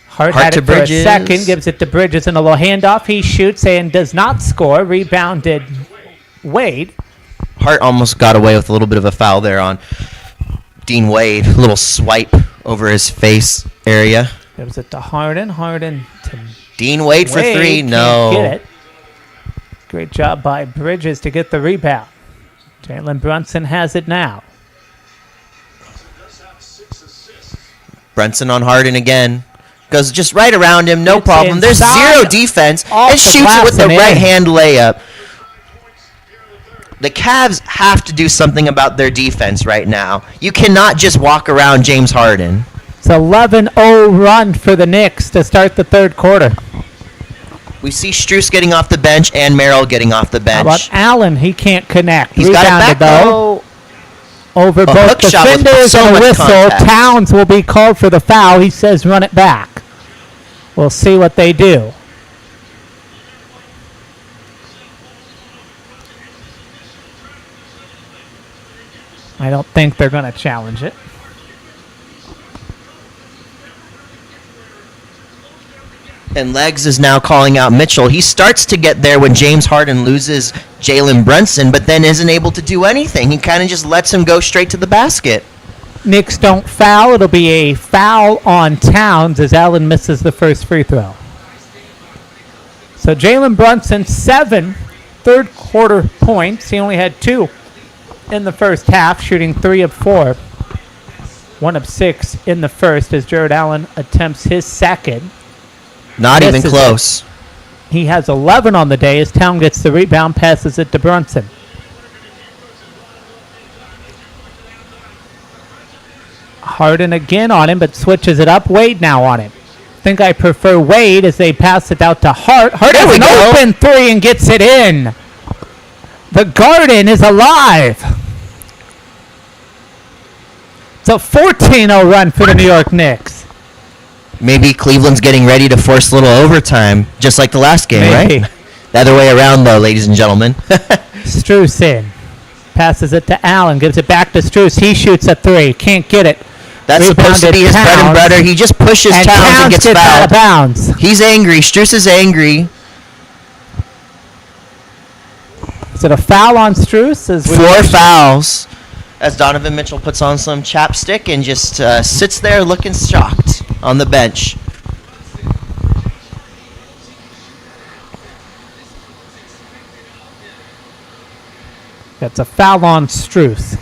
Hart had to it for a Bridges. second, gives it to Bridges in a little handoff. He shoots and does not score. Rebounded Wade. Hart almost got away with a little bit of a foul there on Dean Wade. A little swipe over his face area. Gives it to Harden. Harden to Dean Wade for Wade. three. Can't No. get it. Great job by Bridges to get the rebound. Jalen Brunson has it now. Brunson on Harden again. Goes just right around him. No It's problem. There's inside, zero defense. off And the shoots it glass with the and in. right-hand layup. The Cavs have to do something about their defense right now. You cannot just walk around James Harden. It's 11-0 run for the Knicks to start the third quarter. We see Strus getting off the bench and Merrill getting off the How bench. about Allen? He can't connect. He's got it Rebounded, back, though. though. Over A both hook shot with defenders so and a much whistle. contact. Towns will be called for the foul. He says run it back. We'll see what they do. I don't think they're going to challenge it. And Legs is now calling out Mitchell. He starts to get there when James Harden loses Jalen Brunson, but then isn't able to do anything. He kind of just lets him go straight to the basket. Knicks don't foul. It'll be a foul on Towns as Allen misses the first free throw. So Jalen Brunson, 7 third quarter points. He only had 2 in the first half, shooting 3 of 4. 1 of 6 in the first as Jared Allen attempts his second. Not even Misses it. close. He has 11 on the day as Town gets the rebound, passes it to Brunson. Harden again on him, but switches it up. Wade now on him. Think I prefer Wade as they pass it out to Hart. Hart There has we an go. open three and gets it in. The Garden is alive. It's a 14-0 run for the New York Knicks. Maybe Cleveland's getting ready to force a little overtime, just like the last game, Maybe. right? The other way around, though, ladies and gentlemen. Strus in. Passes it to Allen. Gives it back to Strus. He shoots a 3. Can't get it. That's supposed to Rebounded be his bread and Towns. butter. He just pushes And Towns and gets out of fouled. bounds. He's angry. Strus is angry. Is it a foul on Strus? 4 fouls as Donovan Mitchell puts on some chapstick and just sits there looking shocked on the bench. That's a foul on Strus.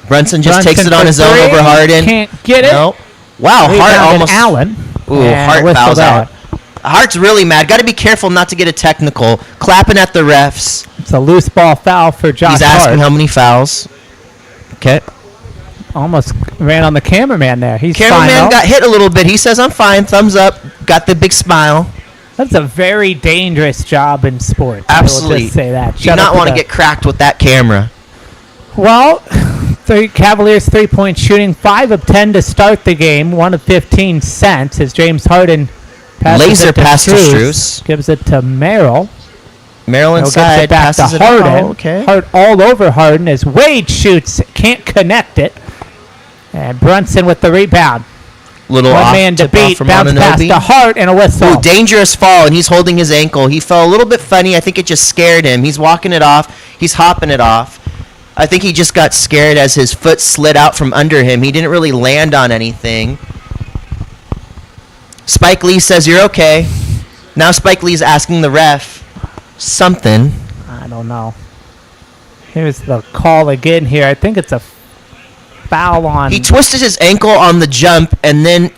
Brunson just takes Brunson it on for his own 3. over Harden. Can't get it. No. Wow, Hart Rebounded almost. Allen. Ooh, And Hart whistled fouls out. Hart's really mad. Got to be careful not to get a technical. Clapping at the refs. It's a loose ball foul for Josh He's asking Hart. how many fouls. Okay. Almost ran on the cameraman there. He's fine, Cameraman though. got hit a little bit. He says, I'm fine. Thumbs up. Got the big smile. That's a very dangerous job in sports. I Absolutely. will just say that. Do not want to get cracked with that camera. Well, Cavaliers 3-point shooting, 5 of 10 to start the game, 1 of 15 cents as James Harden passes Laser it to pass to Strus, Strus. gives it to Merrill. Merrill Gives inside. it back Passes to it Harden. out. Okay. Hart all over Harden as Wade shoots, can't connect it. And Brunson with the rebound. Little One off man to tip off beat, from bounce pass Anunoby. to Hart and a whistle. Ooh, dangerous fall, and he's holding his ankle. He fell a little bit funny. I think it just scared him. He's walking it off. He's hopping it off. I think he just got scared as his foot slid out from under him. He didn't really land on anything. Spike Lee says, you're okay. Now Spike Lee's asking the ref something. I don't know. Here's the call again here. I think it's a foul on... He twisted his ankle on the jump and then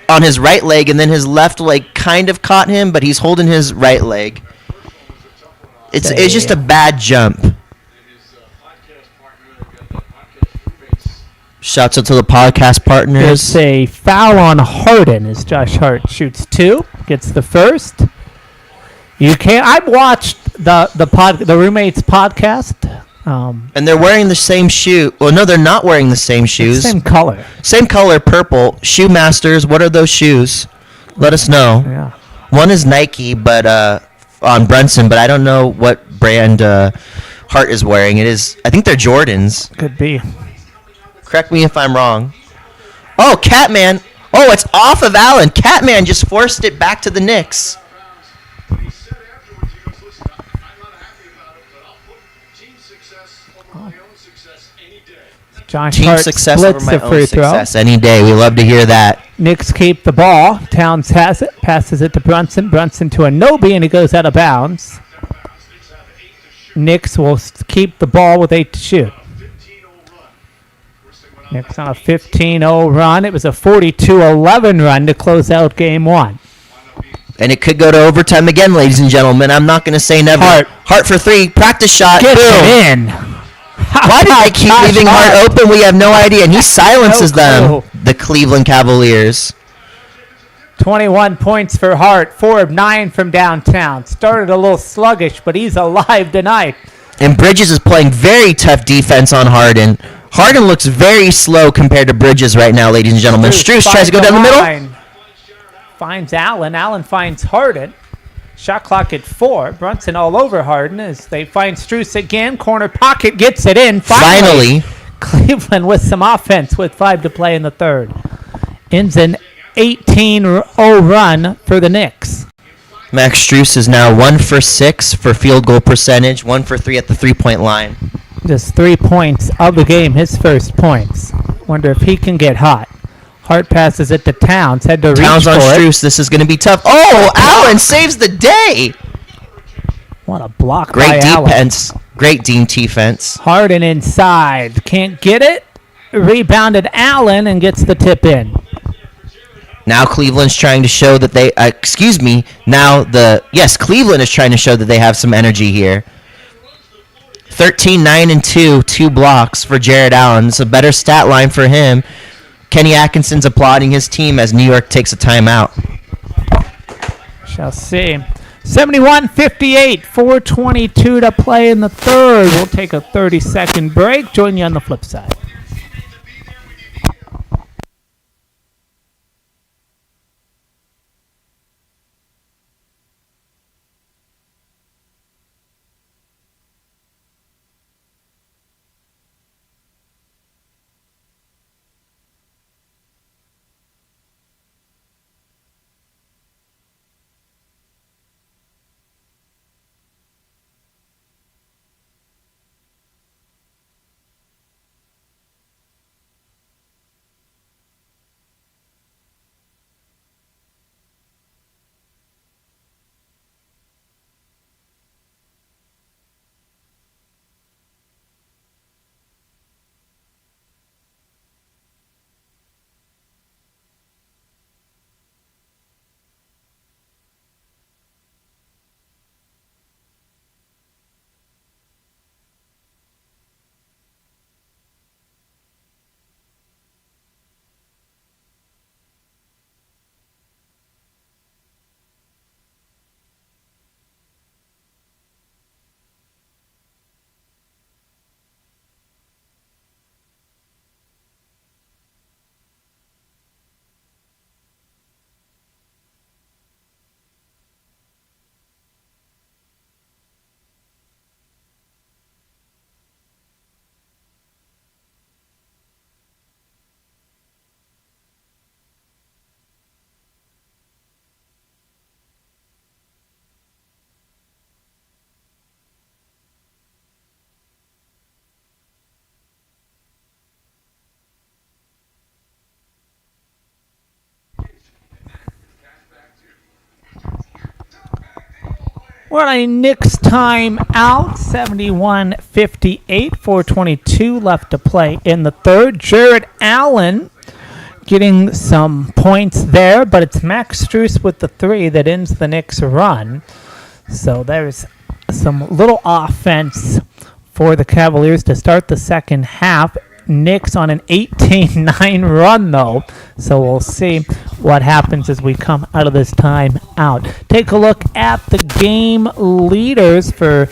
on his right leg, and then his left leg kind of caught him, but he's holding his right leg. It's just a bad jump. Shouts out to the podcast partners. It's a foul on Harden as Josh Hart shoots 2, gets the first. You can't... I've watched the Roommates podcast. And they're wearing the same shoe. Well, no, they're not wearing the same shoes. Same color. Same color, purple. Shoe Masters, what are those shoes? Let us know. Yeah. One is Nike, but on Brunson, but I don't know what brand Hart is wearing. It is, I think they're Jordans. Could be. Correct me if I'm wrong. Oh, Catman. Oh, it's off of Allen. Catman just forced it back to the Knicks. Josh Team Hart success over splits my the own free throw. success any day. We love to hear that. Knicks keep the ball. Towns has it. Passes it to Brunson. Brunson to Anobi, and he goes out of bounds. Knicks will keep the ball with 8 to shoot. Knicks on a 15-0 run. It was a 42-11 run to close out game one. And it could go to overtime again, ladies and gentlemen. I'm not going to say never. Hart for three. Practice shot. Gets Boom. it in. Why did they keep leaving Hart open? We have no idea. And he silences them, the Cleveland Cavaliers. 21 points for Hart. 4 of 9 from downtown. Started a little sluggish, but he's alive tonight. And Bridges is playing very tough defense on Harden. Harden looks very slow compared to Bridges right now, ladies and gentlemen. Strus tries to go down the middle. Finds Allen. Allen finds Harden. Shot clock at 4. Brunson all over Harden as they find Strus again. Corner pocket gets it in. Finally. Cleveland with some offense with 5 to play in the third. Ends an 18-0 run for the Knicks. Max Strus is now 1 for 6 for field goal percentage, 1 for 3 at the three-point line. Just 3 points of the game, his first points. Wonder if he can get hot. Hart passes it to Towns. Had to Towns reach on for it. Strus. This is going to be tough. Oh, Allen saves the day. What a block Great by Allen. defense. Great team defense. Harden inside. Can't get it. Rebounded Allen and gets the tip in. Now Cleveland's trying to show that they, Cleveland is trying to show that they have some energy here. 13, 9, and 2, 2 blocks for Jared Allen. It's a better stat line for him. Kenny Atkinson's applauding his team as New York takes a timeout. Shall see. 71-58, 4:22 to play in the third. We'll take a 30-second break. Join you on the flip side. We're on a Knicks time out. 71-58, 4:22 left to play in the third. Jared Allen getting some points there, but it's Max Strus with the 3 that ends the Knicks run. So there's some little offense for the Cavaliers to start the second half. Knicks on an 18-9 run, though. So we'll see what happens as we come out of this time out. Take a look at the game leaders for,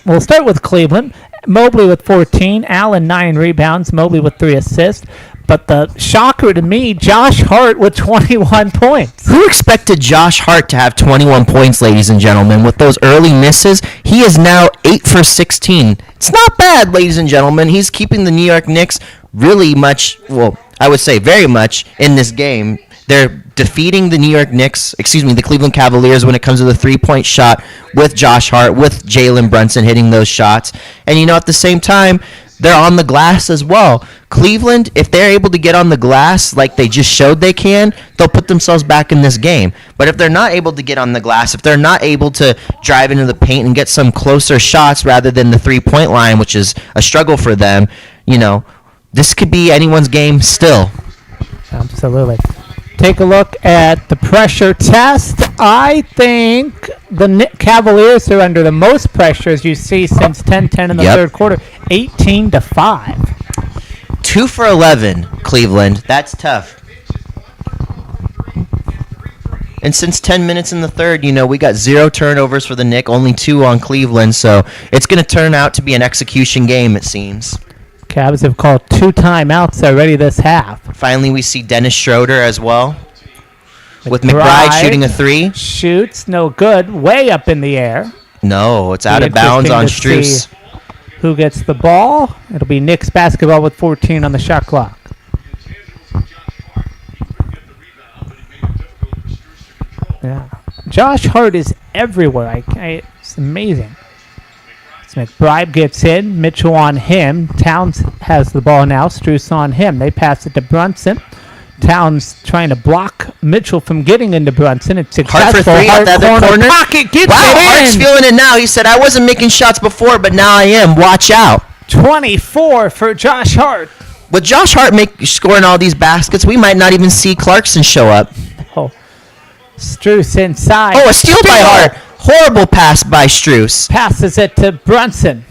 we'll start with Cleveland. Mobley with 14, Allen 9 rebounds, Mobley with 3 assists. But the shocker to me, Josh Hart with 21 points. Who expected Josh Hart to have 21 points, ladies and gentlemen? With those early misses, he is now 8 for 16. It's not bad, ladies and gentlemen. He's keeping the New York Knicks really much, I would say very much, in this game. They're defeating the the Cleveland Cavaliers when it comes to the three-point shot with Josh Hart, with Jalen Brunson hitting those shots. And, at the same time, they're on the glass as well. Cleveland, if they're able to get on the glass like they just showed they can, they'll put themselves back in this game. But if they're not able to get on the glass, if they're not able to drive into the paint and get some closer shots rather than the three-point line, which is a struggle for them, this could be anyone's game still. Absolutely. Take a look at the pressure test. I think the Cavaliers are under the most pressure, as you see, since 10-10 in the third quarter, 18-5. 2 for 11, Cleveland. That's tough. And since 10 minutes in the third, we got 0 turnovers for the Knicks, only 2 on Cleveland, so it's going to turn out to be an execution game, it seems. Cavs have called 2 timeouts already this half. Finally, we see Dennis Schroeder as well, with McBride shooting a 3. Shoots, no good, way up in the air. No, it's out of bounds on Strus. Who gets the ball? It'll be Knicks basketball with 14 on the shot clock. Yeah, Josh Hart is everywhere. It's amazing. McBride gets in. Mitchell on him. Towns has the ball now. Strus on him. They pass it to Brunson. Towns trying to block Mitchell from getting into Brunson. It's successful. Hart for 3 at the other corner. Pocket gets Wow, it in. Hart's feeling it now. He said, I wasn't making shots before, but now I am. Watch out. 24 for Josh Hart. With Josh Hart scoring all these baskets, we might not even see Clarkson show up. Oh, Strus inside. Oh, a steal by Hart. Horrible pass by Strus. Passes it to Brunson.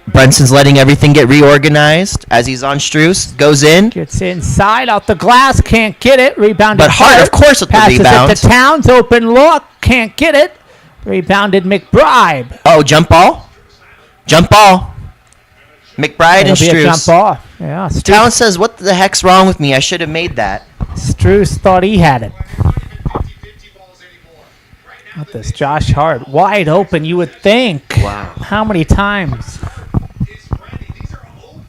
Brunson's letting everything get reorganized as he's on Strus. Goes in. Gets inside, out the glass, can't get it. Rebounded. But Hart, of course, with the passes rebound. Passes it to Towns, open look, can't get it. Rebounded McBride. Oh, jump ball. Jump ball. McBride and It'll be a Strus. jump ball. Yeah, Towns says, what the heck's wrong with me? I should have made that. Strus thought he had it. Not this Josh Hart. Wide open, you would think. Wow. How many times?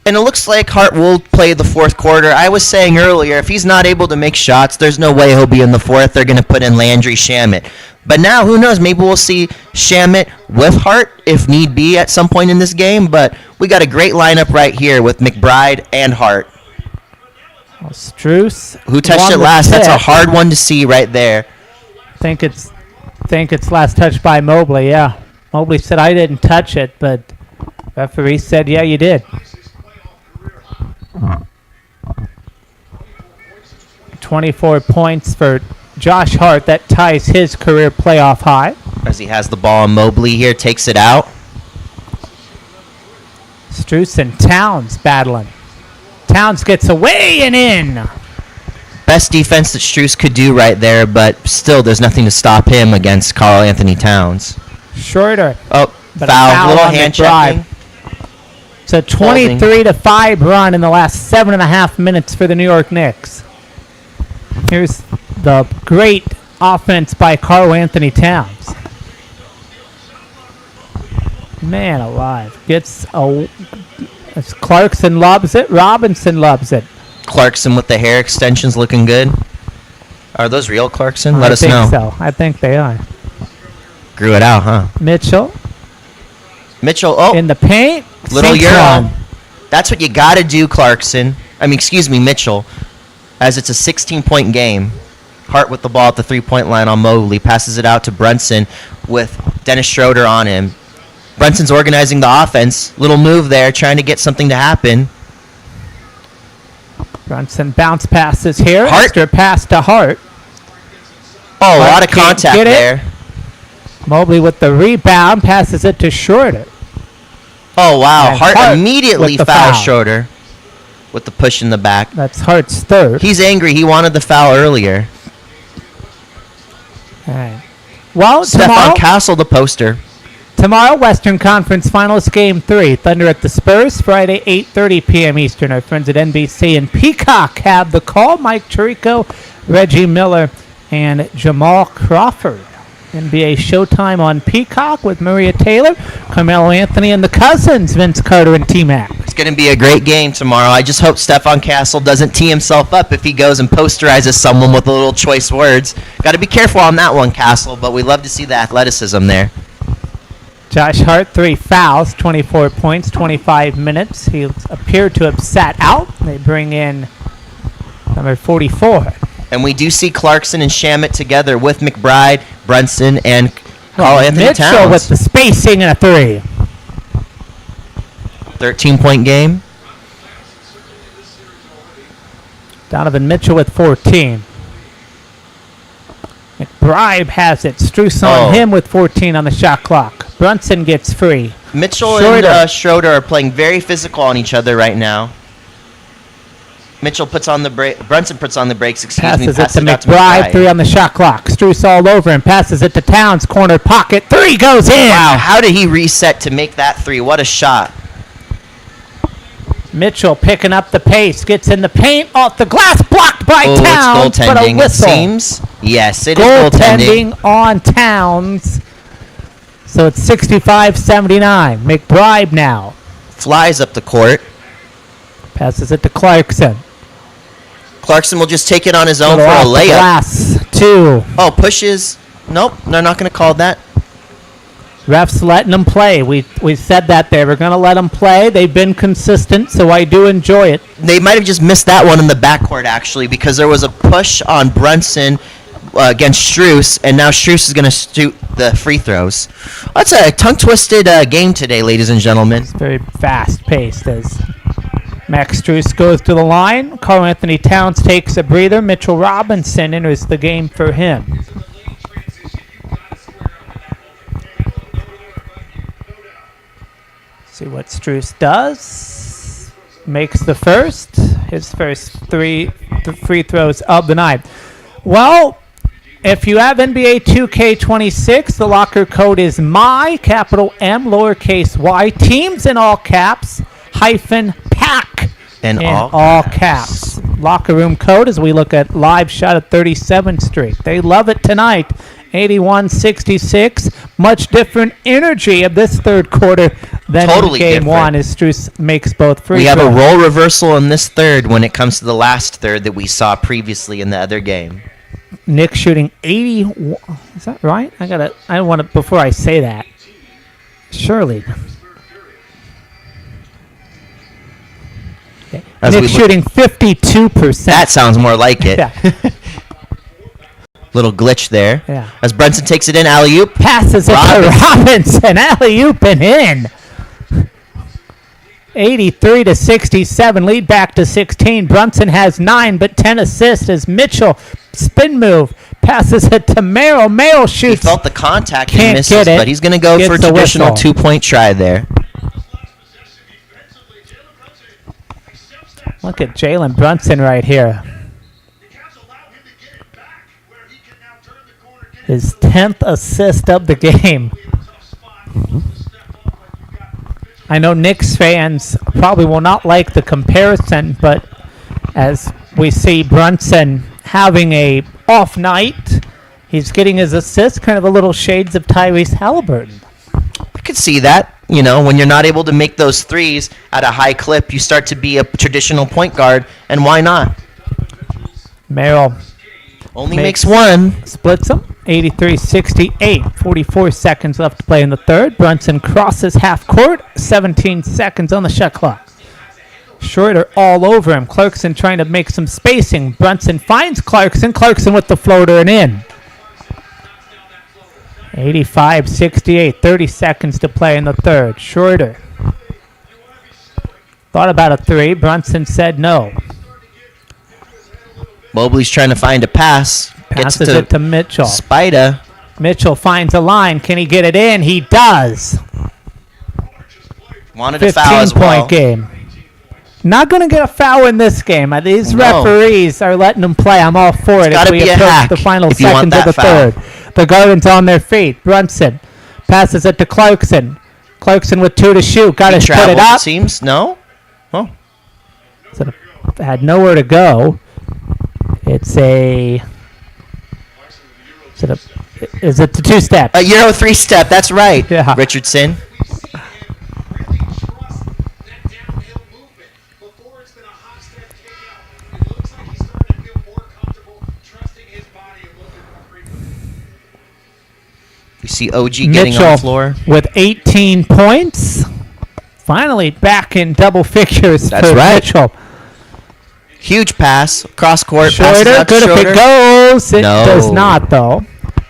And it looks like Hart will play the fourth quarter. I was saying earlier, if he's not able to make shots, there's no way he'll be in the fourth. They're going to put in Landry Shamet. But now, who knows? Maybe we'll see Shamet with Hart if need be at some point in this game. But we got a great lineup right here with McBride and Hart. Well, Strus. Who touched it last? That's a hard one to see right there. Think it's last touched by Mobley, yeah. Mobley said, I didn't touch it, but referee said, yeah, you did. 24 points for Josh Hart. That ties his career playoff high. As he has the ball, Mobley here takes it out. Strus and Towns battling. Towns gets away and in. Best defense that Strus could do right there, but still there's nothing to stop him against Karl Anthony Towns. Shorter. Oh, But foul. Little on hand McBride. checking. It's a 23-5 run in the last 7.5 minutes for the New York Knicks. Here's the great offense by Karl Anthony Towns. Man alive. Clarkson loves it. Robinson loves it. Clarkson with the hair extensions looking good. Are those real Clarkson? Let us know. I think so. I think they are. Grew it out, huh? Mitchell Mitchell, oh, in the paint. little sinks Euro. one. That's what you got to do, Clarkson. Mitchell. As it's a 16-point game. Hart with the ball at the three-point line on Mobley. Passes it out to Brunson with Dennis Schroeder on him. Brunson's organizing the offense. Little move there, trying to get something to happen. Brunson bounce passes here. Hart. Extra pass to Hart. Oh, a Hart lot of can't contact get it. there. Mobley with the rebound. Passes it to Schroeder. Oh, wow. And Hart Hart immediately with the fouls foul. Schroeder with the push in the back. That's Hart's third. He's angry. He wanted the foul earlier. All right. Well, Stephon Castle, the poster. tomorrow, Western Conference Finals Game 3. Thunder at the Spurs, Friday, 8:30 p.m. Eastern. Our friends at NBC and Peacock have the call. Mike Tirico, Reggie Miller, and Jamal Crawford. NBA Showtime on Peacock with Maria Taylor, Carmelo Anthony, and the Cousins, Vince Carter and T-Mac. It's going to be a great game tomorrow. I just hope Stephon Castle doesn't tee himself up if he goes and posterizes someone with a little choice words. Got to be careful on that one, Castle, but we love to see the athleticism there. Josh Hart, 3 fouls, 24 points, 25 minutes. He appeared to have sat out. They bring in number 44. And we do see Clarkson and Shamet together with McBride, Brunson, and Carl Anthony Mitchell Towns. with the spacing and a 3. 13-point game. Donovan Mitchell with 14. McBride has it. Struess on him with 14 on the shot clock. Brunson gets free. Mitchell Schroeder. and Schroeder are playing very physical on each other right now. Mitchell puts on the break. Brunson puts on the brakes. Passes it Passes to it out McBride. 3 on the shot clock. Struess all over him. Passes it to Towns. Corner pocket. 3 goes in. Wow, how did he reset to make that 3? What a shot. Mitchell picking up the pace. Gets in the paint. Off the glass. Blocked by Towns. It's But a goaltending, it whistle. seems. Yes, it is goaltending. Goaltending on Towns. So it's 65-79. McBride now. Flies up the court. Passes it to Clarkson. Clarkson will just take it on his own for Little a off the layup. glass. 2. Oh, pushes. Nope, they're not going to call that. Refs letting them play. We said that they were going to let them play. They've been consistent, so I do enjoy it. They might have just missed that one in the backcourt, actually, because there was a push on Brunson against Struess, and now Struess is going to shoot the free throws. That's a tongue-twisted game today, ladies and gentlemen. Very fast-paced as Max Struess goes to the line. Carl Anthony Towns takes a breather. Mitchell Robinson enters the game for him. See what Struess does. Makes the first. His first 3 free throws of the night. Well, if you have NBA 2K26, the locker code is MY, capital M, lowercase y, teams in all caps, -pack In all caps. Locker room code as we look at live shot at 37th Street. They love it tonight. 81-66. Much different energy of this third quarter than Totally in game different. one as Struess makes both free We have a throws. role reversal in this third when it comes to the last third that we saw previously in the other game. Nick shooting 80. Is that right? I want to, before I say that. Surely. Okay. As we Nick look- shooting 52%. That sounds more like it. Yeah. Little glitch there. Yeah. As Brunson takes it in, alley-oop. Passes it to Robinson. Alley-oop and in. 83-67. Lead back to 16. Brunson has 9, but 10 assists as Mitchell spin move. Passes it to Merrill. Merrill He shoots. felt the contact and Can't misses, get it. but he's going to go Gets for a the traditional whistle. 2-point try there. Look at Jalen Brunson right here. His 10th assist of the game. I know Knicks fans probably will not like the comparison, but as we see Brunson having a off night, he's getting his assists, kind of a little shades of Tyrese Halliburton. I could see that. You know, when you're not able to make those threes at a high clip, you start to be a traditional point guard, and why not? Merrill Only makes one. splits them. 83-68. 44 seconds left to play in the third. Brunson crosses half court. 17 seconds on the shot clock. Schroeder all over him. Clarkson trying to make some spacing. Brunson finds Clarkson. Clarkson with the floater and in. 85-68. 30 seconds to play in the third. Schroeder thought about a 3. Brunson said no. Mobley's trying to find a pass. Passes it to Mitchell. Spida. Mitchell finds a line. Can he get it in? He does. Wanted a foul as well. 15-point game. Not going to get a foul in this game. These No. referees are letting them play. I'm all for it. gotta As we be a approach hack the final if you want seconds of the that third. The Guardians on their feet. Brunson passes it to Clarkson. Clarkson with 2 to shoot. Got to He put it traveled, up. it seems. No? Oh. Sort of had nowhere to go. It's a sort of Is it the two-step? A Euro 3-step. That's right. Yeah. Richardson. Really trust that downhill movement. Before it's been a hot step kick out. It looks like he's starting to feel more comfortable trusting his body a little bit more frequently. You see OG getting on the floor. with 18 points. Finally back in double figures That's for right. Mitchell. Huge pass. Cross court. Passes Schroeder, out to good if Schroeder. it goes. It No. does not, though.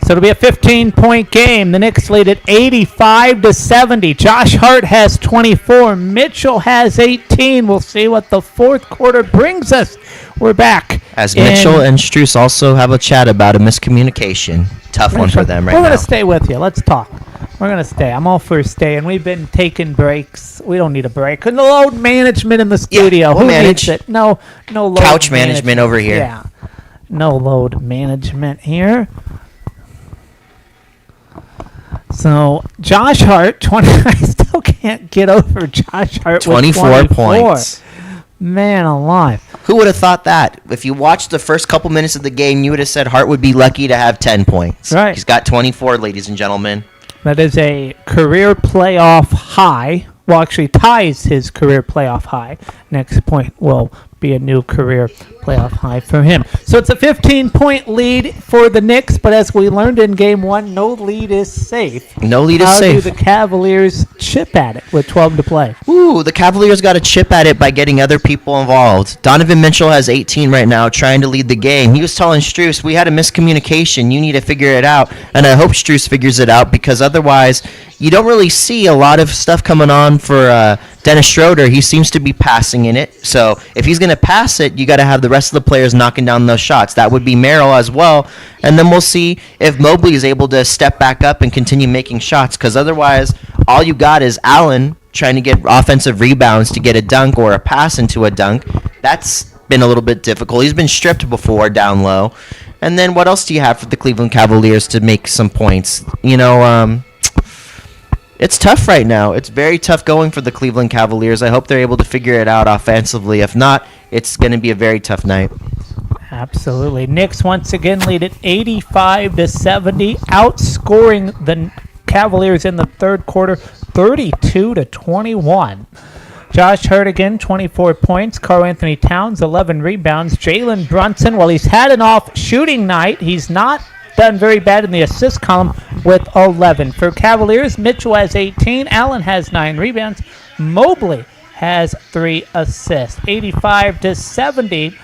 So it'll be a 15-point game. The Knicks lead at 85-70. Josh Hart has 24. Mitchell has 18. We'll see what the fourth quarter brings us. We're back. As Mitchell and Strus also have a chat about a miscommunication. Tough one for them right We're now. going to stay with you. Let's talk. We're going to stay. I'm all for staying. We've been taking breaks. We don't need a break. No load management in the studio. we'll Who manage. needs it? No load Couch management over here. Yeah. No load management here. So, Josh Hart, 20. I still can't get over Josh Hart with 24 points. Man alive. Who would have thought that? If you watched the first couple minutes of the game, you would have said Hart would be lucky to have 10 points. Right. He's got 24, ladies and gentlemen. That is a career playoff high. Well, actually ties his career playoff high. Next point will be a new career playoff high for him. So it's a 15-point lead for the Knicks, but as we learned in Game 1, no lead is safe. No lead is How safe. do the Cavaliers chip at it with 12 to play? Ooh, the Cavaliers got a chip at it by getting other people involved. Donovan Mitchell has 18 right now, trying to lead the game. He was telling Strus, we had a miscommunication. You need to figure it out. And I hope Strus figures it out because otherwise you don't really see a lot of stuff coming on for Dennis Schroeder. He seems to be passing in it. So if he's going to pass it, you got to have the rest of the players knocking down those shots. That would be Merrill as well. And then we'll see if Mobley is able to step back up and continue making shots because otherwise all you got is Allen trying to get offensive rebounds to get a dunk or a pass into a dunk. That's been a little bit difficult. He's been stripped before down low. And then what else do you have for the Cleveland Cavaliers to make some points? It's tough right now. It's very tough going for the Cleveland Cavaliers. I hope they're able to figure it out offensively. If not, it's going to be a very tough night. Absolutely. Knicks once again lead at 85-70, outscoring the Cavaliers in the third quarter 32-21. Josh Hurt again, 24 points. Karl Anthony Towns, 11 rebounds. Jalen Brunson, while he's had an off shooting night, he's not done very bad in the assist column with 11. For Cavaliers, Mitchell has 18. Allen has 9 rebounds. Mobley has 3 assists. 85-70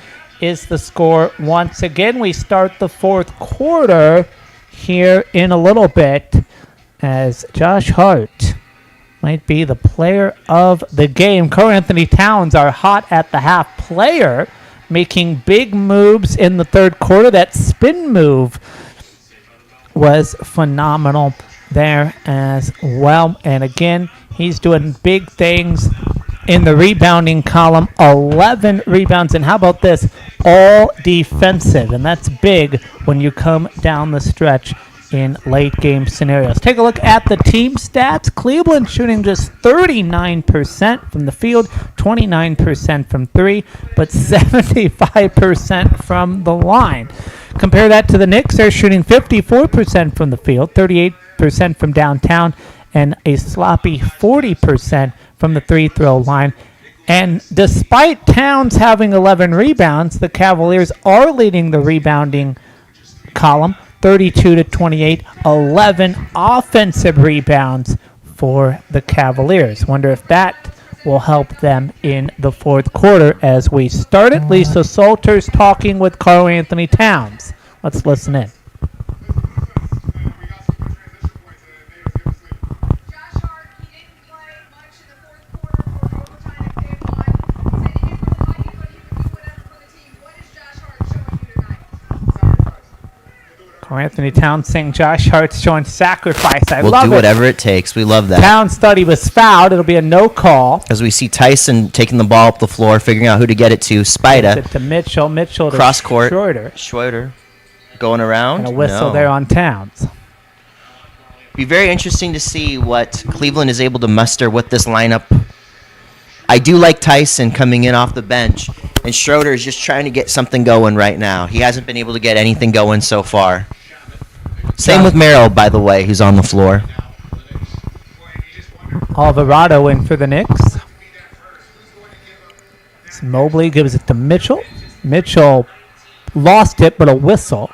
is the score once again. We start the fourth quarter here in a little bit as Josh Hart might be the player of the game. Karl Anthony Towns, our hot at the half player, making big moves in the third quarter. That spin move was phenomenal there as well. And again, he's doing big things in the rebounding column. 11 rebounds. And how about this? All defensive. And that's big when you come down the stretch in late game scenarios. Take a look at the team stats. Cleveland shooting just 39% from the field, 29% from 3, but 75% from the line. Compare that to the Knicks. They're shooting 54% from the field, 38% from downtown, and a sloppy 40% from the free throw line. And despite Towns having 11 rebounds, the Cavaliers are leading the rebounding column, 32-28, 11 offensive rebounds for the Cavaliers. Wonder if that will help them in the fourth quarter as we start it. Lisa Salters talking with Karl Anthony Towns. Let's listen in. Josh Hart, he didn't play much in the fourth quarter or overtime in game one. Said he didn't really like it, but he would do whatever for the team. What is Josh Hart showing you tonight? Karl Anthony Towns saying Josh Hart's showing sacrifice. We'll love do it. whatever it takes. We love that. Towns thought he was fouled. It'll be a no call. As we see Tyson taking the ball up the floor, figuring out who to get it to. Spida. Gives it to Mitchell. Mitchell to Cross court. Schroeder. Going around. And a whistle No. there on Towns. Be very interesting to see what Cleveland is able to muster with this lineup. I do like Tyson coming in off the bench, and Schroeder is just trying to get something going right now. He hasn't been able to get anything going so far. Same with Merrill, by the way, who's on the floor. Alvarado in for the Knicks. Mobley gives it to Mitchell. Mitchell lost it, but a whistle.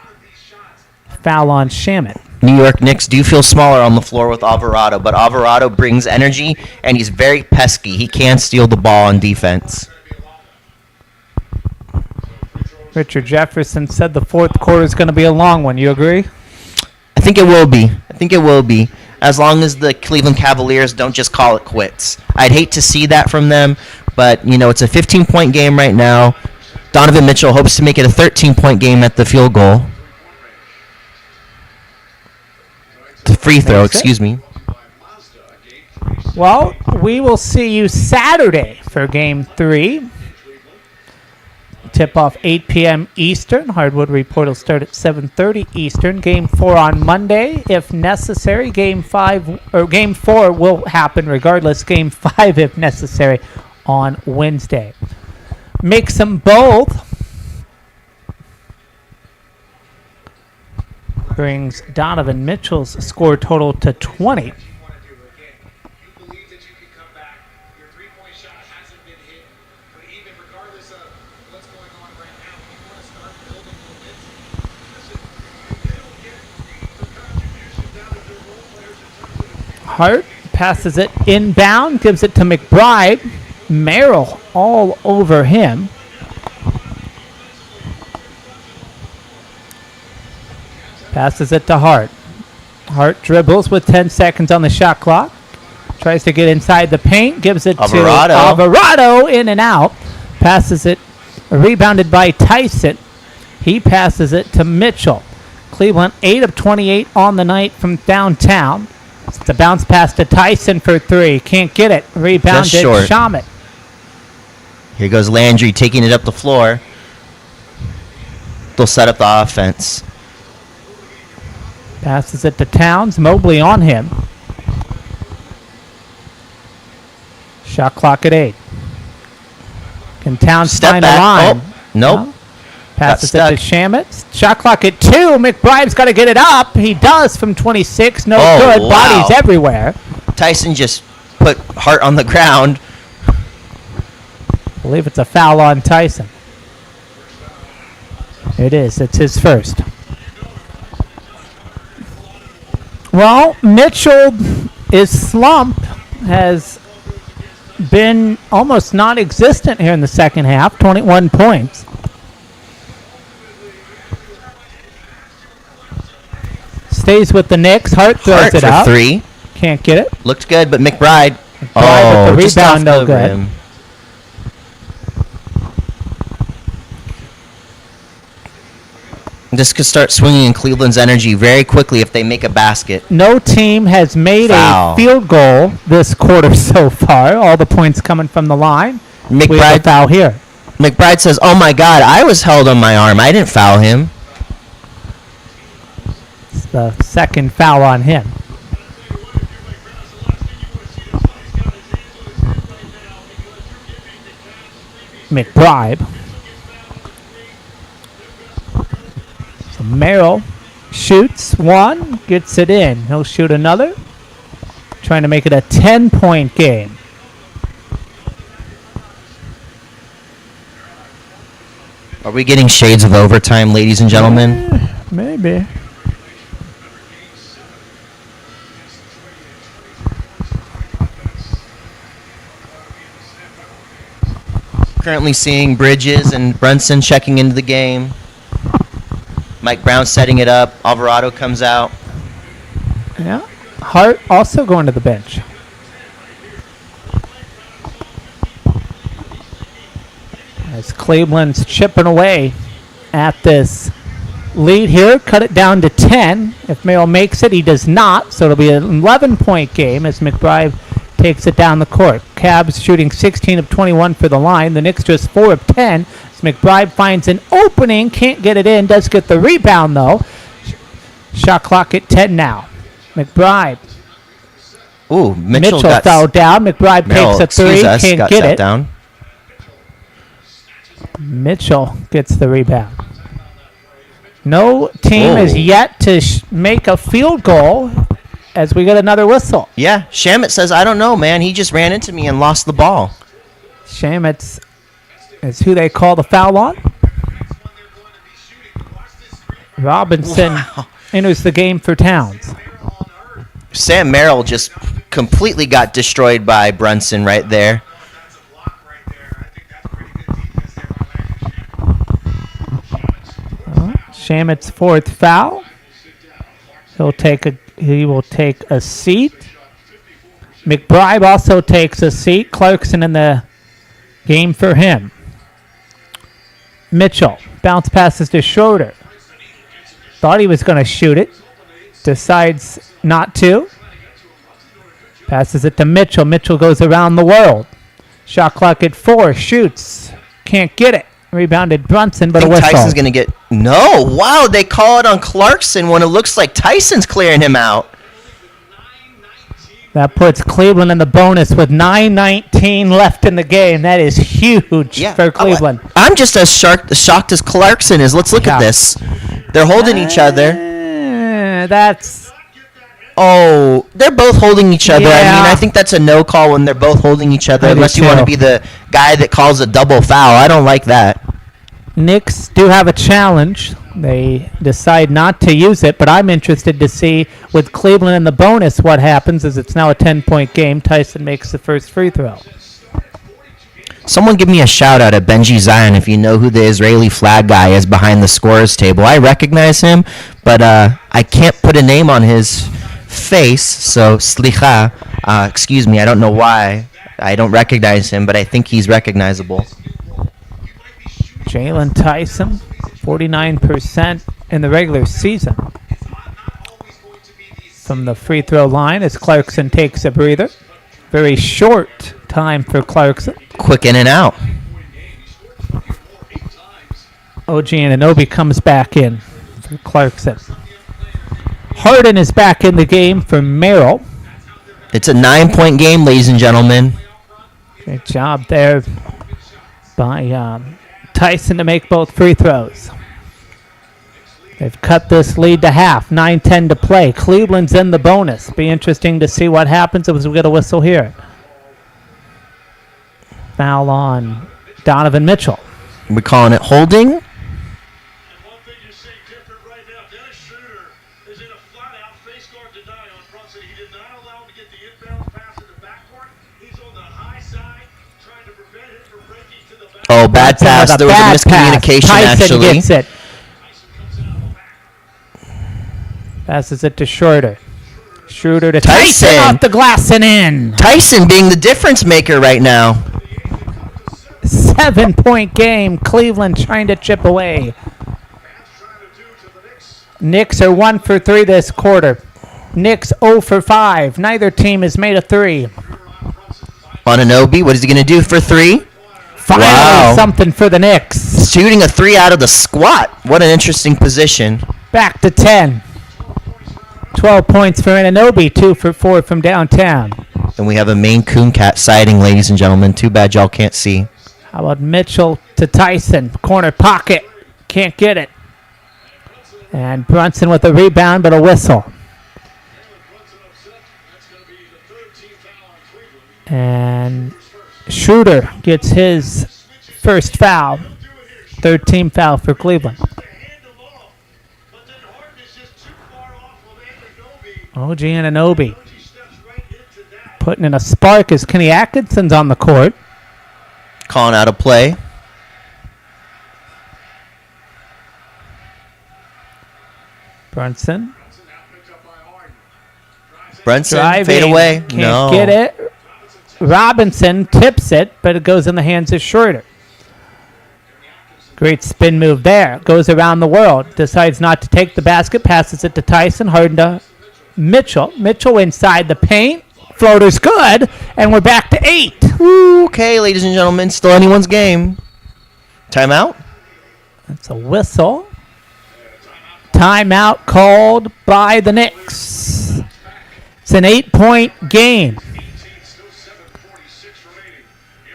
Foul on Shamet. New York Knicks do feel smaller on the floor with Alvarado, but Alvarado brings energy, and he's very pesky. He can steal the ball on defense. Richard Jefferson said the fourth quarter is going to be a long one. You agree? I think it will be. As long as the Cleveland Cavaliers don't just call it quits. I'd hate to see that from them, but, it's a 15-point game right now. Donovan Mitchell hopes to make it a 13-point game at the field goal. The free throw, excuse me. Well, we will see you Saturday for Game 3. Tip-off 8 p.m. Eastern. Hardwood Report will start at 7:30 Eastern. Game 4 on Monday, if necessary. Game 4 will happen regardless. Game 5, if necessary, on Wednesday. Mix them both. Brings Donovan Mitchell's score total to 20. Hart passes it inbound, gives it to McBride. Merrill all over him. Passes it to Hart. Hart dribbles with 10 seconds on the shot clock. Tries to get inside the paint, gives it to Alvarado, in and out. Passes it, rebounded by Tyson. He passes it to Mitchell. Cleveland 8 of 28 on the night from downtown. It's a bounce pass to Tyson for 3. Can't get it. Rebounded Shamet. Here goes Landry taking it up the floor. They'll set up the offense. Passes it to Towns. Mobley on him. Shot clock at 8. Can Towns find a line? Oh, nope. No? Passes it to Shamet. Shot clock at 2. McBride's got to get it up. He does from 26. No good. Wow. Bodies everywhere. Tyson just put Hart on the ground. I believe it's a foul on Tyson. It is. It's his first. Well, Mitchell is slump, has been almost non-existent here in the second half, 21 points. Stays with the Knicks. Hart throws it up. 3. Can't get it. Looked good, but McBride. With the just rebound, no over good. him. This could start swinging in Cleveland's energy very quickly if they make a basket. No team has made a field goal this quarter so far. All the points coming from the line. We have a McBride foul here. McBride says, "Oh my God, I was held on my arm. I didn't foul him." It's the second foul on him. McBride. So Merrill shoots one, gets it in. He'll shoot another. Trying to make it a 10-point game. Are we getting shades of overtime, ladies and gentlemen? Maybe. Currently seeing Bridges and Brunson checking into the game. Mike Brown setting it up. Alvarado comes out. Yeah. Hart also going to the bench. As Cleveland's chipping away at this lead here. Cut it down to 10. If Merrill makes it, he does not. So it'll be an 11-point game as McBride takes it down the court. Cavs shooting 16 of 21 for the line. The Knicks just 4 of 10. As McBride finds an opening. Can't get it in. Does get the rebound, though. Shot clock at 10 now. McBride. Ooh, Mitchell fell down. McBride takes a 3. Can't get it. Down. Mitchell gets the rebound. No team has Whoa. yet to make a field goal as we get another whistle. Yeah, Shamit says, I don't know, man. He just ran into me and lost the ball. Shamitz is who they call the foul on. Robinson enters the game for Towns. Sam Merrill just completely got destroyed by Brunson right there. That's a block right there. I think that's pretty good defense there by Shamit's. Shamitz's fourth foul. He will take a seat. McBride also takes a seat. Clarkson in the game for him. Mitchell bounce passes to Schroeder. Thought he was going to shoot it. Decides not to. Passes it to Mitchell. Mitchell goes around the world. Shot clock at 4. Shoots. Can't get it. Rebounded Brunson, but I a think whistle. Tyson's going to get... No, wow, they call it on Clarkson when it looks like Tyson's clearing him out. That puts Cleveland in the bonus with 9:19 left in the game. That is huge for Cleveland. I'm just as shocked as Clarkson is. Let's look at this. They're holding each other. That's... Oh, they're both holding each other. I Yeah. mean, I think that's a no call when they're both holding each other, I do unless you want to too. be the guy that calls a double foul. I don't like that. Knicks do have a challenge. They decide not to use it, but I'm interested to see with Cleveland in the bonus what happens as it's now a 10-point game. Tyson makes the first free throw. Someone give me a shout out at Benji Zion if you know who the Israeli flag guy is behind the scorer's table. I recognize him, but I can't put a name on his face, so slicha. Excuse me, I don't know why. I don't recognize him, but I think he's recognizable. Jalen Tyson, 49% in the regular season. From the free throw line as Clarkson takes a breather. Very short time for Clarkson. Quick in and out. OG Anunoby comes back in for Clarkson. Harden is back in the game for Merrill. It's a 9-point game, ladies and gentlemen. Great job there by Tyson to make both free throws. They've cut this lead to half. 9:10 to play. Cleveland's in the bonus. Be interesting to see what happens as we get a whistle here. Foul on Donovan Mitchell. We're calling it holding. And one thing you see different right now, Dennis Schroeder is in a flat-out face guard deny on Brunson. He did not allow him to get the inbound pass in the backcourt. He's on the high side, trying to prevent him from breaking to the back. Oh, bad Brunson pass. with There was a bad miscommunication, pass. Tyson actually. gets it. Passes it to Schroeder. Schroeder to Tyson. Tyson. Off the glass and in. Tyson being the difference maker right now. 7-point game. Cleveland trying to chip away. Knicks are 1 for 3 this quarter. Knicks 0 for 5. Neither team has made a 3. Anunoby, what is he going to do for 3? Finally, Wow. something for the Knicks. Shooting a 3 out of the squat. What an interesting position. Back to 10. 12 points for Anunoby. 2 for 4 from downtown. And we have a Maine Coon cat sighting, ladies and gentlemen. Too bad y'all can't see. How about Mitchell to Tyson? Corner pocket. Can't get it. And Brunson with a rebound, but a whistle. And Schroeder gets his first foul. Third team foul for Cleveland. OG Anunoby putting in a spark as Kenny Atkinson's on the court. Calling out a play. Brunson Brunson, driving. fade away. Can't No. get it. Robinson tips it, but it goes in the hands of Schroeder. Great spin move there. Goes around the world. Decides not to take the basket. Passes it to Tyson. Harden to Mitchell. Mitchell inside the paint. Floater's good. And we're back to 8. Okay, ladies and gentlemen, still anyone's game. Timeout? That's a whistle. Timeout called by the Knicks. It's an 8-point game.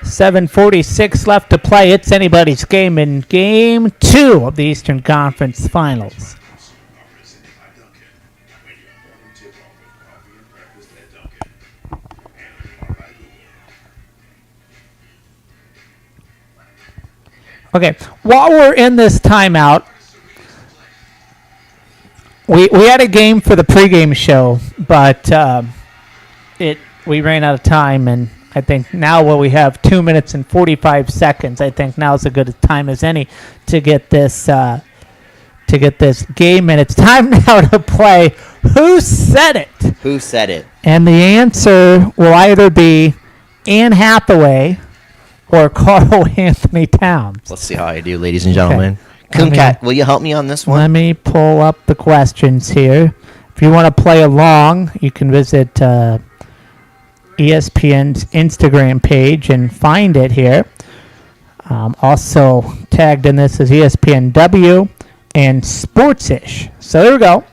7:46 left to play. It's anybody's game in game 2. 2 of the Eastern Conference Finals. Okay, while we're in this timeout, we had a game for the pregame show, but we ran out of time, and I think now we have 2 minutes and 45 seconds. I think now is as good a time as any to get this game, and it's time now to play Who Said It? Who said it? And the answer will either be Anne Hathaway or Carl Anthony Towns. Let's see how I do, ladies and gentlemen. Let me- Cooncat, will you help me on this one? Let me pull up the questions here. If you want to play along, you can visit ESPN's Instagram page and find it here. Also tagged in this is ESPNW and Sportsish. So there we go.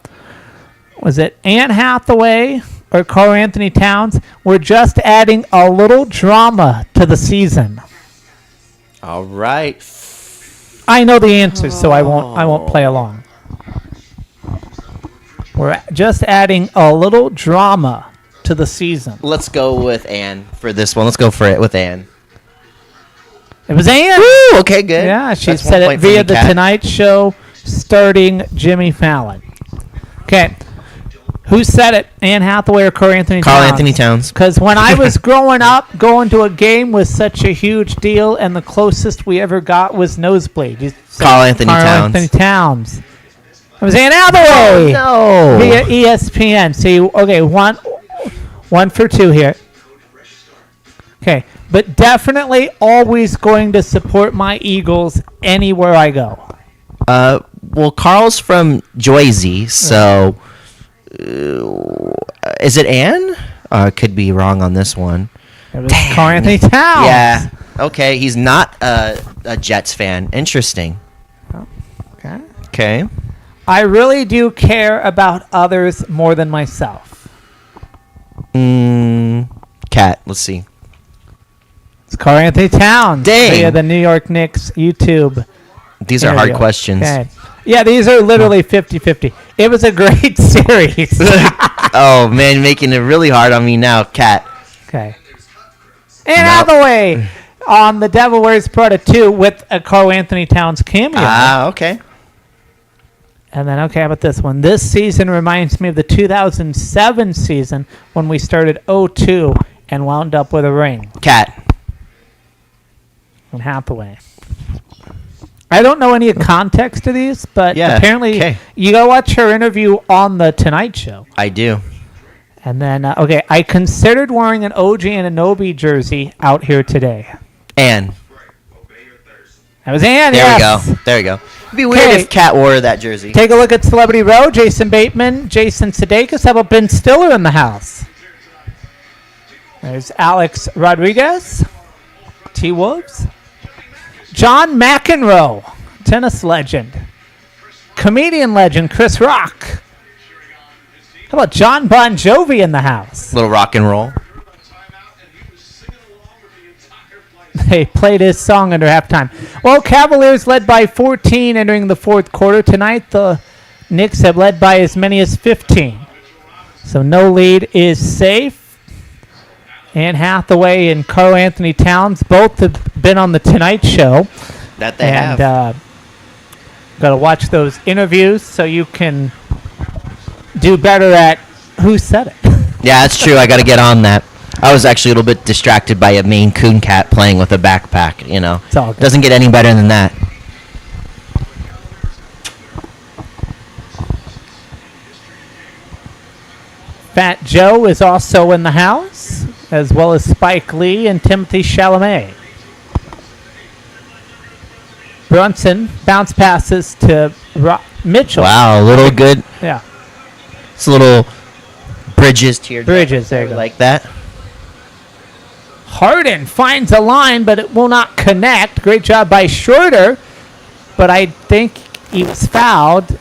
Was it Anne Hathaway or Carl Anthony Towns? We're just adding a little drama to the season. All right. I know the answers, so I won't play along. We're just adding a little drama to the season. Let's go with Ann for this one. Let's go for it with Ann. It was Ann. Woo! Okay, good. Yeah, she That's 1 said it point for via me, the Kat. Tonight Show starting Jimmy Fallon. Okay. Who said it? Anne Hathaway or Carl Anthony Towns? Carl Anthony Towns. Because when I was growing up, going to a game was such a huge deal, and the closest we ever got was nosebleed. You said Carl Anthony Carl Towns. Anthony Towns. It was Anne Hathaway. No. Via ESPN. See, okay, one for 2 here. Okay, but definitely always going to support my Eagles anywhere I go. Well, Carl's from Jersey, so is it Ann? Could be wrong on this one. It was Carl Anthony Towns. Yeah. Okay, he's not a Jets fan. Interesting. Okay. Okay. I really do care about others more than myself. Cat. Let's see. It's Carl Anthony Towns. Dang. Via the New York Knicks YouTube. These are hard interview. questions. Okay. Yeah, these are literally 50-50. It was a great series. Oh man, making it really hard on me now, Cat. Okay. And Hathaway on The Devil Wears Prada 2 with a Carl Anthony Towns cameo. Okay. And then, okay, how about this one? This season reminds me of the 2007 season when we started 0-2 and wound up with a ring. Cat. And Hathaway. I don't know any context to these, but Yeah, apparently okay. you gotta watch her interview on the Tonight Show. I do. And then, okay, I considered wearing an OG Anunoby jersey out here today. Ann. That was Ann, There yes. we go. There we go. It'd be weird Okay. if Cat wore that jersey. Take a look at Celebrity Row. Jason Bateman, Jason Sudeikis. How about Ben Stiller in the house? There's Alex Rodriguez, T-Wolves. John McEnroe, tennis legend. Comedian legend Chris Rock. How about John Bon Jovi in the house? Little rock and roll. They played his song under halftime. Well, Cavaliers led by 14 entering the fourth quarter. Tonight, the Knicks have led by as many as 15. So no lead is safe. Anne Hathaway and Carl Anthony Towns both have been on the Tonight Show. That they And have. got to watch those interviews so you can do better at Who Said It. Yeah, that's true. I got to get on that. I was actually a little bit distracted by a Maine Coon cat playing with a backpack, you know. It's all good. Doesn't get any better than that. Fat Joe is also in the house, as well as Spike Lee and Timothy Chalamet. Brunson bounce passes to Mitchell. Wow, a little good. Yeah, It's a little Bridges teardrop. Bridges, there you go. Like that. Harden finds a line, but it will not connect. Great job by Schroeder, but I think he was fouled.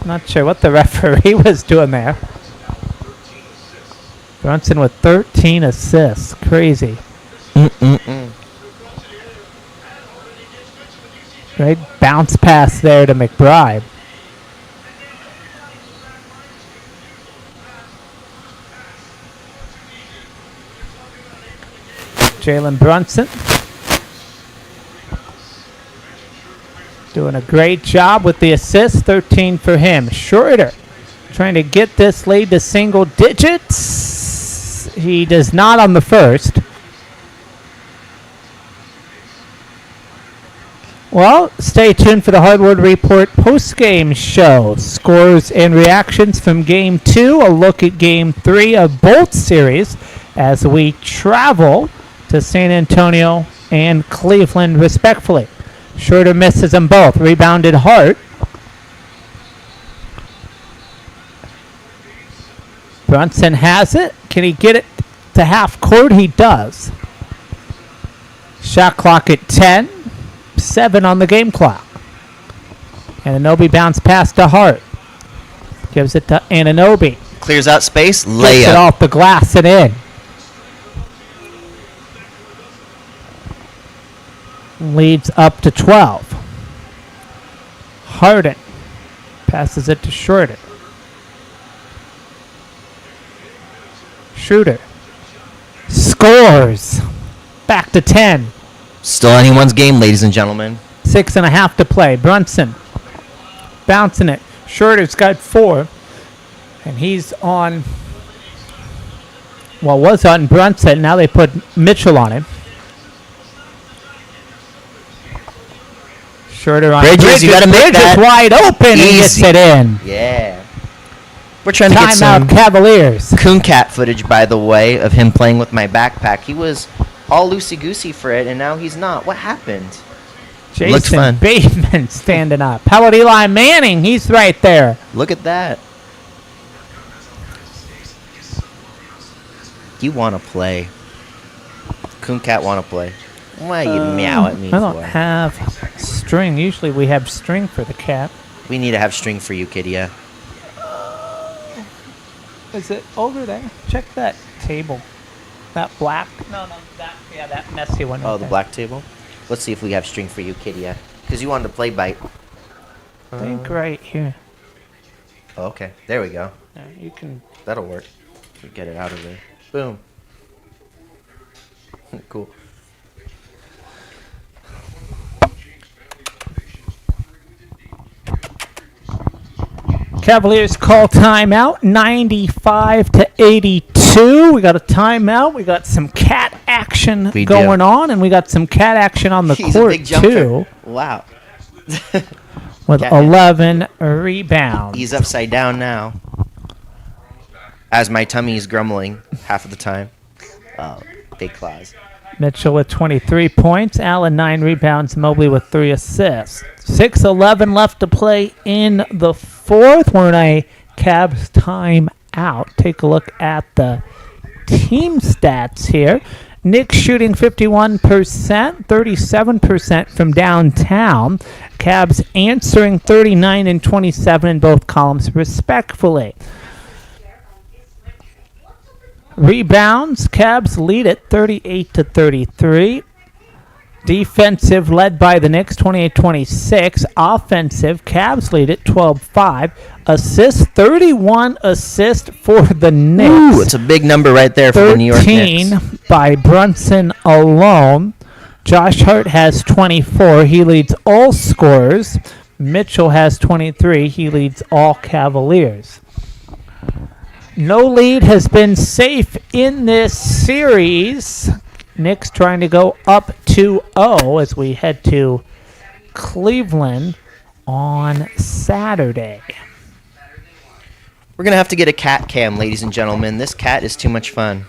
Not sure what the referee was doing there. Brunson with 13 assists. Crazy. Great bounce Bounce pass there to McBride. Jalen Brunson doing a great job with the assist. 13 for him. Schroeder trying to get this lead to single digits. He does not on the first. Well, stay tuned for the Hardwood Report post-game show. Scores and reactions from Game 2, a look at Game 3 of both series as we travel to San Antonio and Cleveland, respectfully. Schroeder misses them both. Rebounded Hart. Brunson has it. Can he get it to half court? He does. Shot clock at 10. 7 on the game clock. Anunoby bounce pass to Hart. Gives it to Anunoby. Clears out space. Gets it Layup. off the glass and in. Leads up to 12. Harden passes it to Schroeder. Schroeder scores. Back to 10. Still anyone's game, ladies and gentlemen. 6.5 to play. Brunson bouncing it. Schroeder's got 4. And he's on, well, was on Brunson. Now they put Mitchell on him. Schroeder on Bridges, you gotta make Bridges that wide open and gets easy. it in. Yeah. We're trying to get Timeout some Cavaliers. Coon Cat footage, by the way, of him playing with my backpack. He was all loosey-goosey for it, and now he's not. What happened? Looked Jason fun. Bateman standing up. How about Eli Manning? He's right there. Look at that. You want to play. Coon Cat want to play. Why you meow at me I don't for? have string. Usually we have string for the cat. We need to have string for you, kid, yeah. Is it over there? Check that table. That black? No, that messy one. Oh, right the there. black table? Let's see if we have string for you, kid, yeah. Because you wanted to play bite. I think right here. Oh, okay. There we go. Yeah, you can. That'll work. We get it out of there. Boom. Cool. Cavaliers call timeout, 95 to 82. We got a timeout. We got some cat action We going do. on, and we got some cat action on the He's a court big jumper. too, Wow. with Cat. 11 rebounds. He's upside down now. As my tummy is grumbling half of the time. Oh, big claws. Mitchell with 23 points. Allen 9 rebounds. Mobley with 3 assists. 6:11 left to play in the fourth. We're in a Cavs timeout. Take a look at the team stats here. Knicks shooting 51%, 37% from downtown. Cavs answering 39 and 27 in both columns, respectfully. Rebounds, Cavs lead at 38 to 33. Defensive led by the Knicks, 28-26. Offensive, Cavs lead at 12-5. Assists, 31 assists for the Knicks. Ooh, it's a big number right there for the New York 13 Knicks. by Brunson alone. Josh Hart has 24. He leads all scorers. Mitchell has 23. He leads all Cavaliers. No lead has been safe in this series. Knicks trying to go up 2-0 as we head to Cleveland on Saturday. We're going to have to get a cat cam, ladies and gentlemen. This cat is too much fun.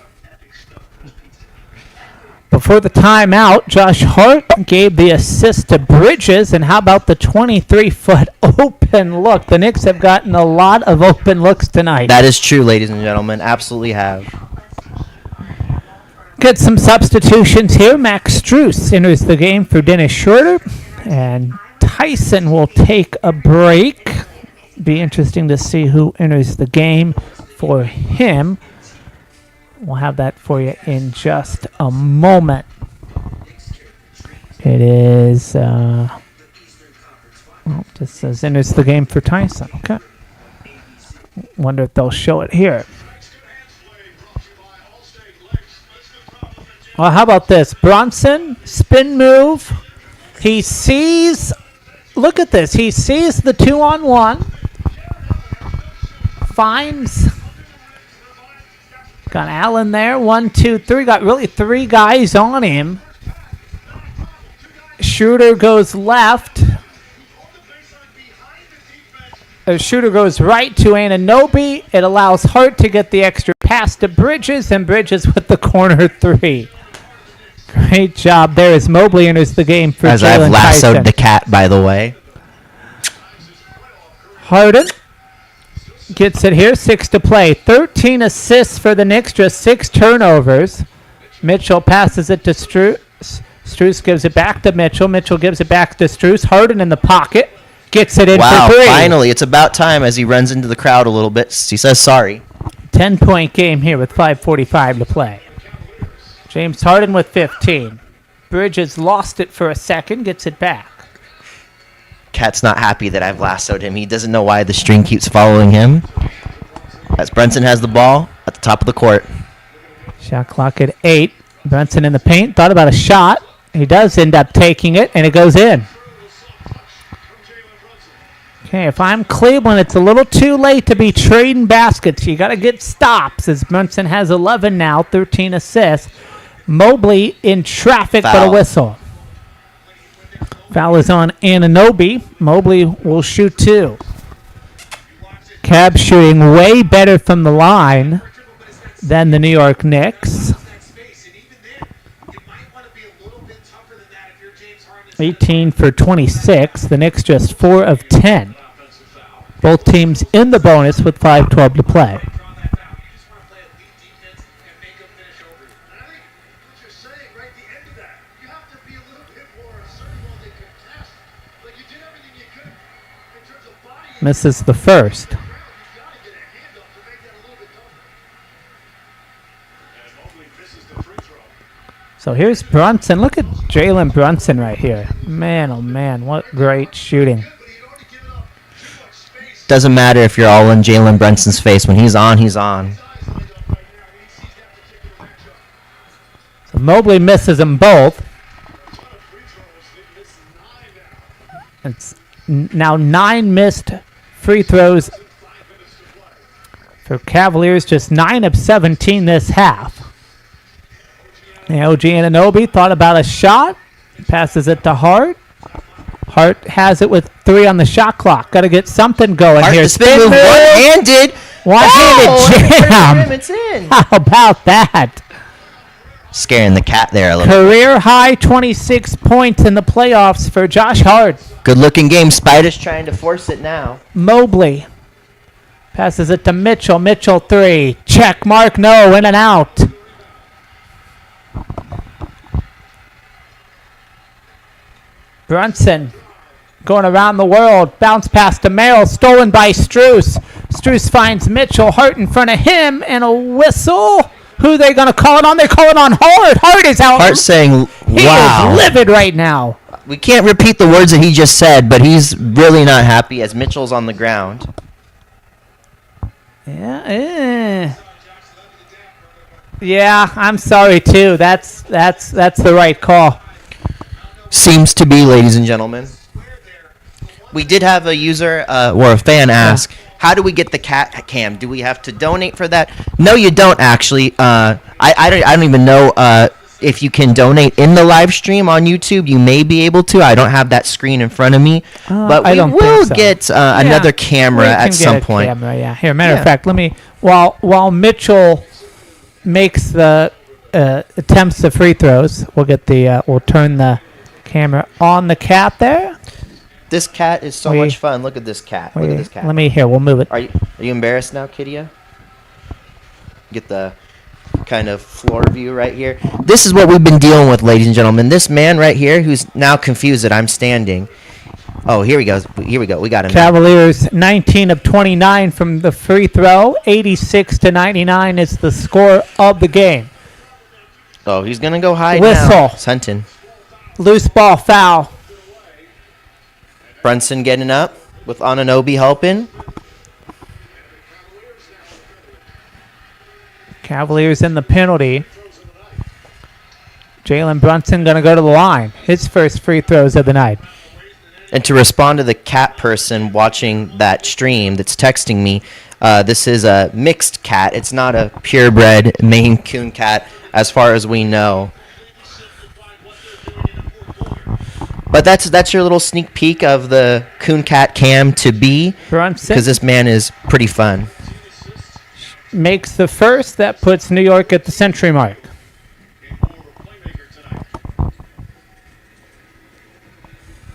Before the timeout, Josh Hart gave the assist to Bridges, and how about the 23-foot open look? The Knicks have gotten a lot of open looks tonight. That is true, ladies and gentlemen. Absolutely have. Get some substitutions here. Max Strus enters the game for Dennis Schroeder, and Tyson will take a break. Be interesting to see who enters the game for him. We'll have that for you in just a moment. It is Well, just says enters the game for Tyson. Okay. Wonder if they'll show it here. Well, how about this? Bronson, spin move. He sees, look at this. He sees the 2-on-1. Finds, got Allen there. 1, 2, 3. Got really 3 guys on him. Shooter goes left. Shooter goes right to Anunoby. It allows Hart to get the extra pass to Bridges, and Bridges with the corner 3. Great job there as Mobley enters the game for As Jalen I've lassoed Tyson. the cat, by the way. Harden gets it here. 6 to play. 13 assists for the Knicks, just 6 turnovers. Mitchell passes it to Strus. Strus gives it back to Mitchell. Mitchell gives it back to Strus. Harden in the pocket. Gets it in Wow, for 3. finally. It's about time as he runs into the crowd a little bit. He says sorry. 10-point game here with 5:45 to play. James Harden with 15. Bridges lost it for a second. Gets it back. Cat's not happy that I've lassoed him. He doesn't know why the string keeps following him. As Brunson has the ball at the top of the court. Shot clock at 8. Brunson in the paint. Thought about a shot. He does end up taking it, and it goes in. Okay, if I'm Cleveland, it's a little too late to be trading baskets. You got to get stops, as Brunson has 11 now, 13 assists. Mobley in traffic, but a Foul. whistle. Foul is on Anunoby. Mobley will shoot 2. Cavs shooting way better from the line than the New York Knicks. 18 for 26. The Knicks just 4 of 10. Both teams in the bonus with 5:12 to play. Misses the first. So here's Brunson. Look at Jalen Brunson right here. Man, oh man, what great shooting. Doesn't matter if you're all in Jalen Brunson's face. When he's on, he's on. So Mobley misses them both. It's now 9 missed free throws for Cavaliers. Just 9 of 17 this half. OG Anunoby thought about a shot. Passes it to Hart. Hart has it with 3 on the shot clock. Got to get something going Hart here. the spin move, one-handed. One-handed jam. It's in. How about that? Scaring the cat there a little. Career high 26 points in the playoffs for Josh Hart. Good-looking game. Spider's trying to force it now. Mobley passes it to Mitchell. Mitchell 3. Check mark. No. In and out. Brunson going around the world. Bounce pass to Merrill. Stolen by Strus. Strus finds Mitchell. Hart in front of him. And a whistle. Who are they going to call it on? They're calling on Hart. Hart is out. Hart saying, He wow. is livid right now. We can't repeat the words that he just said, but he's really not happy as Mitchell's on the ground. Yeah. Yeah, I'm sorry too. That's the right call. Seems to be, ladies and gentlemen. We did have a user or a fan ask, how do we get the cat cam? Do we have to donate for that? No, you don't actually. I don't even know if you can donate in the live stream on YouTube. You may be able to. I don't have that screen in front of me. But I we don't will think so. get another camera We can at get some a point. Camera, yeah. Here, matter Yeah. of fact, let me while Mitchell makes the attempts the free throws, we'll turn the camera on the cat there. This cat is so much fun. Look at this cat. Look at this cat. We'll move it. Are you embarrassed now, Kittia? Get the kind of floor view right here. This is what we've been dealing with, ladies and gentlemen. This man right here who's now confused that I'm standing. Oh, here he goes. Here we go. We got him. Cavaliers 19 of 29 from the free throw. 86-99 is the score of the game. Oh, he's going to go high Whistle. now. It's Hunton. Loose ball foul. Brunson getting up with Anunoby helping. Cavaliers in the penalty. Jalen Brunson going to go to the line. His first free throws of the night. And to respond to the cat person watching that stream that's texting me, this is a mixed cat. It's not a purebred Maine Coon cat as far as we know. But that's your little sneak peek of the Coon Cat Cam to be, Brunson because this man is pretty fun. makes the first. That puts New York at the century mark.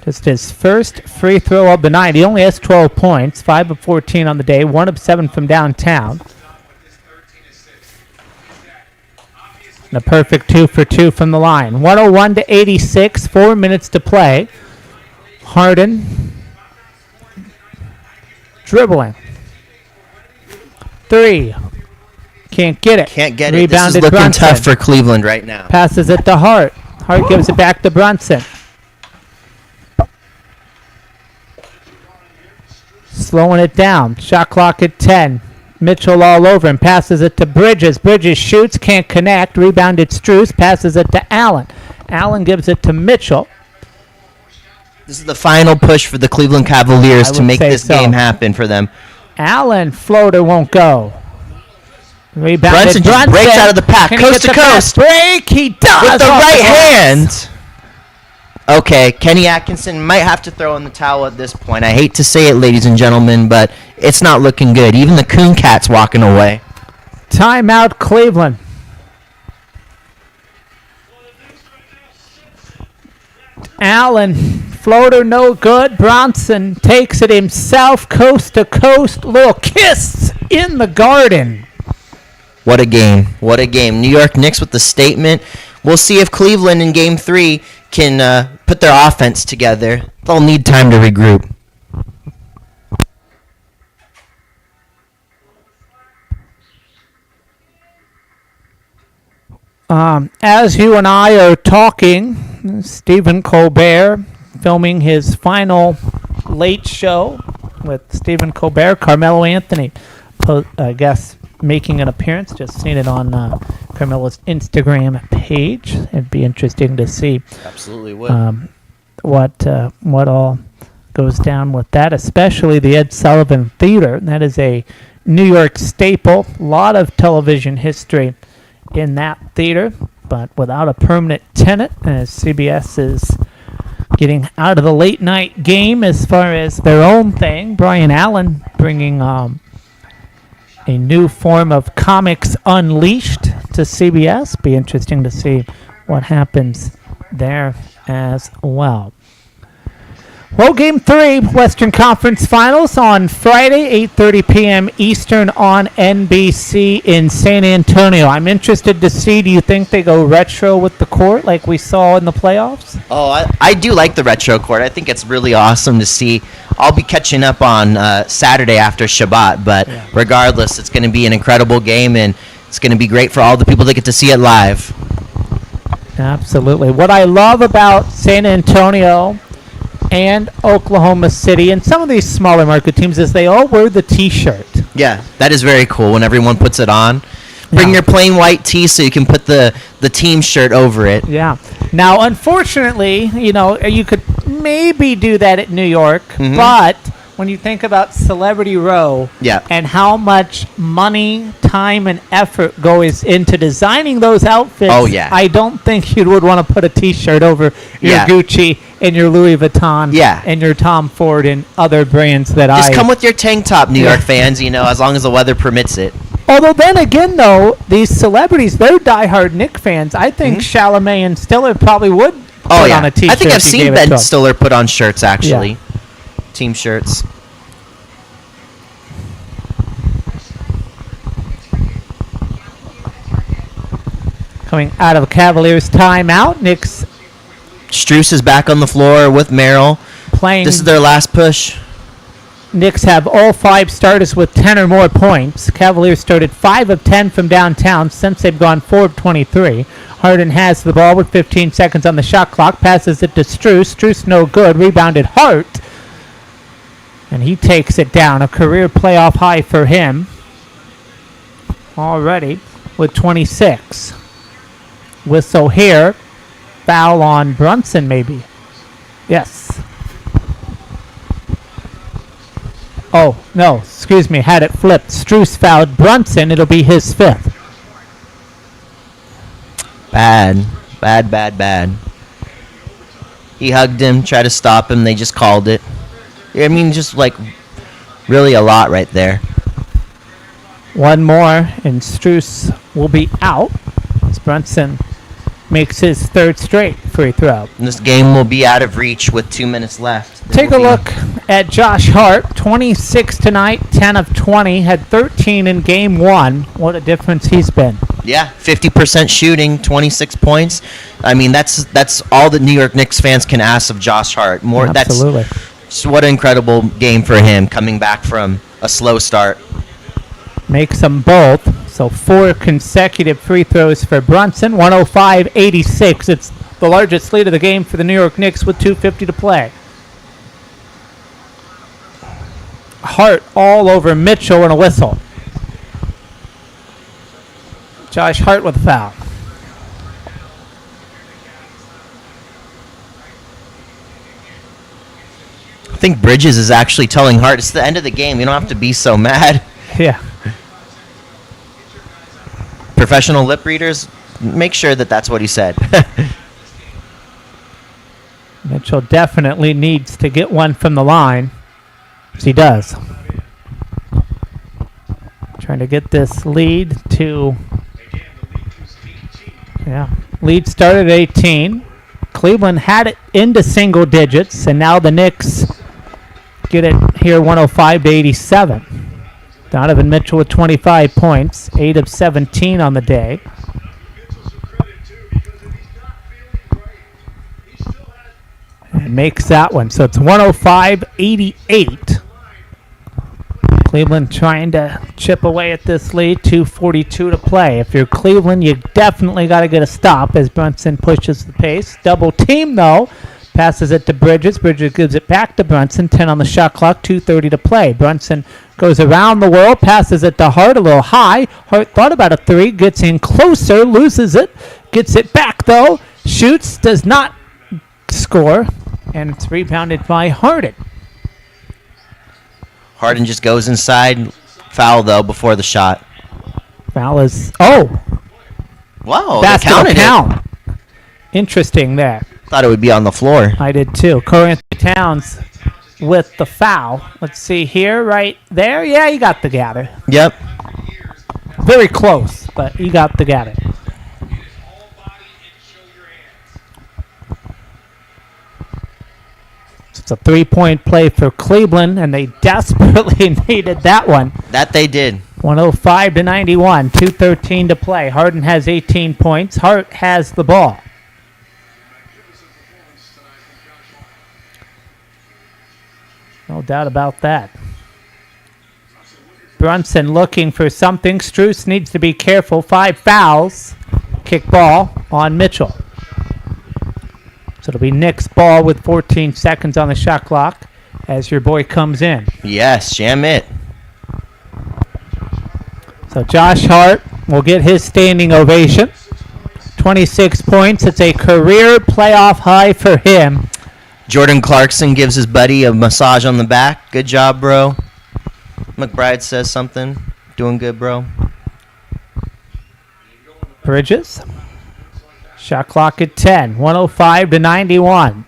Just his first free throw of the night. He only has 12 points, 5 of 14 on the day, 1 of 7 from downtown. And a perfect 2 for 2 from the line. 101 to 86, 4 minutes to play. Harden dribbling. 3. Can't get it. Can't get it. This is Rebounded looking Brunson. tough for Cleveland right now. Passes it to Hart. Hart gives it back to Brunson. Slowing it down. Shot clock at 10. Mitchell all over him. Passes it to Bridges. Bridges shoots. Can't connect. Rebounded Strus. Passes it to Allen. Allen gives it to Mitchell. This is the final push for the Cleveland Cavaliers I to would make say this so. game happen for them. Allen floater won't go. Rebounded Brunson just breaks out of the pack. Can he Coast get to the coast. fast break. He does. With the off right glass. hand. Okay, Kenny Atkinson might have to throw in the towel at this point. I hate to say it, ladies and gentlemen, but it's not looking good. Even the Coon Cat's walking away. Timeout Cleveland. Allen, floater no good. Bronson takes it himself, coast to coast. Little kiss in the garden. What a game. What a game. New York Knicks with the statement. We'll see if Cleveland in Game 3 can put their offense together. They'll need time to regroup. As you and I are talking, Stephen Colbert filming his final late show with Stephen Colbert, Carmelo Anthony, I guess, making an appearance. Just seen it on Carmelo's Instagram page. It'd be interesting to see Absolutely would. what all goes down with that, especially the Ed Sullivan Theater. That is a New York staple. A lot of television history in that theater, but without a permanent tenant, as CBS is getting out of the late night game as far as their own thing. Brian Allen bringing a new form of Comics Unleashed to CBS. Be interesting to see what happens there as well. Well, Game 3, Western Conference Finals on Friday, 8:30 p.m. Eastern on NBC in San Antonio. I'm interested to see, do you think they go retro with the court like we saw in the playoffs? Oh, I do like the retro court. I think it's really awesome to see. I'll be catching up on Saturday after Shabbat, but regardless, it's going to be an incredible game, and it's going to be great for all the people that get to see it live. Absolutely. What I love about San Antonio and Oklahoma City and some of these smaller market teams is they all wear the T-shirt. Yeah, that is very cool when everyone puts it on. Bring Yeah. your plain white tee so you can put the team shirt over it. Yeah. Now, unfortunately, you could maybe do that at New York, but when you think about Celebrity Row Yeah. and how much money, time, and effort goes into designing those outfits, Oh, yeah. I don't think you would want to put a T-shirt over your Yeah. Gucci and your Louis Vuitton Yeah. and your Tom Ford and other brands that Just come with your tank top, New York fans, as long as the weather permits it. Although then again, though, these celebrities, they're diehard Knick fans. I think Chalamet and Stiller probably would put on a T-shirt. I think I've if you seen gave it Ben to 'em. Stiller put on shirts, actually. Team shirts. Coming out of a Cavaliers timeout, Knicks Strus is back on the floor with Merrill. playing. This is their last push. Knicks have all 5 starters with 10 or more points. Cavaliers started 5 of 10 from downtown since they've gone 4 of 23. Harden has the ball with 15 seconds on the shot clock. Passes it to Strus. Strus no good. Rebounded Hart. And he takes it down. A career playoff high for him already with 26. Whistle here. Foul on Brunson, maybe. Yes. Oh, no, excuse me, had it flipped. Struess fouled Brunson. It'll be his 5th. Bad. He hugged him, tried to stop him. They just called it. I mean, just like really a lot right there. One more, and Struess will be out as Brunson makes his 3rd straight free throw. And this game will be out of reach with 2 minutes left. Take a look at Josh Hart, 26 tonight, 10 of 20, had 13 in game 1. What a difference he's been. Yeah, 50% shooting, 26 points. I mean, that's all the New York Knicks fans can ask of Josh Hart. Absolutely. That's what an incredible game for him, coming back from a slow start. Makes them both. So 4 consecutive free throws for Brunson, 105-86. It's the largest lead of the game for the New York Knicks with 2:50 to play. Hart all over Mitchell and a whistle. Josh Hart with a foul. I think Bridges is actually telling Hart, it's the end of the game. You don't have to be so mad. Yeah. Professional lip readers, make sure that that's what he said. Mitchell definitely needs to get one from the line. Yes, he does. Trying to get this lead to... Yeah. Lead started at 18. Cleveland had it into single digits, and now the Knicks get it here 105-87. Donovan Mitchell with 25 points, 8 of 17 on the day. And makes that one. So it's 105-88. Cleveland trying to chip away at this lead, 2:42 to play. If you're Cleveland, you definitely got to get a stop as Brunson pushes the pace. Double team, though. Passes it to Bridges. Bridges gives it back to Brunson. 10 on the shot clock, 2:30 to play. Brunson goes around the world, passes it to Hart a little high. Hart thought about a 3, gets in closer, loses it, gets it back, though. Shoots, does not score, and it's rebounded by Harden. Harden just goes inside. Foul, though, before the shot. Foul is... Oh! Wow, That's they counted count. Interesting there. Thought it would be on the floor. I did too. Karl-Anthony Towns with the foul. Let's see here, right there. Yeah, you got the gather. Yep. Very close, but you got the gather. So it's a 3-point play for Cleveland, and they desperately needed that one. That they did. 105-91, 2:13 to play. Harden has 18 points. Hart has the ball. No doubt about that. Brunson looking for something. Struess needs to be careful. 5 fouls. Kick ball on Mitchell. So it'll be Knicks ball with 14 seconds on the shot clock as your boy comes in. Yes, jam it. So Josh Hart will get his standing ovation. 26 points. It's a career playoff high for him. Jordan Clarkson gives his buddy a massage on the back. Good job, bro. McBride says something. Doing good, bro. Bridges. Shot clock at 10. 105-91.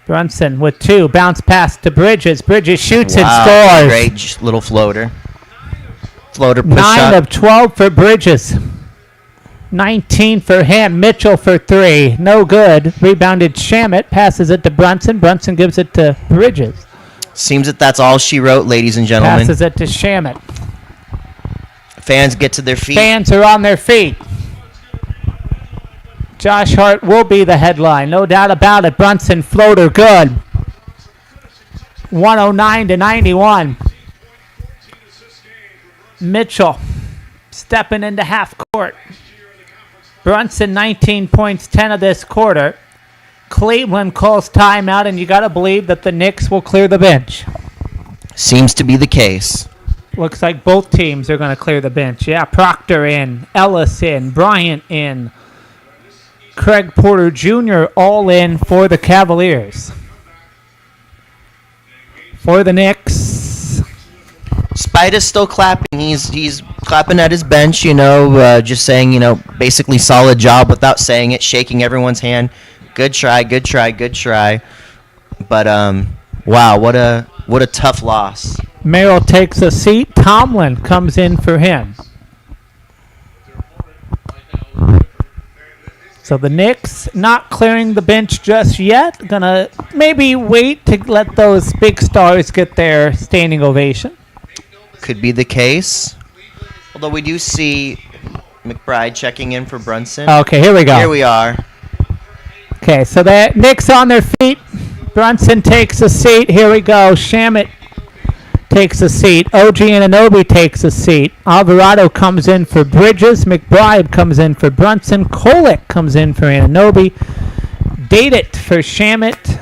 Brunson with 2. Bounce pass to Bridges. Bridges shoots and scores. Great little floater. Floater push 9 shot. of 12 for Bridges. 19 for him. Mitchell for 3. No good. Rebounded Shamet. Passes it to Brunson. Brunson gives it to Bridges. Seems that that's all she wrote, ladies and gentlemen. Passes it to Shamet. Fans get to their feet. Fans are on their feet. Josh Hart will be the headline. No doubt about it. Brunson floater good. 109-91. Mitchell stepping into half court. Brunson 19 points, 10 of this quarter. Cleveland calls timeout, and you got to believe that the Knicks will clear the bench. Seems to be the case. Looks like both teams are going to clear the bench. Yeah, Proctor in, Ellis in, Bryant in, Craig Porter Jr. all in for the Cavaliers. For the Knicks, Spida's still clapping. He's clapping at his bench, just saying, basically solid job without saying it, shaking everyone's hand. Good try, good try, good try. But wow, what a tough loss. Merrill takes a seat. Tomlin comes in for him. So the Knicks not clearing the bench just yet. Gonna maybe wait to let those big stars get their standing ovation. Could be the case. Although we do see McBride checking in for Brunson. Okay, here we go. Here we are. Okay, so the Knicks on their feet. Brunson takes a seat. Here we go. Shamit takes a seat. OG Anunoby takes a seat. Alvarado comes in for Bridges. McBride comes in for Brunson. Kolek comes in for Anunoby. Dated for Shamit.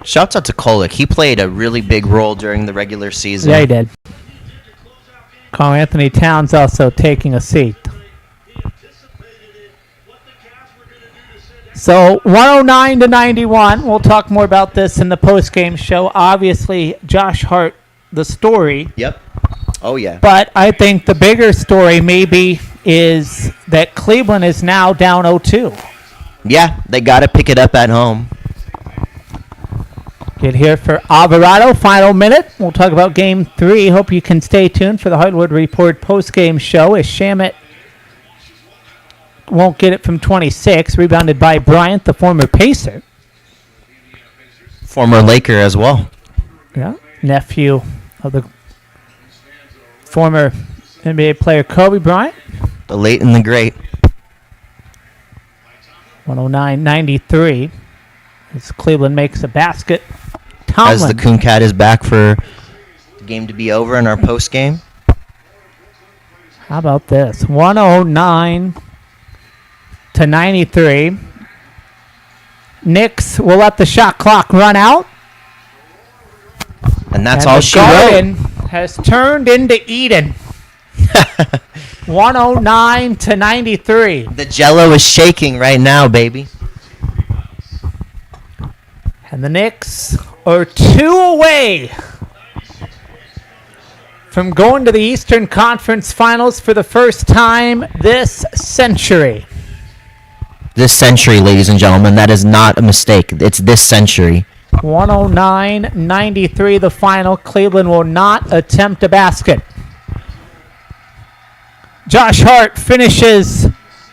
Shouts out to Kolek. He played a really big role during the regular season. Yeah, he did. Carl Anthony Towns also taking a seat. So 109 to 91. We'll talk more about this in the post-game show. Obviously, Josh Hart, the story. Yep. Oh, yeah. But I think the bigger story maybe is that Cleveland is now down 0-2. Yeah, they got to pick it up at home. Get here for Alvarado, final minute. We'll talk about Game 3. Hope you can stay tuned for the Hardwood Report post-game show as Shamit won't get it from 26. Rebounded by Bryant, the former Pacer. Former Laker as well. Yeah, nephew of the former NBA player Kobe Bryant. The late and the great. 109-93 as Cleveland makes a basket. Tomlin. As the Coon Cat is back for the game to be over in our post game. How about this? 109 to 93. Knicks will let the shot clock run out. And that's And all the she wrote. Garden has turned into Eden. 109 to 93. The Jello is shaking right now, baby. And the Knicks are 2 away from going to the Eastern Conference Finals for the first time this century. This century, ladies and gentlemen, that is not a mistake. It's this century. 109-93 the final. Cleveland will not attempt a basket. Josh Hart finishes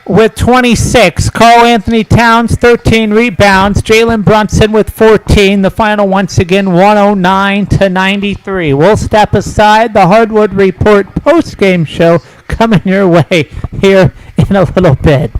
with 26. Carl Anthony Towns, 13 rebounds. Jalen Brunson with 14. The final once again, 109-93. We'll step aside. The Hardwood Report post-game show coming your way here in a little bit.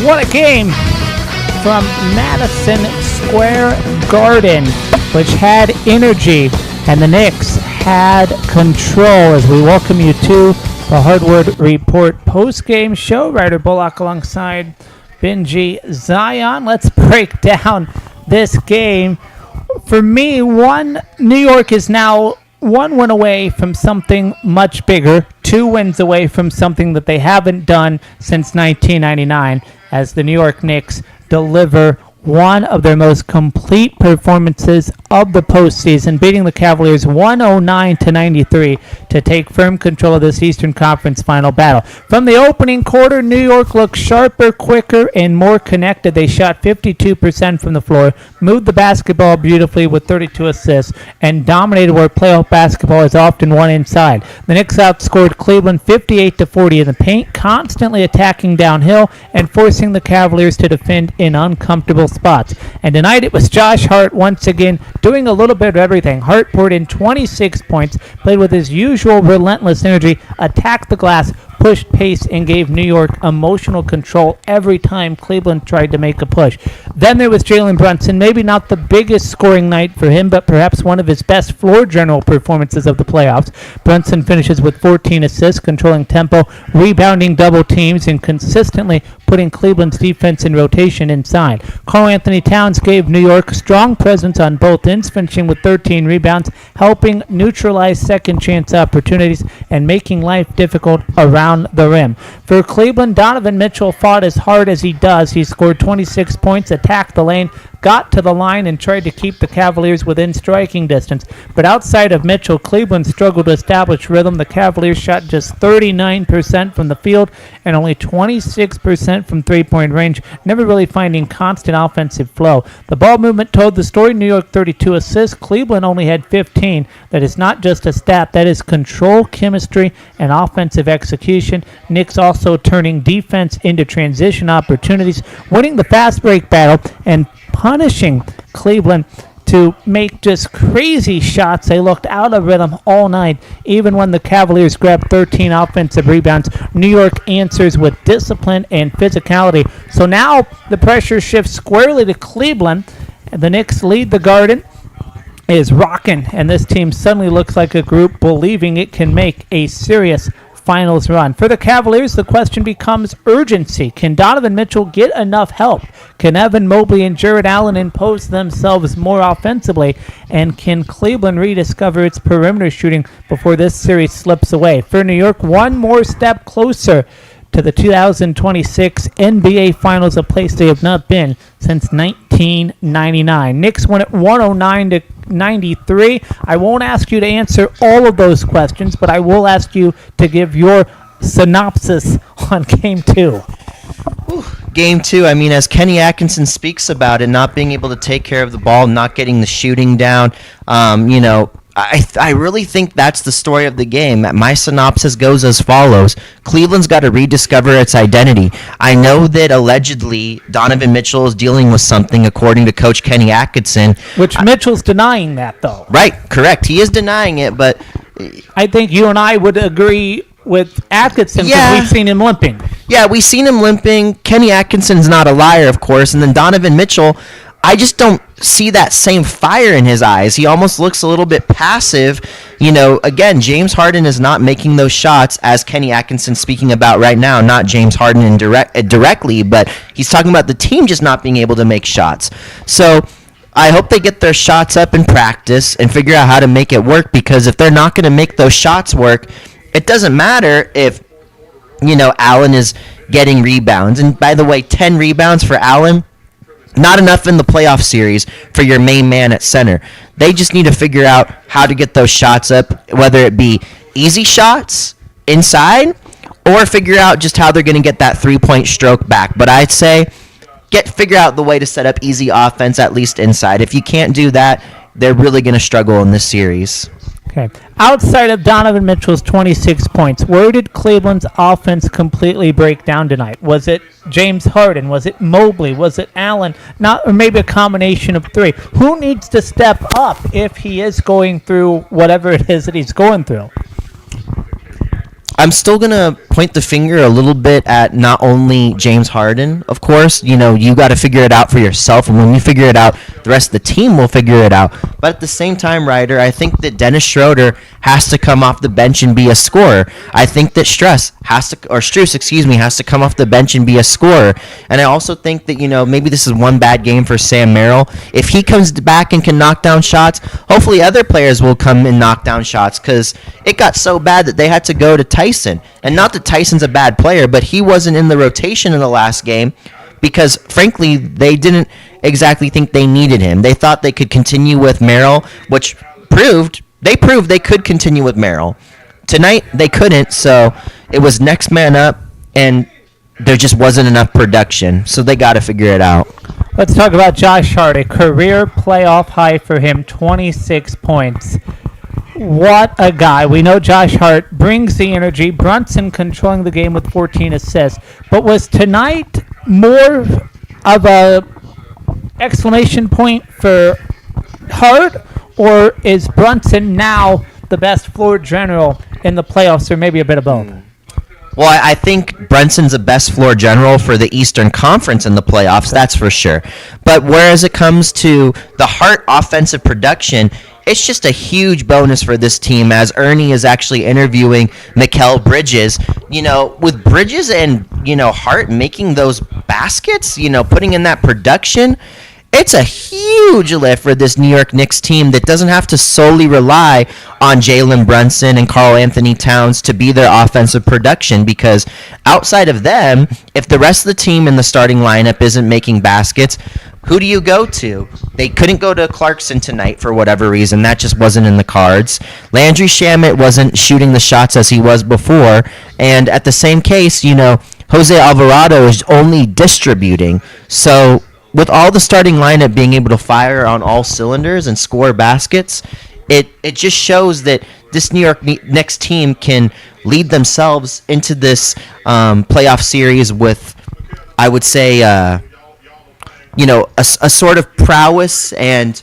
What a game from Madison Square Garden, which had energy, and the Knicks had control. As we welcome you to the Hardwood Report post-game show, Ryder Bullock alongside Benji Zion. Let's break down this game. For me, New York is now 1 win away from something much bigger, 2 wins away from something that they haven't done since 1999, as the New York Knicks deliver one of their most complete performances of the postseason, beating the Cavaliers 109-93 to take firm control of this Eastern Conference final battle. From the opening quarter, New York looked sharper, quicker, and more connected. They shot 52% from the floor, moved the basketball beautifully with 32 assists, and dominated where playoff basketball is often won inside. The Knicks outscored Cleveland 58-40 in the paint, constantly attacking downhill and forcing the Cavaliers to defend in uncomfortable spots. And tonight it was Josh Hart once again doing a little bit of everything. Hart poured in 26 points, played with his usual relentless energy, attacked the glass, pushed pace, and gave New York emotional control every time Cleveland tried to make a push. Then there was Jalen Brunson, maybe not the biggest scoring night for him, but perhaps one of his best floor general performances of the playoffs. Brunson finishes with 14 assists, controlling tempo, rebounding double teams, and consistently putting Cleveland's defense in rotation inside. Karl Anthony Towns gave New York a strong presence on both ends, finishing with 13 rebounds, helping neutralize second chance opportunities and making life difficult around the rim. For Cleveland, Donovan Mitchell fought as hard as he does. He scored 26 points, attacked the lane, got to the line, and tried to keep the Cavaliers within striking distance. But outside of Mitchell, Cleveland struggled to establish rhythm. The Cavaliers shot just 39% from the field and only 26% from three-point range, never really finding constant offensive flow. The ball movement told the story. New York 32 assists. Cleveland only had 15. That is not just a stat. That is control, chemistry, and offensive execution. Knicks also turning defense into transition opportunities, winning the fast break battle, and punishing Cleveland to make just crazy shots. They looked out of rhythm all night. Even when the Cavaliers grabbed 13 offensive rebounds, New York answers with discipline and physicality. So now the pressure shifts squarely to Cleveland. The Knicks lead the Garden, is rocking, and this team suddenly looks like a group believing it can make a serious finals run. For the Cavaliers, the question becomes urgency. Can Donovan Mitchell get enough help? Can Evan Mobley and Jared Allen impose themselves more offensively? And can Cleveland rediscover its perimeter shooting before this series slips away? For New York, one more step closer to the 2026 NBA Finals, a place they have not been since 1999. Knicks won at 109-93. I won't ask you to answer all of those questions, but I will ask you to give your synopsis on Game 2. Game 2, I mean, as Kenny Atkinson speaks about it, not being able to take care of the ball, not getting the shooting down, I really think that's the story of the game. My synopsis goes as follows. Cleveland's got to rediscover its identity. I know that allegedly Donovan Mitchell is dealing with something, according to Coach Kenny Atkinson. Which Mitchell's denying that, though. Right, correct. He is denying it, but I think you and I would agree with Atkinson because Yeah. we've seen him limping. yeah, we've seen him limping. Kenny Atkinson's not a liar, of course. And then Donovan Mitchell, I just don't see that same fire in his eyes. He almost looks a little bit passive. Again, James Harden is not making those shots, as Kenny Atkinson speaking about right now, not James Harden directly, but he's talking about the team just not being able to make shots. So I hope they get their shots up in practice and figure out how to make it work, because if they're not going to make those shots work, it doesn't matter if, Allen is getting rebounds. And by the way, 10 rebounds for Allen, not enough in the playoff series for your main man at center. They just need to figure out how to get those shots up, whether it be easy shots inside or figure out just how they're going to get that three-point stroke back. But I'd say figure out the way to set up easy offense, at least inside. If you can't do that, they're really going to struggle in this series. Okay. Outside of Donovan Mitchell's 26 points, where did Cleveland's offense completely break down tonight? Was it James Harden? Was it Mobley? Was it Allen? Or maybe a combination of three. Who needs to step up if he is going through whatever it is that he's going through? I'm still going to point the finger a little bit at not only James Harden, of course. You got to figure it out for yourself. And when you figure it out, the rest of the team will figure it out. But at the same time, Ryder, I think that Dennis Schroeder has to come off the bench and be a scorer. I think that Strus has to come off the bench and be a scorer. And I also think that, maybe this is one bad game for Sam Merrill. If he comes back and can knock down shots, hopefully other players will come and knock down shots, because it got so bad that they had to go to Tyson. And not that Tyson's a bad player, but he wasn't in the rotation in the last game because, frankly, they didn't exactly think they needed him. They thought they could continue with Merrill, which proved they could continue with Merrill. Tonight, they couldn't, so it was next man up, and there just wasn't enough production, so they got to figure it out. Let's talk about Josh Hart, a career playoff high for him, 26 points. What a guy. We know Josh Hart brings the energy. Brunson controlling the game with 14 assists. But was tonight more of a exclamation point for Hart, or is Brunson now the best floor general in the playoffs, or maybe a bit of both? Well, I think Brunson's the best floor general for the Eastern Conference in the playoffs, that's for sure. But whereas it comes to the Hart offensive production, it's just a huge bonus for this team, as Ernie is actually interviewing Mikal Bridges. With Bridges and, Hart making those baskets, putting in that production, it's a huge lift for this New York Knicks team that doesn't have to solely rely on Jalen Brunson and Karl Anthony Towns to be their offensive production, because outside of them, if the rest of the team in the starting lineup isn't making baskets, who do you go to? They couldn't go to Clarkson tonight for whatever reason. That just wasn't in the cards. Landry Shamet wasn't shooting the shots as he was before. And at the same case, Jose Alvarado is only distributing. So with all the starting lineup being able to fire on all cylinders and score baskets, it just shows that this New York Knicks team can lead themselves into this playoff series with, I would say, a sort of prowess and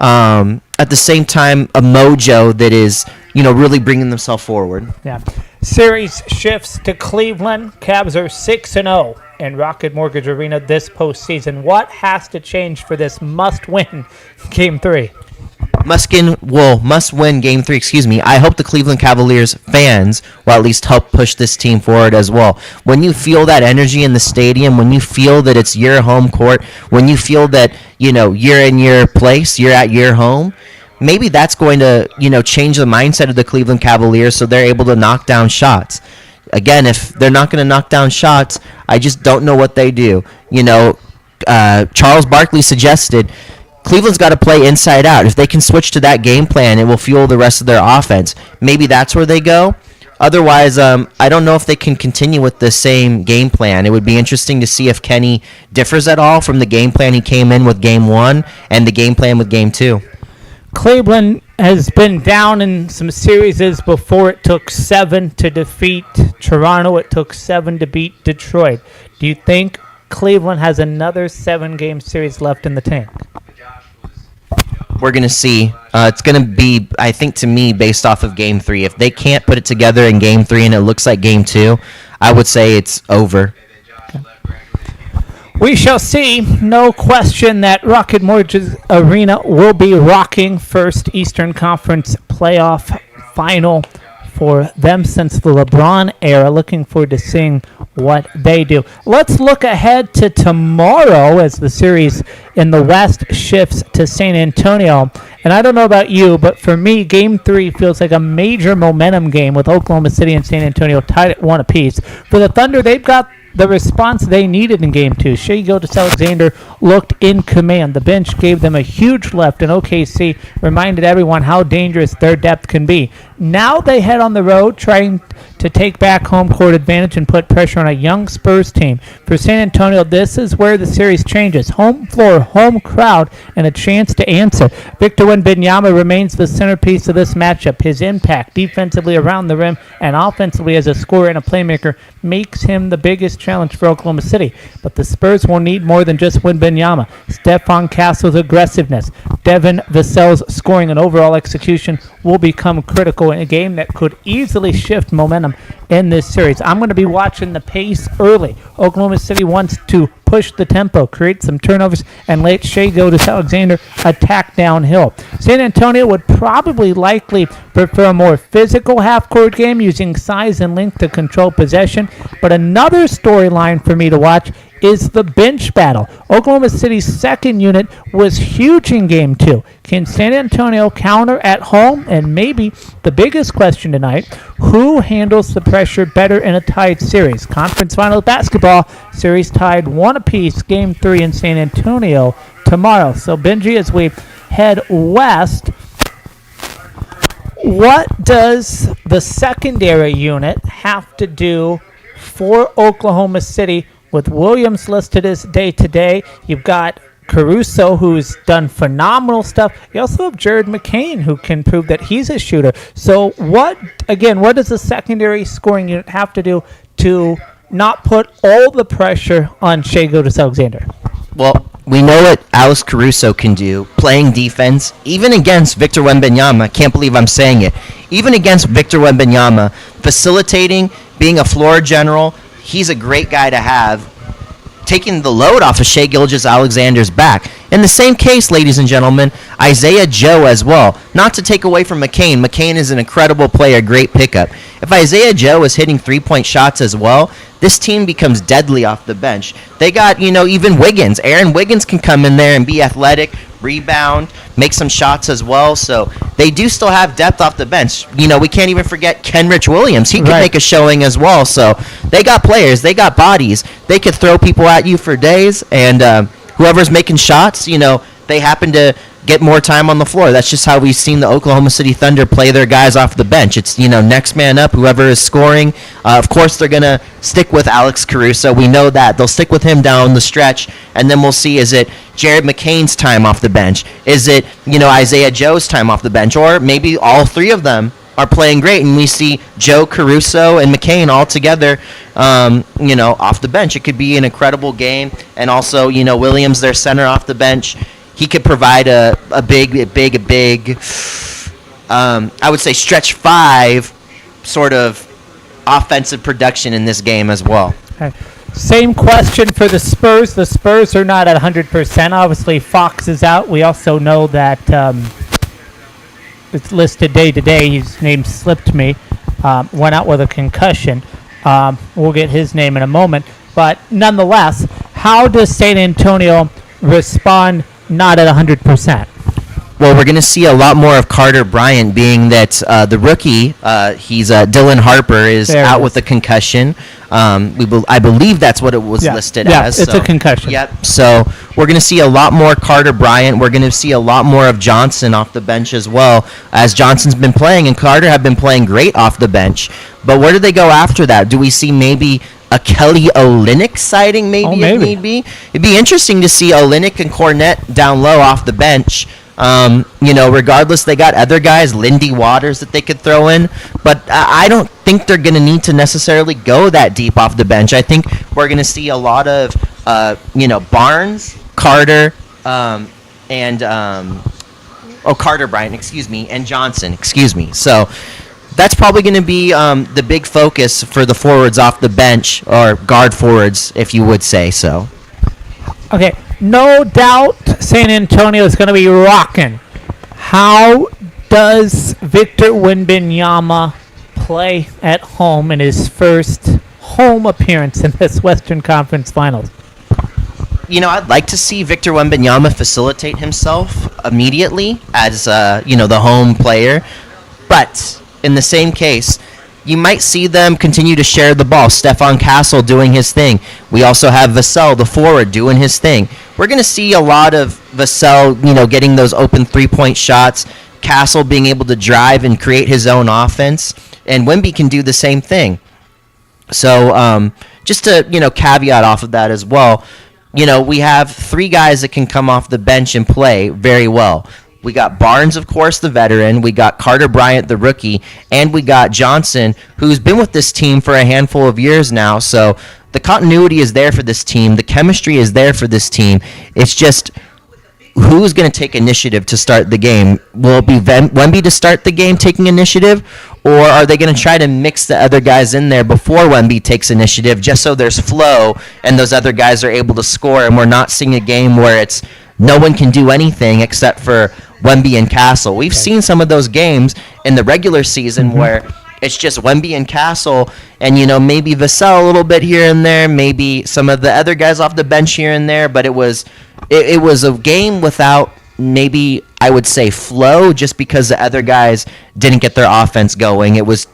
at the same time a mojo that is, really bringing themselves forward. Yeah. Series shifts to Cleveland. Cavs are 6-0 in Rocket Mortgage Arena this postseason. What has to change for this must-win Game 3? Must-win Game 3, I hope the Cleveland Cavaliers fans will at least help push this team forward as well. When you feel that energy in the stadium, when you feel that it's your home court, when you feel that, you're in your place, you're at your home, maybe that's going to, change the mindset of the Cleveland Cavaliers so they're able to knock down shots. Again, if they're not going to knock down shots, I just don't know what they do. Charles Barkley suggested Cleveland's got to play inside out. If they can switch to that game plan, it will fuel the rest of their offense. Maybe that's where they go. Otherwise, I don't know if they can continue with the same game plan. It would be interesting to see if Kenny differs at all from the game plan he came in with Game 1 and the game plan with Game 2. Cleveland has been down in some series before. It took 7 to defeat Toronto. It took 7 to beat Detroit. Do you think Cleveland has another 7-game series left in the tank? We're going to see. It's going to be, I think, to me, based off of Game 3. If they can't put it together in Game 3 and it looks like Game 2, I would say it's over. Okay. We shall see. No question that Rocket Mortgage Arena will be rocking first Eastern Conference playoff final for them since the LeBron era. Looking forward to seeing what they do. Let's look ahead to tomorrow as the series in the West shifts to San Antonio. And I don't know about you, but for me, Game 3 feels like a major momentum game with Oklahoma City and San Antonio tied at 1 apiece. For the Thunder, they've got the response they needed in Game 2. Shai Gilgeous-Alexander looked in command. The bench gave them a huge lift, and OKC reminded everyone how dangerous their depth can be. Now they head on the road trying to take back home court advantage and put pressure on a young Spurs team. For San Antonio, this is where the series changes. Home floor, home crowd, and a chance to answer. Victor Wembanyama remains the centerpiece of this matchup. His impact defensively around the rim and offensively as a scorer and a playmaker makes him the biggest challenge for Oklahoma City. But the Spurs will need more than just Wembanyama. Stephon Castle's aggressiveness, Devin Vassell's scoring, and overall execution will become critical fiasco in a game that could easily shift momentum in this series. I'm going to be watching the pace early. Oklahoma City wants to push the tempo, create some turnovers, and let Shea Gilgeous-Alexander attack downhill. San Antonio would probably likely prefer a more physical half-court game using size and length to control possession. But another storyline for me to watch is the bench battle. Oklahoma City's second unit was huge in Game 2. Can San Antonio counter at home? And maybe the biggest question tonight, who handles the pressure better in a tied series? Conference Finals basketball series tied 1 apiece, Game 3 in San Antonio tomorrow. So, Benji, as we head west, what does the secondary unit have to do for Oklahoma City with Williams listed as day-to-day? You've got Caruso, who's done phenomenal stuff. You also have Jared McCain, who can prove that he's a shooter. So what does the secondary scoring unit have to do to not put all the pressure on Shea Gilgeous-Alexander? Well, we know what Alex Caruso can do, playing defense, even against Victor Wembanyama. Can't believe I'm saying it. Even against Victor Wembanyama, facilitating, being a floor general, he's a great guy to have, taking the load off of Shea Gilgeous-Alexander's back. In the same case, ladies and gentlemen, Isaiah Joe as well. Not to take away from McCain. McCain is an incredible player, great pickup. If Isaiah Joe is hitting three-point shots as well, this team becomes deadly off the bench. They got, even Wiggins. Aaron Wiggins can come in there and be athletic, rebound, make some shots as well. So they do still have depth off the bench. We can't even forget Kenrich Williams. He could make a showing as well. So they got players. They got bodies. They could throw people at you for days. And whoever's making shots, they happen to get more time on the floor. That's just how we've seen the Oklahoma City Thunder play their guys off the bench. It's, next man up, whoever is scoring. Of course, they're going to stick with Alex Caruso. We know that. They'll stick with him down the stretch, and then we'll see, is it Jared McCain's time off the bench? Is it, Isaiah Joe's time off the bench? Or maybe all three of them are playing great, and we see Joe, Caruso, and McCain all together, off the bench. It could be an incredible game. And also, Williams, their center, off the bench. He could provide a big, I would say stretch 5 sort of offensive production in this game as well. Okay. Same question for the Spurs. The Spurs are not at 100%. Obviously, Fox is out. We also know that it's listed day-to-day. His name slipped me. Went out with a concussion. We'll get his name in a moment. But nonetheless, how does San Antonio respond not at 100%? Well, we're going to see a lot more of Carter Bryant, being that the rookie, he's Dylan Harper, is out with a concussion. I believe that's what it was listed as. Yeah, it's a concussion. Yep. So we're going to see a lot more Carter Bryant. We're going to see a lot more of Johnson off the bench as well, as Johnson's been playing and Carter have been playing great off the bench. But where do they go after that? Do we see maybe a Kelly Olynyk sighting, maybe, if need be? It'd be interesting to see Olynyk and Cornette down low off the bench. Regardless, they got other guys, Lindy Waters, that they could throw in. But I don't think they're going to need to necessarily go that deep off the bench. I think we're going to see a lot of, Barnes, Carter, Carter Bryant, and Johnson, So that's probably going to be the big focus for the forwards off the bench, or guard forwards, if you would say so. Okay, no doubt San Antonio is going to be rocking. How does Victor Wembanyama play at home in his first home appearance in this Western Conference Finals? I'd like to see Victor Wembanyama facilitate himself immediately as, the home player. But in the same case, you might see them continue to share the ball. Stephon Castle doing his thing. We also have Vassell, the forward, doing his thing. We're going to see a lot of Vassell, getting those open three-point shots. Castle being able to drive and create his own offense. And Wemby can do the same thing. So just to, caveat off of that as well, we have 3 guys that can come off the bench and play very well. We got Barnes, of course, the veteran. We got Carter Bryant, the rookie. And we got Johnson, who's been with this team for a handful of years now. So the continuity is there for this team. The chemistry is there for this team. It's just who's going to take initiative to start the game? Will it be Wemby to start the game taking initiative, or are they going to try to mix the other guys in there before Wemby takes initiative, just so there's flow and those other guys are able to score, and we're not seeing a game where it's no one can do anything except for Wemby and Castle. We've seen some of those games in the regular season where it's just Wemby and Castle, and maybe Vassell a little bit here and there, maybe some of the other guys off the bench here and there, but it was a game without, maybe I would say, flow, just because the other guys didn't get their offense going. It was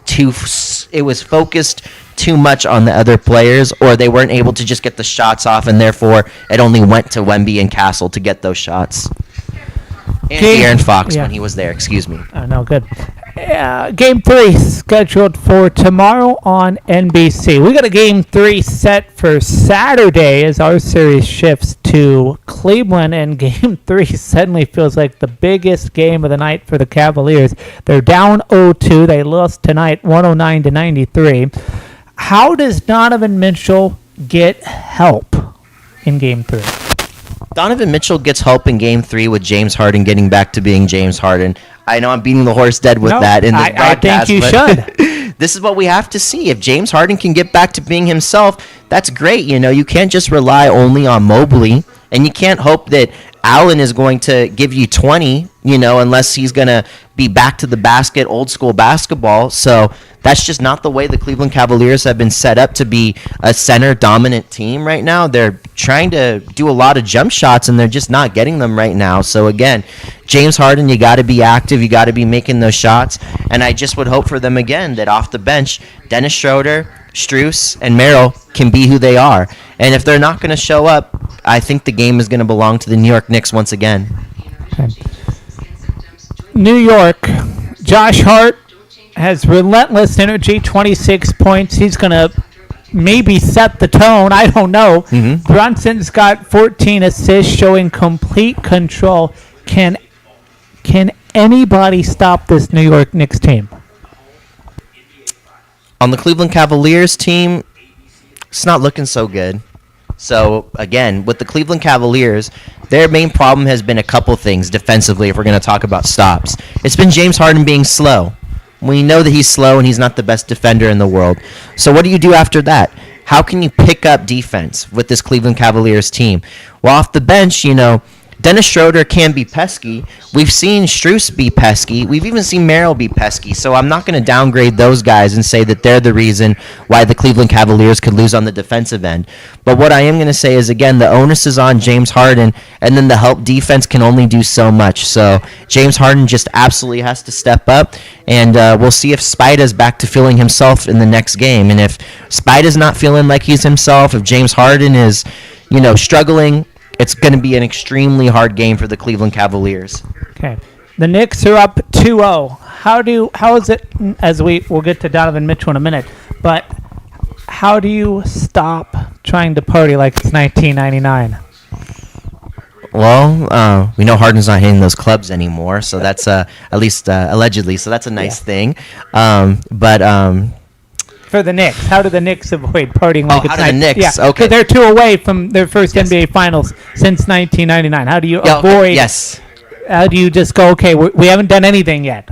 focused too much on the other players, or they weren't able to just get the shots off, and therefore it only went to Wemby and Castle to get those shots. And Aaron Fox when he was there, excuse me. No, good. Game 3 scheduled for tomorrow on NBC. We got a Game 3 set for Saturday as our series shifts to Cleveland, and Game 3 suddenly feels like the biggest game of the night for the Cavaliers. They're down 0-2. They lost tonight 109-93. How does Donovan Mitchell get help in Game 3? Donovan Mitchell gets help in Game 3 with James Harden getting back to being James Harden. I know I'm beating the horse dead with that in this broadcast. I think you should. This is what we have to see. If James Harden can get back to being himself, that's great. You can't just rely only on Mobley, and you can't hope that Allen is going to give you 20, unless he's going to be back to the basket, old school basketball. So that's just not the way the Cleveland Cavaliers have been set up to be a center dominant team right now. They're trying to do a lot of jump shots, and they're just not getting them right now. So again, James Harden, you got to be active. You got to be making those shots. And I just would hope for them again that off the bench, Dennis Schroeder, Strus, and Merrill can be who they are. And if they're not going to show up, I think the game is going to belong to the New York Knicks once again. New York, Josh Hart has relentless energy, 26 points. He's going to maybe set the tone. I don't know. Brunson's got 14 assists, showing complete control. Can anybody stop this New York Knicks team? On the Cleveland Cavaliers team, it's not looking so good. So, again, with the Cleveland Cavaliers, their main problem has been a couple things defensively, if we're going to talk about stops. It's been James Harden being slow. We know that he's slow and he's not the best defender in the world. So what do you do after that? How can you pick up defense with this Cleveland Cavaliers team? Well, off the bench, Dennis Schroeder can be pesky. We've seen Strus be pesky. We've even seen Merrill be pesky. So I'm not going to downgrade those guys and say that they're the reason why the Cleveland Cavaliers could lose on the defensive end. But what I am going to say is, again, the onus is on James Harden, and then the help defense can only do so much. So James Harden just absolutely has to step up, and we'll see if Spida's back to feeling himself in the next game. And if Spida's not feeling like he's himself, if James Harden is, struggling, it's going to be an extremely hard game for the Cleveland Cavaliers. Okay. The Knicks are up 2-0. How is it, as we'll get to Donovan Mitchell in a minute, but how do you stop trying to party like it's 1999? Well, we know Harden's not hitting those clubs anymore, so that's at least allegedly, so that's a nice thing. For the Knicks, how do the Knicks avoid partying like it's 1999? How do the Knicks? Yeah, Okay. they're 2 away from their first NBA Finals since 1999. How do you avoid? Yes. How do you just go, okay, we haven't done anything yet?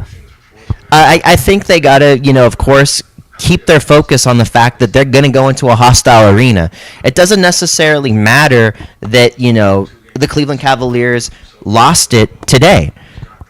I think they got to, of course, keep their focus on the fact that they're going to go into a hostile arena. It doesn't necessarily matter that, the Cleveland Cavaliers lost it today.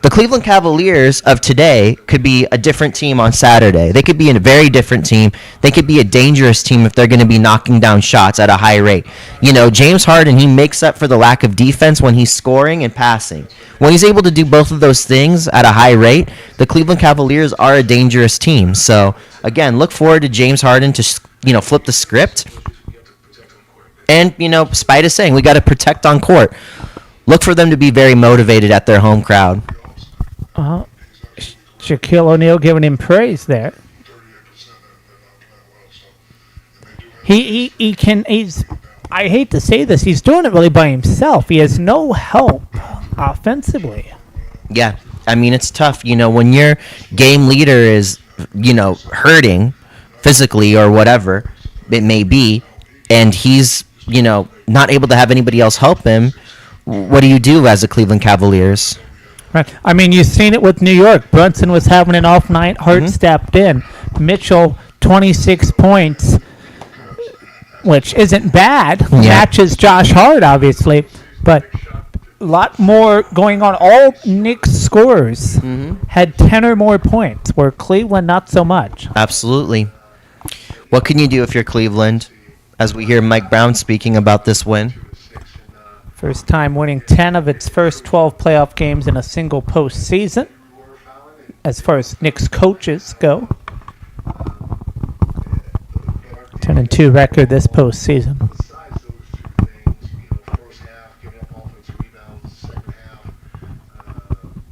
The Cleveland Cavaliers of today could be a different team on Saturday. They could be a very different team. They could be a dangerous team if they're going to be knocking down shots at a high rate. James Harden, he makes up for the lack of defense when he's scoring and passing. When he's able to do both of those things at a high rate, the Cleveland Cavaliers are a dangerous team. So, again, look forward to James Harden to, flip the script. And, Spida's saying we got to protect on court. Look for them to be very motivated at their home crowd. Shaquille O'Neal giving him praise there. He's I hate to say this, he's doing it really by himself. He has no help offensively. Yeah, I mean, it's tough. When your game leader is, hurting physically or whatever it may be, and he's, not able to have anybody else help him, what do you do as a Cleveland Cavaliers? Right. I mean, you've seen it with New York. Brunson was having an off night. Hart stepped in. Mitchell, 26 points, which isn't bad. Yeah. Matches Josh Hart, obviously, but a lot more going on. All Knicks scorers had 10 or more points, where Cleveland not so much. Absolutely. What can you do if you're Cleveland? As we hear Mike Brown speaking about this win. First time winning 10 of its first 12 playoff games in a single postseason, as far as Knicks coaches go. 10-2 record this postseason. Besides those two things, first half, giving up offensive rebounds, second half,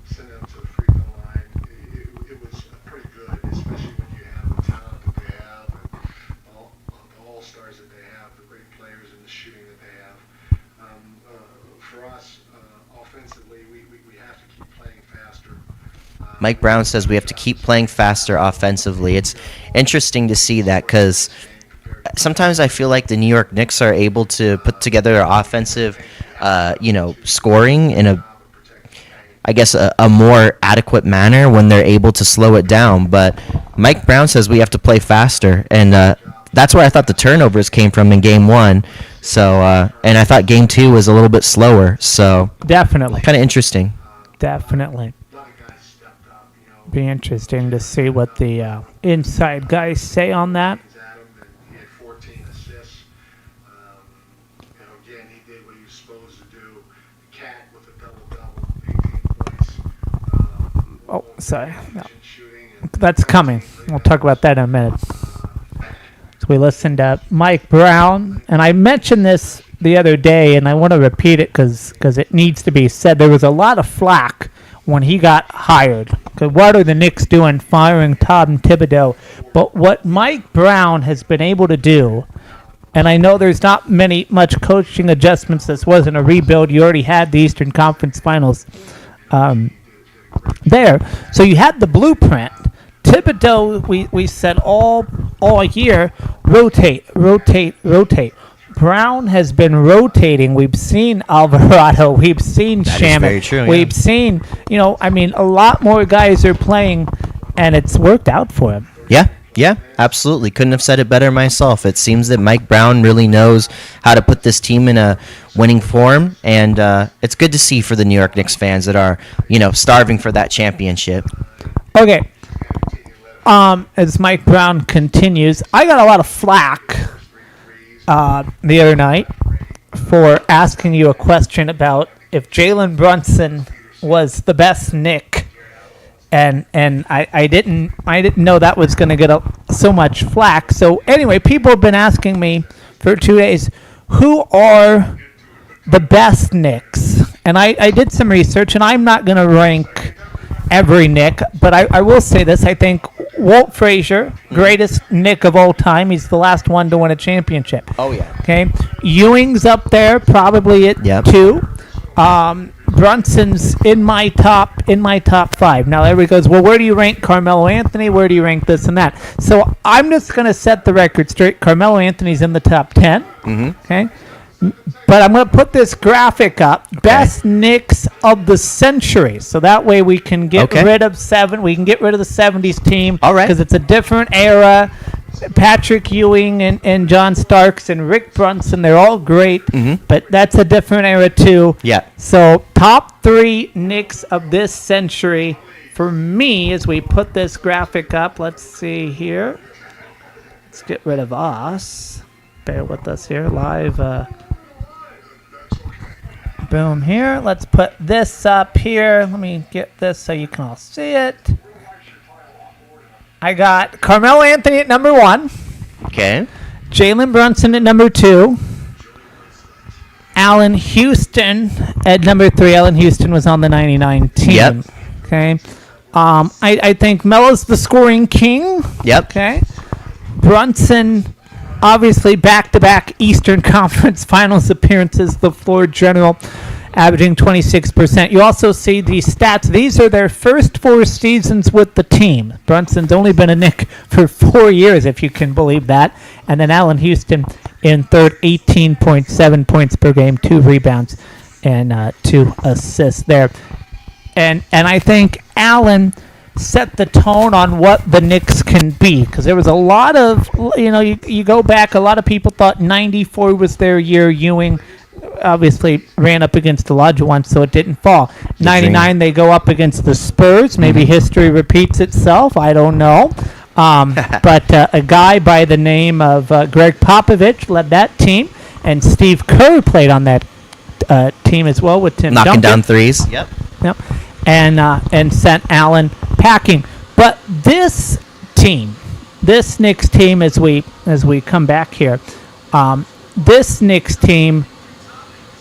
sending them to the free throw line, it was pretty good, especially when you have the talent that they have and the all-stars that they have, the great players and the shooting that they have. For us, offensively, we have to keep playing faster. Mike Brown says we have to keep playing faster offensively. It's interesting to see that because sometimes I feel like the New York Knicks are able to put together their offensive, scoring in a more adequate manner when they're able to slow it down. But Mike Brown says we have to play faster, and that's where I thought the turnovers came from in Game 1. So, and I thought Game 2 was a little bit slower. So, Definitely. kind of interesting. Definitely. A lot of guys stepped up, Be interesting to see what the inside guys say on that. Adam, and he had 14 assists. Again, he did what he was supposed to do. Cat with a double-double, 18 points. Oh, sorry. No. Shooting and That's coming. We'll talk about that in a minute. So we listened to Mike Brown, and I mentioned this the other day, and I want to repeat it because it needs to be said. There was a lot of flack when he got hired. 'Cause what are the Knicks doing firing Tom Thibodeau? But what Mike Brown has been able to do, and I know there's not much coaching adjustments. This wasn't a rebuild. You already had the Eastern Conference Finals there. So you had the blueprint. Thibodeau, we said all year, rotate. Brown has been rotating. We've seen Alvarado. We've seen That is Shamet. very true, yeah. We've seen, a lot more guys are playing, and it's worked out for him. Yeah, absolutely. Couldn't have said it better myself. It seems that Mike Brown really knows how to put this team in a winning form, and it's good to see for the New York Knicks fans that are, starving for that championship. Okay. As Mike Brown continues, I got a lot of flack the other night for asking you a question about if Jalen Brunson was the best Knick, and I didn't know that was going to get so much flack. So anyway, people have been asking me for 2 days, who are the best Knicks? And I did some research, and I'm not going to rank every Knick, but I will say this. I think Walt Frazier, greatest Knick of all time. He's the last one to win a championship. Oh, yeah. Okay. Ewing's up there, probably at Yep. 2. Brunson's in my top 5. Now everybody goes, well, where do you rank Carmelo Anthony? Where do you rank this and that? So I'm just going to set the record straight. Carmelo Anthony's in the top 10. Okay. But I'm going to put this graphic up. Best Knicks of the century. So that way we can get rid of We can get rid of the 70s team. All right. Because it's a different era. Patrick Ewing and John Starks and Rick Brunson, they're all great. But that's a different era too. Yeah. So top 3 Knicks of this century for me as we put this graphic up. Let's see here. Let's get rid of us. Bear with us here. Live. Boom here. Let's put this up here. Let me get this so you can all see it. I got Carmelo Anthony at number 1. Okay. Jalen Brunson at number 2. Allen Houston at number 3. Allen Houston was on the 99 team. Yep. Okay. I think Melo's the scoring king. Yep. Okay. Brunson, obviously back-to-back Eastern Conference Finals appearances, the floor general, averaging 26%. You also see the stats. These are their first 4 seasons with the team. Brunson's only been a Knick for 4 years, if you can believe that. And then Allen Houston in third, 18.7 points per game, 2 rebounds, and 2 assists there. And I think Allen set the tone on what the Knicks can be, because there was a lot of, you go back, a lot of people thought 94 was their year. Ewing obviously ran up against the larger one, so it didn't fall. 99, they go up against the Spurs. Maybe history repeats itself. I don't know. But a guy by the name of Greg Popovich led that team, and Steve Kerr played on that team as well with Tim Knocking Duncan. down threes. Yep. And sent Allen packing. But this Knicks team, as we come back here, this Knicks team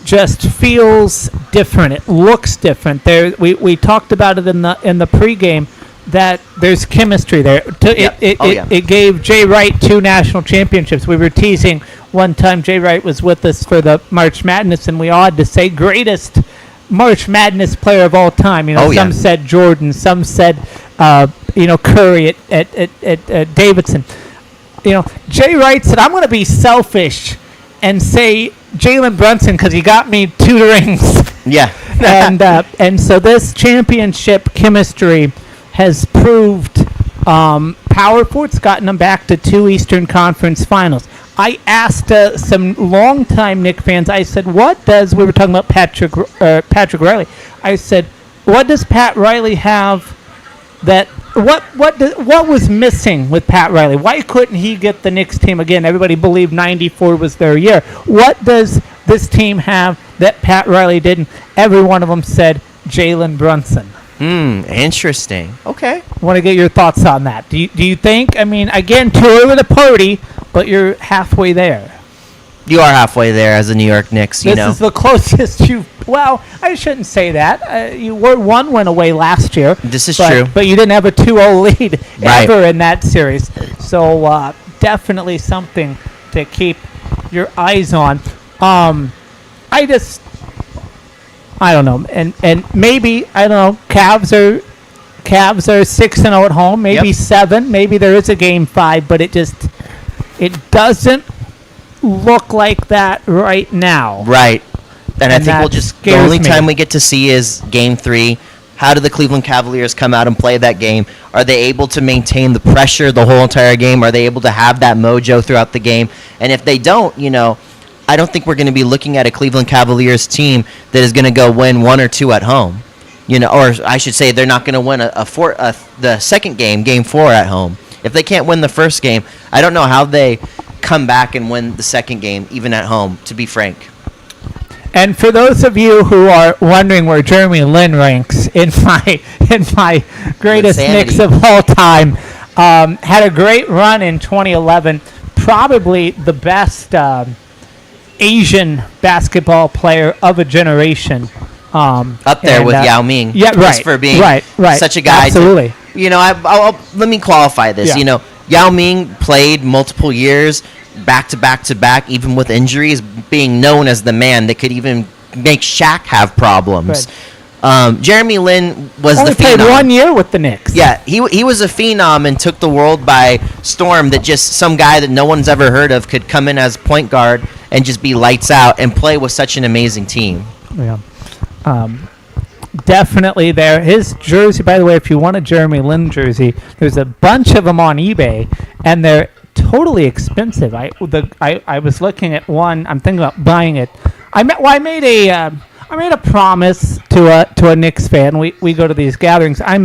just feels different. It looks different. We talked about it in the pregame that there's chemistry there. It gave Jay Wright 2 national championships. We were teasing one time Jay Wright was with us for the March Madness, and we all had to say greatest March Madness player of all time. Some said Jordan, some said Curry at Davidson. Jay Wright said, I'm going to be selfish and say Jalen Brunson because he got me 2 rings. Yeah. and so this championship chemistry has proved powerful. It's gotten them back to 2 Eastern Conference Finals. I asked some longtime Knick fans, I said, we were talking about Patrick Riley. I said, what does Pat Riley have what was missing with Pat Riley? Why couldn't he get the Knicks team again? Everybody believed 94 was their year. What does this team have that Pat Riley didn't? Every one of them said Jalen Brunson. Interesting. Okay. I want to get your thoughts on that. Do you think, again, too early to party, but you're halfway there. You are halfway there as a New York Knicks, This is the closest well, I shouldn't say that. You were 1 win away last year. This is true. But you didn't have a 2-0 lead Right. ever in that series. So definitely something to keep your eyes on. I don't know. And maybe, I don't know, Cavs are 6-0 at home, maybe 7. Maybe there is a game 5, but it doesn't look like that right now. Right. And I think that we'll the scares only me. time we get to see is game 3. How do the Cleveland Cavaliers come out and play that game? Are they able to maintain the pressure the whole entire game? Are they able to have that mojo throughout the game? And if they don't, I don't think we're going to be looking at a Cleveland Cavaliers team that is going to go win 1 or 2 at home. Or I should say they're not going to win the second game, game 4 at home. If they can't win the first game, I don't know how they come back and win the second game, even at home, to be frank. And for those of you who are wondering where Jeremy Lin ranks in my greatest Insanity. Knicks of all time, had a great run in 2011. Probably the best Asian basketball player of a generation. Up there with Yao Ming. Yeah, right. Just for being right. such a guy. Absolutely. Let me qualify this. Yeah. Yao Ming played multiple years, back to back to back, even with injuries, being known as the man that could even make Shaq have problems. Right. Jeremy Lin was Only the phenom. played 1 year with the Knicks. Yeah, he was a phenom and took the world by storm. That just some guy that no one's ever heard of could come in as point guard and just be lights out and play with such an amazing team. Yeah. Definitely there. His jersey, by the way, if you want a Jeremy Lin jersey, there's a bunch of them on eBay, and they're totally expensive. I was looking at one. I'm thinking about buying it. I made a promise to a Knicks fan. We go to these gatherings. I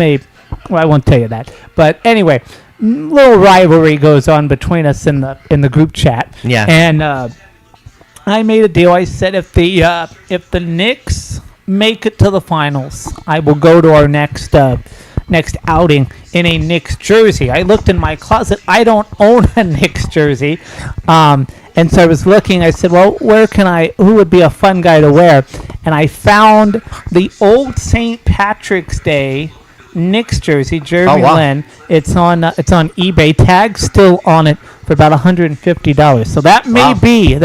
won't tell you that. But anyway, little rivalry goes on between us in the group chat. Yeah. And I made a deal. I said if the Knicks make it to the finals, I will go to our next outing in a Knicks jersey. I looked in my closet. I don't own a Knicks jersey. And so I was looking. I said, well, who would be a fun guy to wear? And I found the old St. Patrick's Day Knicks jersey, Jeremy Lin. It's on eBay. Tag still on it for about $150. So that may be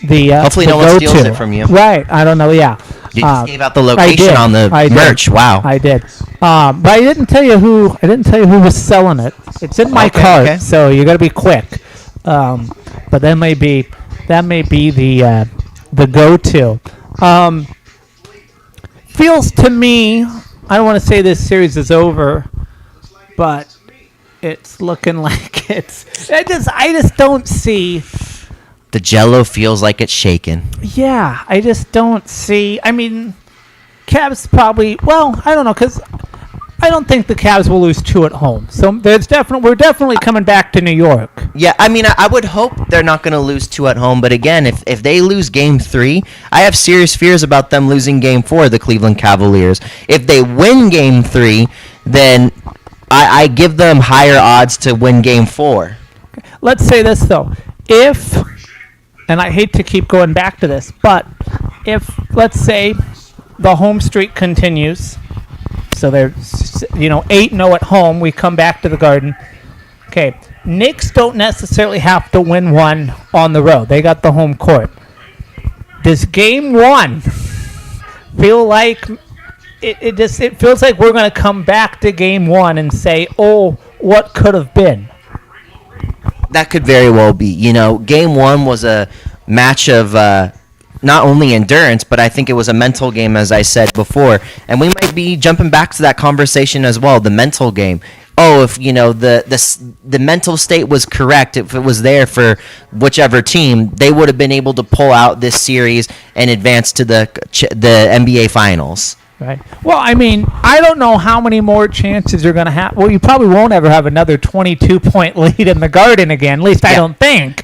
the Hopefully the no one steals go-to. it from you. Right. I don't know. Yeah. You just gave out the location on the merch. Wow. I did. But I didn't tell you who was selling it. It's in my cart, so you got to be quick. But that may be the go-to. Feels to me, I don't want to say this series is over, but it's looking like it's. I just don't see. The Jello feels like it's shaking. Yeah, I just don't see. I mean, Cavs probably. Well, I don't know because I don't think the Cavs will lose 2 at home. So we're definitely coming back to New York. Yeah, I mean, I would hope they're not going to lose 2 at home. But again, if they lose Game 3, I have serious fears about them losing Game 4, the Cleveland Cavaliers. If they win Game 3, then I give them higher odds to win Game 4. Let's say this though, and I hate to keep going back to this, but if let's say the home streak continues. So they're, 8-0 at home. We come back to the Garden. Okay, Knicks don't necessarily have to win one on the road. They got the home court. Does Game 1 feel like it feels like we're going to come back to Game 1 and say, oh, what could have been? That could very well be. Game 1 was a match of not only endurance, but I think it was a mental game, as I said before. And we might be jumping back to that conversation as well, the mental game. Oh, if the mental state was correct, if it was there for whichever team, they would have been able to pull out this series and advance to the NBA Finals. Right. Well, I mean, I don't know how many more chances you're going to have. Well, you probably won't ever have another 22-point lead in the Garden again. At least I don't think.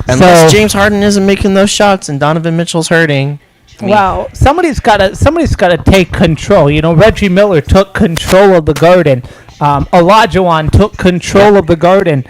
Unless James Harden isn't making those shots and Donovan Mitchell's hurting. Well, somebody's got to take control. Reggie Miller took control of the Garden. Olajuwon took control of the Garden.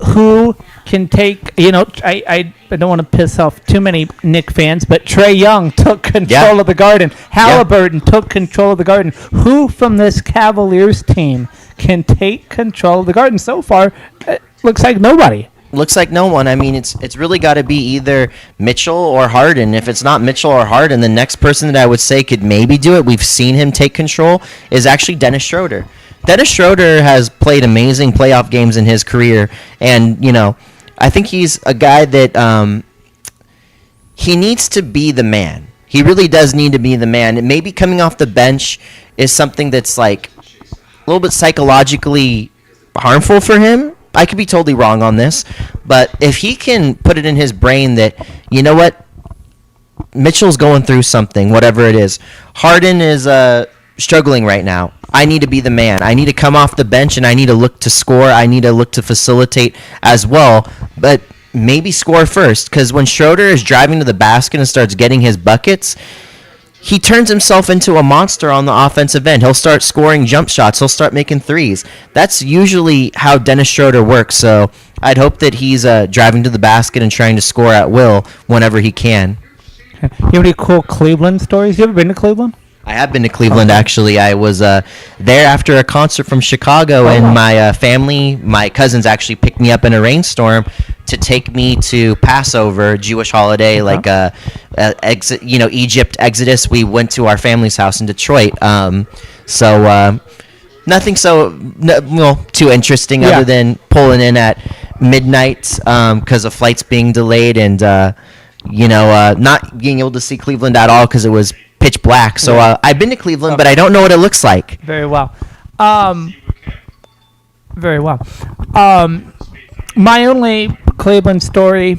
Who can take? I don't want to piss off too many Knick fans, but Trae Young took control of the Garden. Halliburton took control of the Garden. Who from this Cavaliers team can take control of the Garden? So far, it looks like nobody. Looks like no one. I mean, it's really got to be either Mitchell or Harden. If it's not Mitchell or Harden, the next person that I would say could maybe do it, we've seen him take control, is actually Dennis Schroeder. Dennis Schroeder has played amazing playoff games in his career, and, I think he's a guy that he needs to be the man. He really does need to be the man. And maybe coming off the bench is something that's like a little bit psychologically harmful for him. I could be totally wrong on this, but if he can put it in his brain that, you know what, Mitchell's going through something, whatever it is. Harden is struggling right now. I need to be the man. I need to come off the bench, and I need to look to score. I need to look to facilitate as well, but maybe score first, because when Schroeder is driving to the basket and starts getting his buckets, he turns himself into a monster on the offensive end. He'll start scoring jump shots. He'll start making threes. That's usually how Dennis Schroeder works. So I'd hope that he's driving to the basket and trying to score at will whenever he can. You have any cool Cleveland stories? You ever been to Cleveland? I have been to Cleveland, actually. I was there after a concert from Chicago, and my family, my cousins actually picked me up in a rainstorm to take me to Passover, Jewish holiday, Egypt Exodus. We went to our family's house in Detroit. Nothing too interesting other than pulling in at midnight because of flights being delayed and not being able to see Cleveland at all because it was pitch black. So I've been to Cleveland, but I don't know what it looks like. Very well. Very well. My only Cleveland story,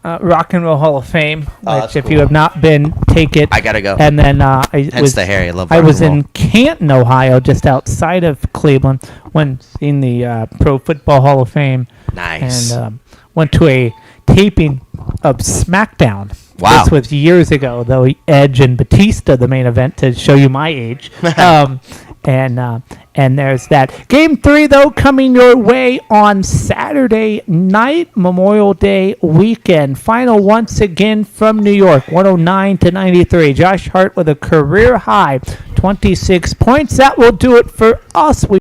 Rock and Roll Hall of Fame, which if you have not been, take it. I gotta go. And then Hence the Harry. I love rock I was and roll. in Canton, Ohio, just outside of Cleveland, when seeing the Pro Football Hall of Fame. Nice. And went to a taping of SmackDown. Wow. This was years ago, though. Edge and Batista, the main event, to show you my age. And there's that. Game 3, though, coming your way on Saturday night, Memorial Day weekend. Final once again from New York, 109-93. Josh Hart with a career high 26 points. That will do it for us.